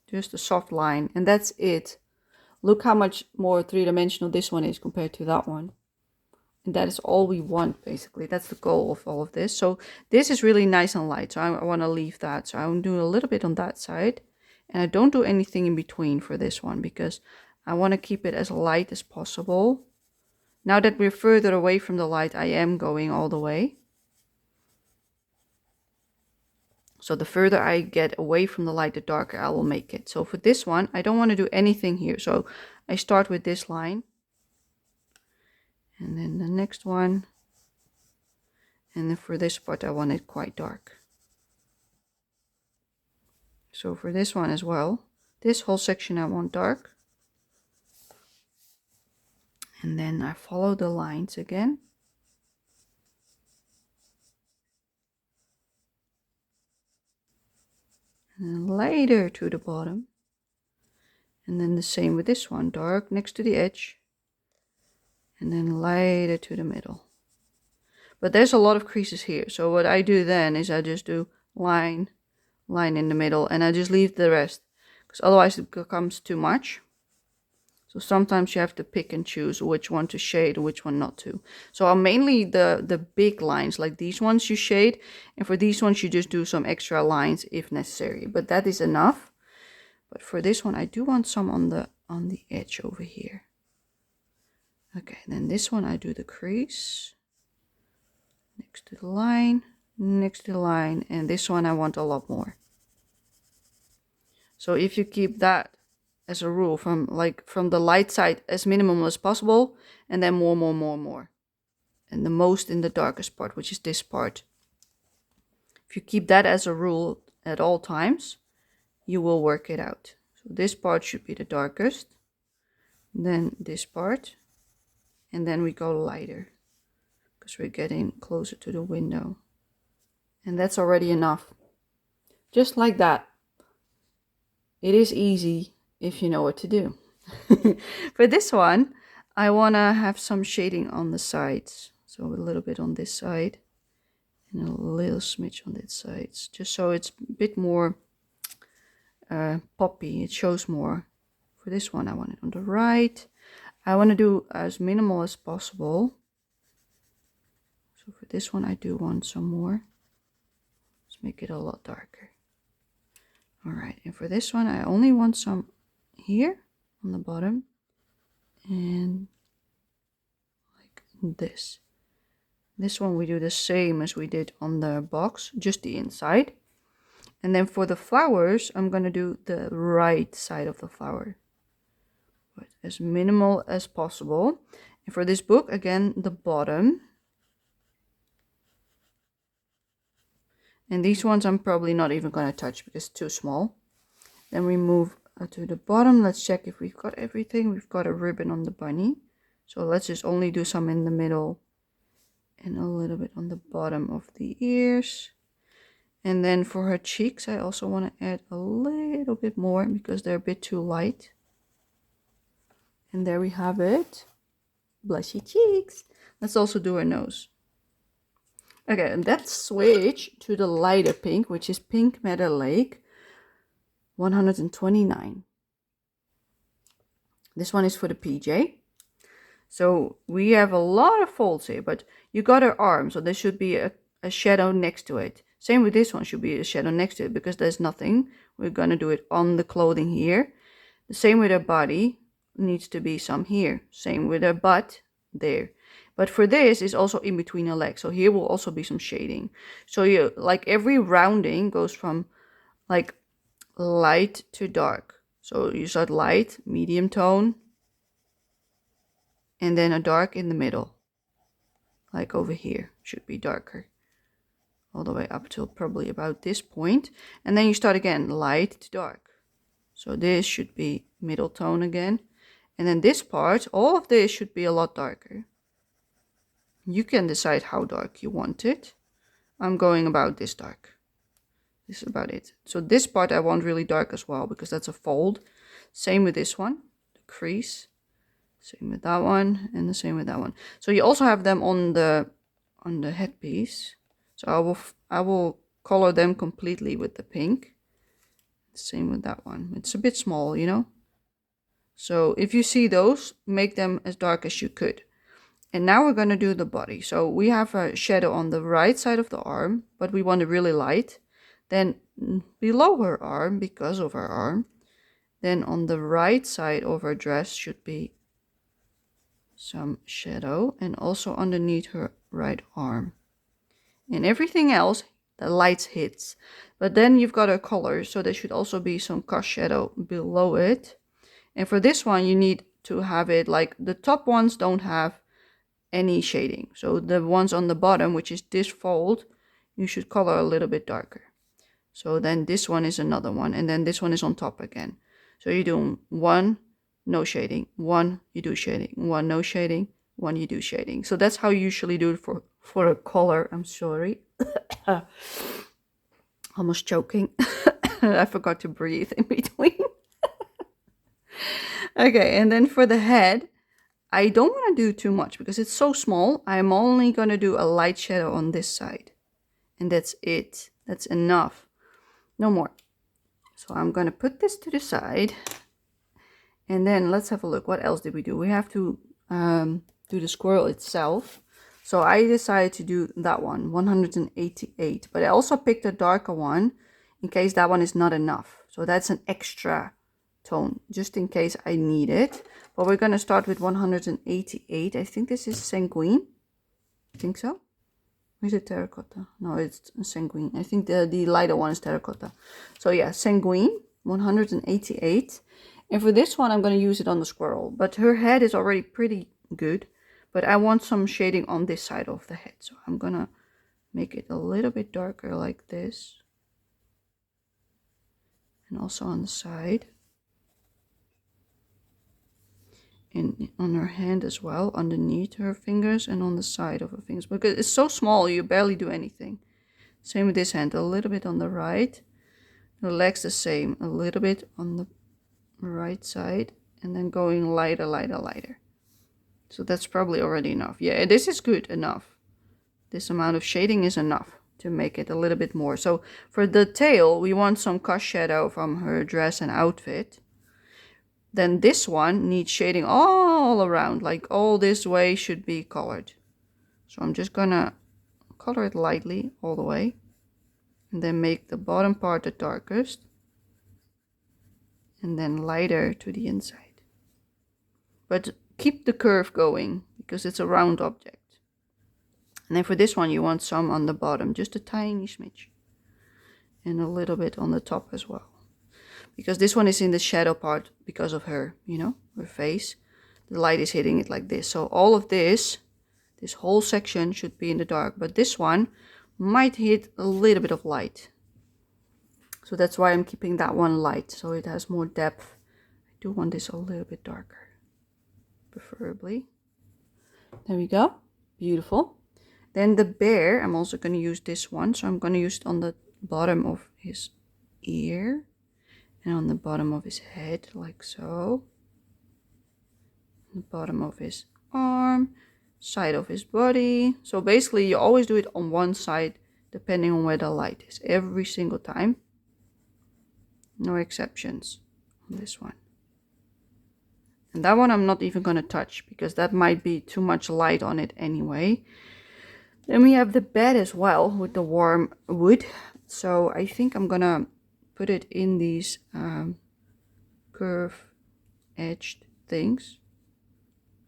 Just a soft line, and that's it. Look how much more three-dimensional this one is compared to that one. And that is all we want, basically. That's the goal of all of this. So this is really nice and light, so I want to leave that. So I'm doing a little bit on that side. And I don't do anything in between for this one, because I want to keep it as light as possible. Now that we're further away from the light, I am going all the way. So the further I get away from the light, the darker I will make it. So for this one, I don't want to do anything here. So I start with this line. And then the next one. And then for this part, I want it quite dark. So for this one as well, this whole section I want dark. And then I follow the lines again. And then lighter to the bottom. And then the same with this one, dark next to the edge. And then lighter to the middle. But there's a lot of creases here. So what I do then is I just do line, line in the middle, and I just leave the rest. Because otherwise it becomes too much. So sometimes you have to pick and choose which one to shade and which one not to. So mainly the big lines, like these ones, you shade. And for these ones you just do some extra lines if necessary. But that is enough. But for this one I do want some on the edge over here. Okay, then this one I do the crease. Next to the line, next to the line. And this one I want a lot more. So if you keep that as a rule from the light side as minimum as possible, and then more. And the most in the darkest part, which is this part. If you keep that as a rule at all times, you will work it out. So this part should be the darkest. Then this part. And then we go lighter. Because we're getting closer to the window. And that's already enough. Just like that. It is easy if you know what to do. For this one, I want to have some shading on the sides. So a little bit on this side. And a little smidge on this side. Just so it's a bit more poppy. It shows more. For this one, I want it on the right. I want to do as minimal as possible. So for this one, I do want some more. Let's make it a lot darker. Alright, and for this one, I only want some here on the bottom. And like this. This one we do the same as we did on the box, just the inside. And then for the flowers, I'm going to do the right side of the flower. But as minimal as possible. And for this book, again, the bottom. And these ones I'm probably not even going to touch because it's too small. Then we move to the bottom. Let's check if we've got everything. We've got a ribbon on the bunny. So let's just only do some in the middle. And a little bit on the bottom of the ears. And then for her cheeks, I also want to add a little bit more because they're a bit too light. And there we have it. Blushy cheeks. Let's also do her nose. Okay, and let's switch to the lighter pink, which is Pink Meadow Lake 129. This one is for the PJ. So we have a lot of folds here, but you got her arm, so there should be a shadow next to it. Same with this one, should be a shadow next to it because there's nothing. We're gonna do it on the clothing here. The same with her body, needs to be some here. Same with her butt, there. But for this is also in between her legs, so here will also be some shading. So you like every rounding goes from like light to dark. So you start light, medium tone, and then a dark in the middle. Like over here, should be darker. All the way up till probably about this point. And then you start again, light to dark. So this should be middle tone again. And then this part, all of this should be a lot darker. You can decide how dark you want it. I'm going about this dark. This is about it. So this part I want really dark as well because that's a fold. Same with this one, the crease. Same with that one and the same with that one. So you also have them on the headpiece. So I will color them completely with the pink. Same with that one. It's a bit small, you know. So if you see those, make them as dark as you could. And now we're going to do the body. So we have a shadow on the right side of the arm, but we want it really light. Then below her arm, because of her arm, then on the right side of her dress should be some shadow, and also underneath her right arm. And everything else, the lights hits. But then you've got her color, so there should also be some cast shadow below it. And for this one, you need to have it like the top ones don't have any shading. So the ones on the bottom, which is this fold, you should color a little bit darker. So then this one is another one, and then this one is on top again. So you're doing one, no shading, one, you do shading, one, no shading, one, you do shading. So that's how you usually do it for a color. I'm sorry. Almost choking. I forgot to breathe in between. Okay, and then for the head, I don't want to do too much because it's so small. I'm only going to do a light shadow on this side. And that's it. That's enough. No more. So I'm going to put this to the side. And then let's have a look. What else did we do? We have to do the squirrel itself. So I decided to do that one, 188. But I also picked a darker one in case that one is not enough. So that's an extra tone, just in case I need it. But we're going to start with 188. I think this is sanguine. I think so. Or is it terracotta? No, it's sanguine. I think the lighter one is terracotta. So yeah, sanguine, 188. And for this one, I'm going to use it on the squirrel. But her head is already pretty good. But I want some shading on this side of the head. So I'm going to make it a little bit darker like this. And also on the side. And on her hand as well, underneath her fingers and on the side of her fingers. Because it's so small, you barely do anything. Same with this hand, a little bit on the right. Her legs the same, a little bit on the right side. And then going lighter, lighter, lighter. So that's probably already enough. Yeah, this is good enough. This amount of shading is enough to make it a little bit more. So for the tail, we want some cast shadow from her dress and outfit. Then this one needs shading all around, like all this way should be colored. So I'm just gonna color it lightly all the way. And then make the bottom part the darkest. And then lighter to the inside. But keep the curve going, because it's a round object. And then for this one, you want some on the bottom, just a tiny smidge. And a little bit on the top as well. Because this one is in the shadow part because of her, you know, her face. The light is hitting it like this. So all of this whole section should be in the dark. But this one might hit a little bit of light. So that's why I'm keeping that one light, so it has more depth. I do want this a little bit darker, preferably. There we go. Beautiful. Then the bear, I'm also going to use this one. So I'm going to use it on the bottom of his ear and on the bottom of his head, like so. The bottom of his arm, side of his body. So basically you always do it on one side depending on where the light is, every single time. No exceptions on this one. And that one I'm not even going to touch because that might be too much light on it anyway. Then we have the bed as well with the warm wood. So I think I'm going to put it in these curved edged things.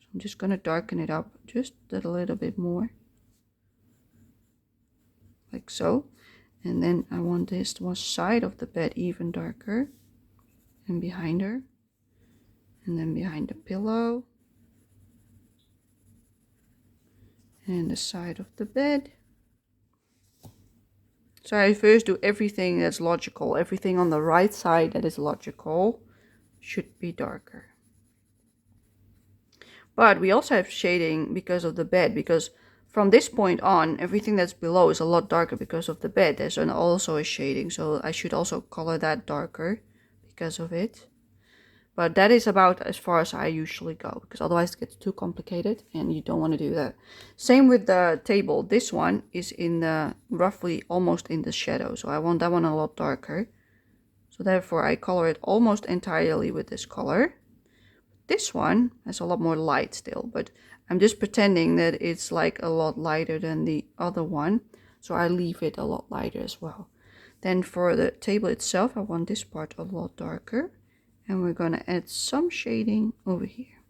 So I'm just going to darken it up just a little bit more. Like so. And then I want this one side of the bed even darker. And behind her. And then behind the pillow. And the side of the bed. So I first do everything that's logical. Everything on the right side that is logical should be darker. But we also have shading because of the bed. Because from this point on, everything that's below is a lot darker because of the bed. There's also a shading. So I should also color that darker because of it. But that is about as far as I usually go, because otherwise it gets too complicated and you don't want to do that. Same with the table. This one is in the roughly almost in the shadow. So I want that one a lot darker. So therefore I color it almost entirely with this color. This one has a lot more light still, but I'm just pretending that it's like a lot lighter than the other one. So I leave it a lot lighter as well. Then for the table itself, I want this part a lot darker. And we're going to add some shading over here.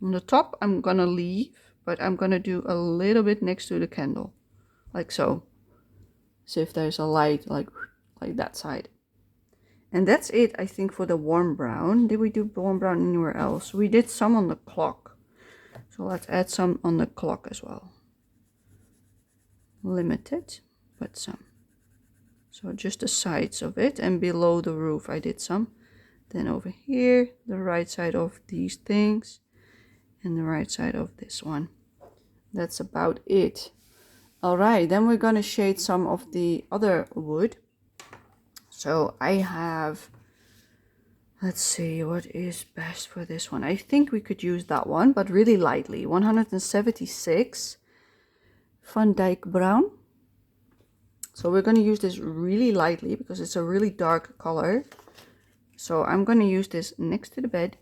On the top, I'm going to leave, but I'm going to do a little bit next to the candle. Like so. So if there's a light like that side. And that's it, I think, for the warm brown. Did we do warm brown anywhere else? We did some on the clock. So let's add some on the clock as well. Limited, but some. So just the sides of it, and below the roof I did some. Then over here, the right side of these things, and the right side of this one. That's about it. Alright, then we're going to shade some of the other wood. So I have, let's see, what is best for this one? I think we could use that one, but really lightly. 176 Van Dyke Brown. So we're going to use this really lightly because it's a really dark color. So I'm going to use this next to the bed.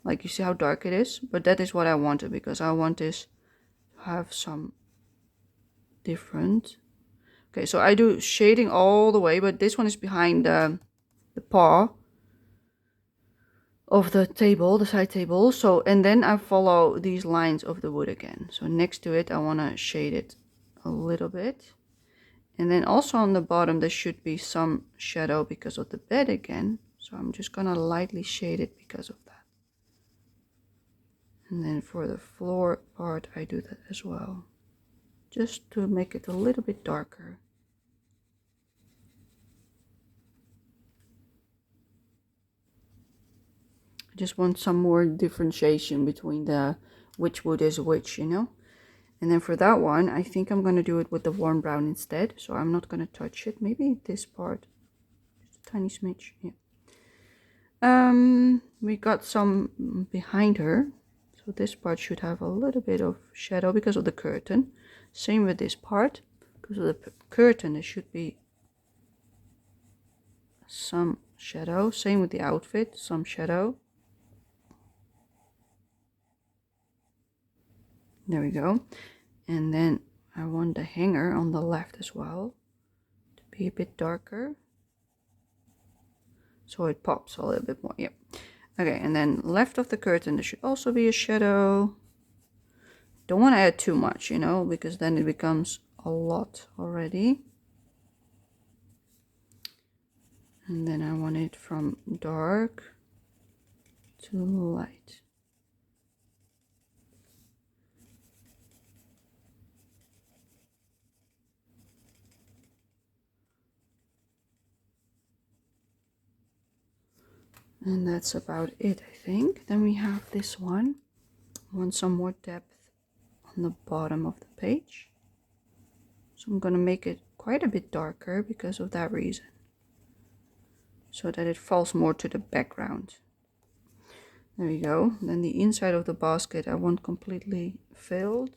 Like you see how dark it is. But that is what I wanted because I want this to have some different. Okay, so I do shading all the way. But this one is behind the paw of the table, the side table. So, and then I follow these lines of the wood again. So next to it, I want to shade it a little bit. And then also on the bottom there should be some shadow because of the bed again. So I'm just gonna lightly shade it because of that. And then for the floor part I do that as well. Just to make it a little bit darker. I just want some more differentiation between the which wood is which, you know. And then for that one, I think I'm going to do it with the warm brown instead. So I'm not going to touch it. Maybe this part. Just a tiny smidge. Yeah. We got some behind her. So this part should have a little bit of shadow because of the curtain. Same with this part. Because of the curtain, there should be some shadow. Same with the outfit. Some shadow. There we go. And then I want the hanger on the left as well to be a bit darker. So it pops a little bit more. Yep. Okay, and then left of the curtain there should also be a shadow. Don't want to add too much, you know, because then it becomes a lot already. And then I want it from dark to light. And that's about it, I think. Then we have this one. I want some more depth on the bottom of the page. So I'm going to make it quite a bit darker because of that reason, so that it falls more to the background. There we go. Then the inside of the basket I want completely filled.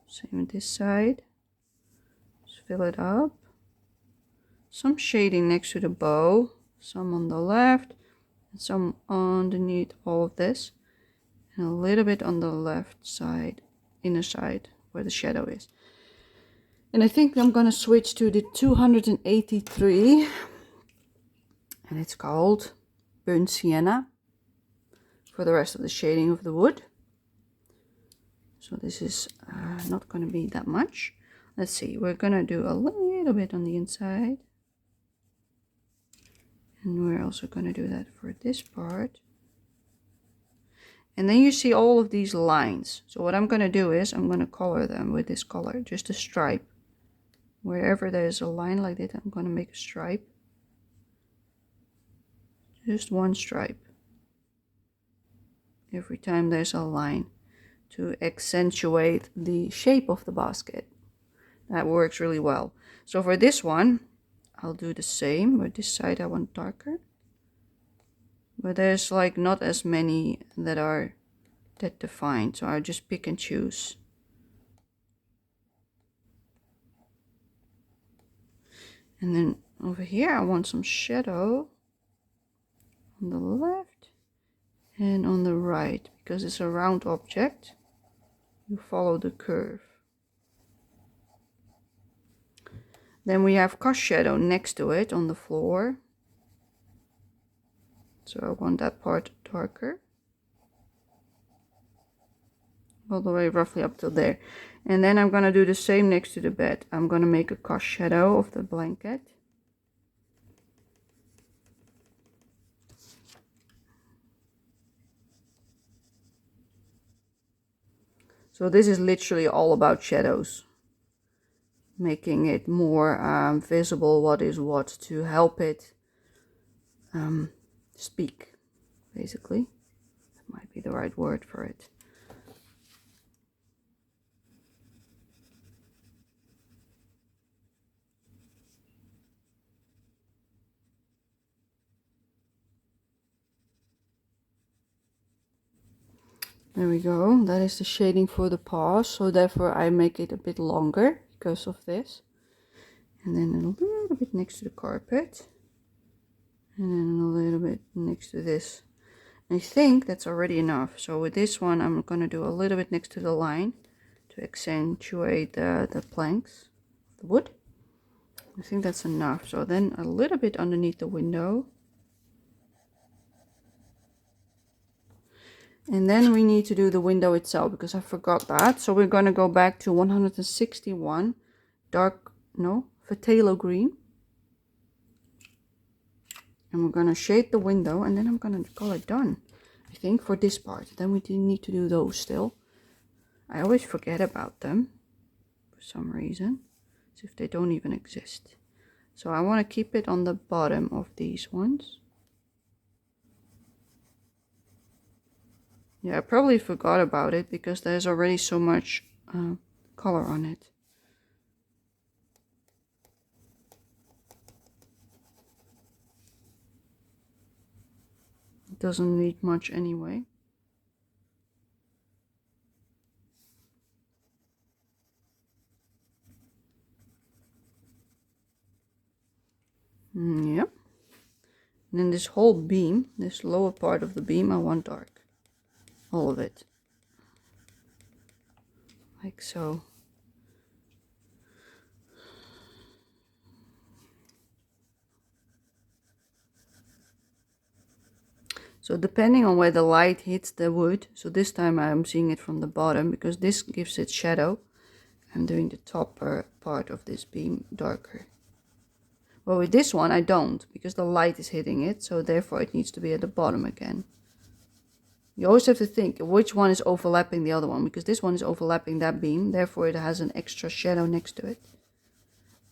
Same with this side. Just fill it up. Some shading next to the bow, some on the left, and some underneath all of this, and a little bit on the left side, inner side, where the shadow is. And I think I'm gonna switch to the 283, and it's called Burnt Sienna, for the rest of the shading of the wood. So this is not gonna be that much. Let's see, we're gonna do a little bit on the inside. And we're also going to do that for this part. And then you see all of these lines. So what I'm going to do is I'm going to color them with this color, just a stripe. Wherever there's a line like that, I'm going to make a stripe. Just one stripe. Every time there's a line, to accentuate the shape of the basket. That works really well. So for this one, I'll do the same, but this side I want darker. But there's like not as many that are that defined, so I'll just pick and choose. And then over here I want some shadow on the left and on the right, because it's a round object. You follow the curve. Then we have cast shadow next to it on the floor. So I want that part darker. All the way roughly up to there. And then I'm going to do the same next to the bed. I'm going to make a cast shadow of the blanket. So this is literally all about shadows. Making it more visible what is what, to help it speak, basically. That might be the right word for it. There we go. That is the shading for the paws, so therefore I make it a bit longer because of this. And then a little bit next to the carpet. And then a little bit next to this. I think that's already enough. So with this one I'm going to do a little bit next to the line to accentuate the planks of the wood. I think that's enough. So then a little bit underneath the window. And then we need to do the window itself, because I forgot that. So we're going to go back to 161 phthalo green. And we're going to shade the window, and then I'm going to call it done, I think, for this part. Then we need to do those still. I always forget about them for some reason, as if they don't even exist. So I want to keep it on the bottom of these ones. Yeah, I probably forgot about it because there's already so much color on it. It doesn't need much anyway. Yep. And then this whole beam, this lower part of the beam, I want dark. All of it. Like so. So depending on where the light hits the wood, so this time I'm seeing it from the bottom because this gives it shadow. I'm doing the top part of this beam darker. Well, with this one I don't, because the light is hitting it, so therefore it needs to be at the bottom again. You always have to think which one is overlapping the other one, because this one is overlapping that beam, therefore it has an extra shadow next to it.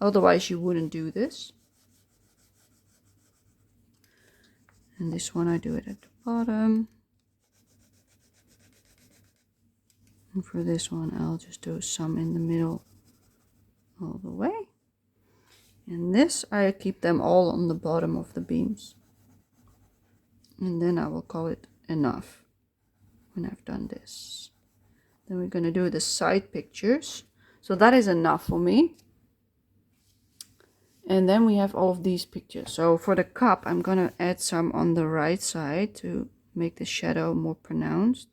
Otherwise you wouldn't do this. And this one I do it at the bottom. And for this one I'll just do some in the middle all the way. And this, I keep them all on the bottom of the beams. And then I will call it enough when I've done this. Then we're going to do the side pictures. So that is enough for me. And then we have all of these pictures. So for the cup, I'm going to add some on the right side to make the shadow more pronounced.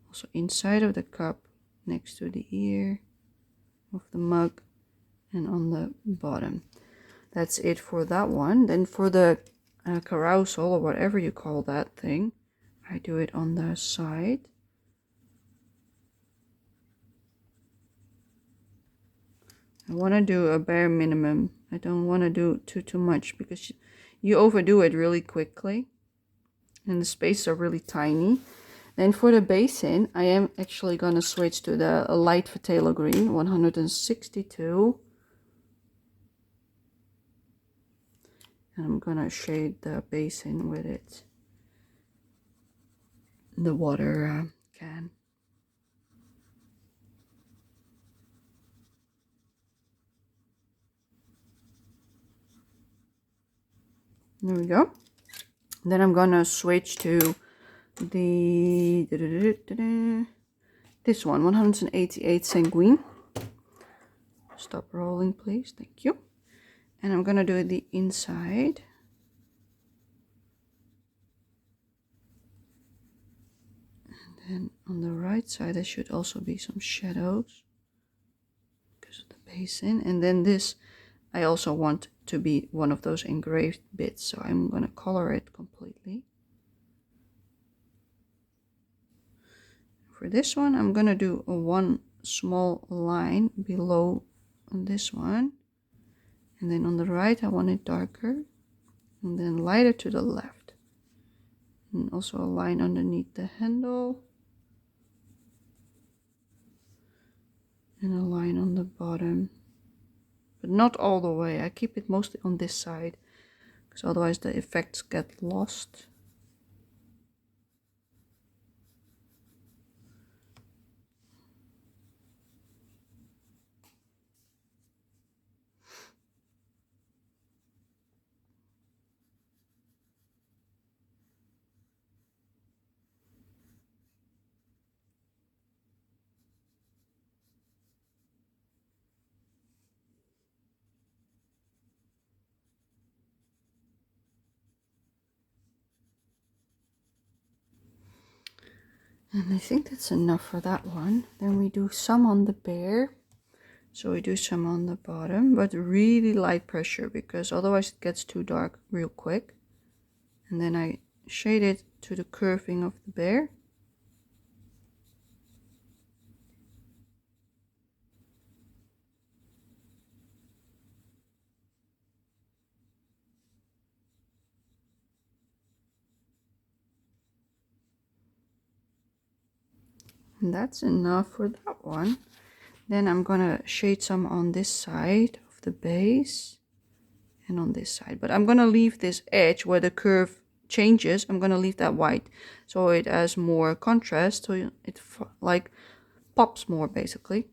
Also inside of the cup, next to the ear of the mug, and on the bottom. That's it for that one. Then for the carousel, or whatever you call that thing, I do it on the side. I want to do a bare minimum. I don't want to do too much, because you overdo it really quickly and the spaces are really tiny. Then for the basin, I am actually going to switch to the light phthalo green 162. And I'm going to shade the basin with it. The water can. There we go. Then I'm gonna switch to the this one, 188 sanguine. Stop rolling, please. Thank you. And I'm gonna do the inside. And then on the right side, there should also be some shadows because of the basin. And then this, I also want to be one of those engraved bits, so I'm gonna color it completely. For this one, I'm gonna do one small line below this one, and then on the right I want it darker, and then lighter to the left, and also a line underneath the handle, and a line on the bottom, but not all the way. I keep it mostly on this side, because otherwise the effects get lost. And I think that's enough for that one. Then we do some on the bear. So we do some on the bottom, but really light pressure, because otherwise it gets too dark real quick. And then I shade it to the curving of the bear. And that's enough for that one. Then I'm gonna shade some on this side of the base and on this side, but I'm gonna leave this edge where the curve changes, I'm gonna leave that white, so it has more contrast, so it like pops more. Basically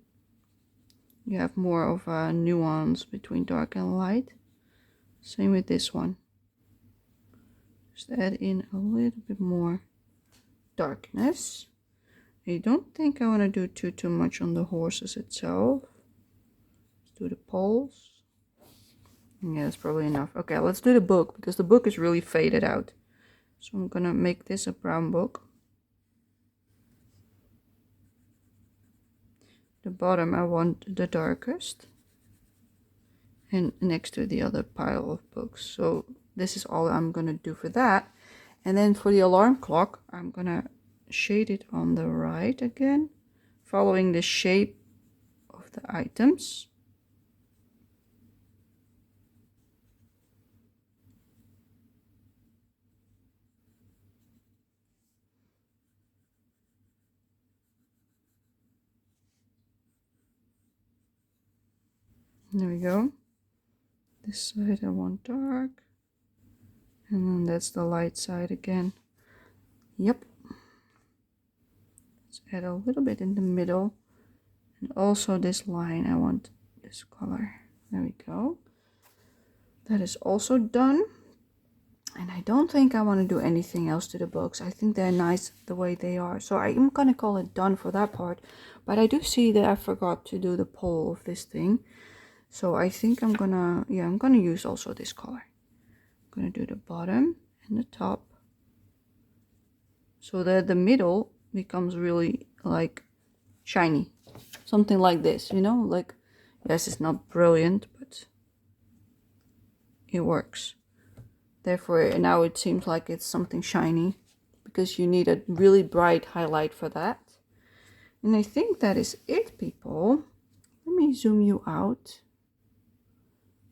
you have more of a nuance between dark and light. Same with this one, just add in a little bit more darkness. I don't think I want to do too much on the horses itself. Let's do the poles. Yeah, that's probably enough. Okay, let's do the book, because the book is really faded out. So I'm gonna make this a brown book. The bottom I want the darkest, and next to the other pile of books. So this is all I'm gonna do for that. And then for the alarm clock, I'm gonna shade it on the right again, following the shape of the items. There we go. This side I want dark, and then that's the light side again. Yep. Let's add a little bit in the middle, and also this line I want this color. There we go. That is also done. And I don't think I want to do anything else to the books. I think they're nice the way they are. So I'm going to call it done for that part. But I do see that I forgot to do the pole of this thing. So I think I'm gonna use also this color. I'm gonna do the bottom and the top. So that the middle becomes really like shiny. Something like this, you know? Like, yes, it's not brilliant, but it works. Therefore, now it seems like it's something shiny because you need a really bright highlight for that. And I think that is it, people. Let me zoom you out.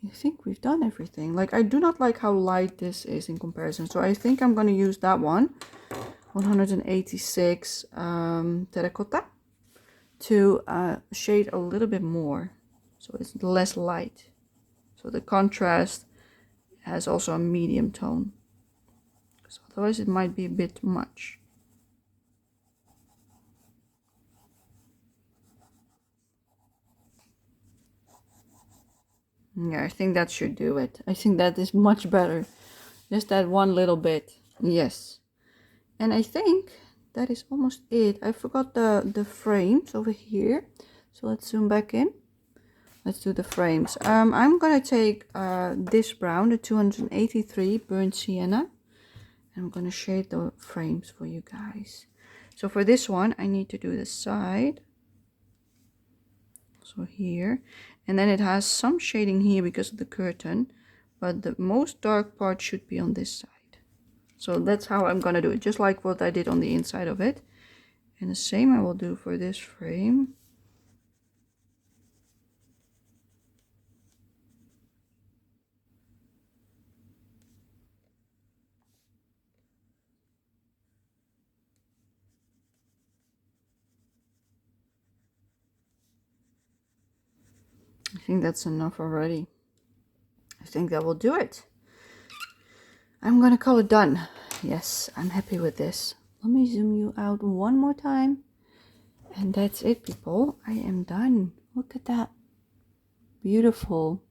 I think we've done everything. Like, I do not like how light this is in comparison. So I think I'm going to use that one, 186 terracotta, to shade a little bit more. So it's less light. So the contrast has also a medium tone. Because otherwise it might be a bit much. Yeah, I think that should do it. I think that is much better. Just that one little bit. Yes. And I think that is almost it. I forgot the frames over here. So let's zoom back in. Let's do the frames. I'm going to take this brown, the 283 burnt sienna. And I'm going to shade the frames for you guys. So for this one, I need to do the side. So here. And then it has some shading here because of the curtain. But the most dark part should be on this side. So that's how I'm going to do it. Just like what I did on the inside of it. And the same I will do for this frame. I think that's enough already. I think that will do it. I'm gonna call it done. Yes, I'm happy with this. Let me zoom you out one more time. And that's it, people. I am done. Look at that. Beautiful.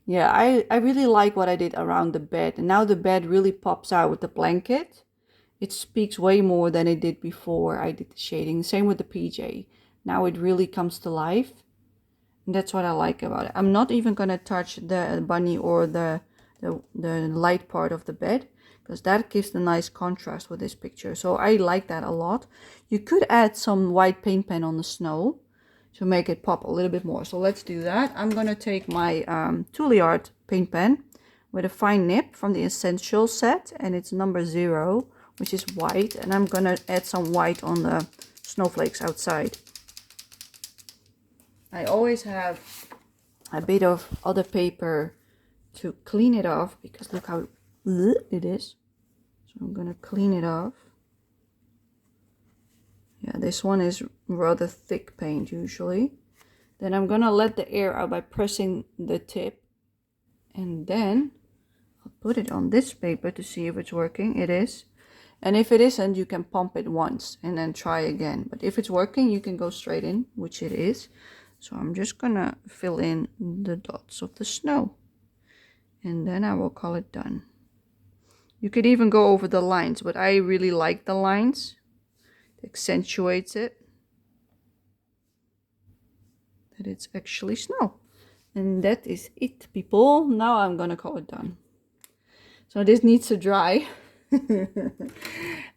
Yeah, I really like what I did around the bed. And now the bed really pops out with the blanket. It speaks way more than it did before I did the shading. Same with the PJ. Now it really comes to life. And that's what I like about it. I'm not even going to touch the bunny or the light part of the bed, because that gives the nice contrast with this picture. So I like that a lot. You could add some white paint pen on the snow to make it pop a little bit more. So let's do that. I'm going to take my Toolyard paint pen with a fine nib from the Essential set, and it's number 0, which is white. And I'm going to add some white on the snowflakes outside. I always have a bit of other paper to clean it off, because look how it is. So I'm gonna clean it off. Yeah, this one is rather thick paint usually. Then I'm gonna let the air out by pressing the tip, and then I'll put it on this paper to see if it's working. It is. And if it isn't, you can pump it once and then try again. But if it's working, you can go straight in, which it is. So I'm just gonna fill in the dots of the snow, and then I will call it done. You could even go over the lines, but I really like the lines. It accentuates it, that it's actually snow. And that is it, people. Now I'm gonna call it done. So this needs to dry.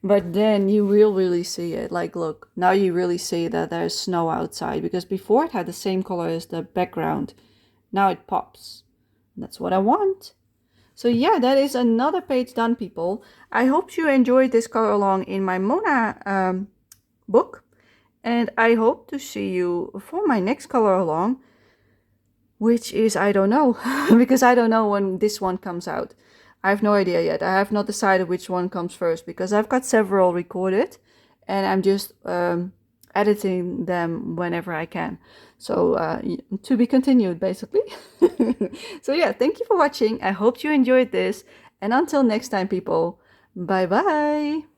But then you will really see it. Like, look, now you really see that there's snow outside, because before it had the same color as the background. Now it pops. That's what I want. So yeah, that is another page done, people. I hope you enjoyed this color along in my Mona book, and I hope to see you for my next color along, which is, I don't know, because I don't know when this one comes out. I have no idea yet. I have not decided which one comes first, because I've got several recorded and I'm just editing them whenever I can. So to be continued, basically. So yeah, thank you for watching. I hope you enjoyed this. And until next time, people, bye bye.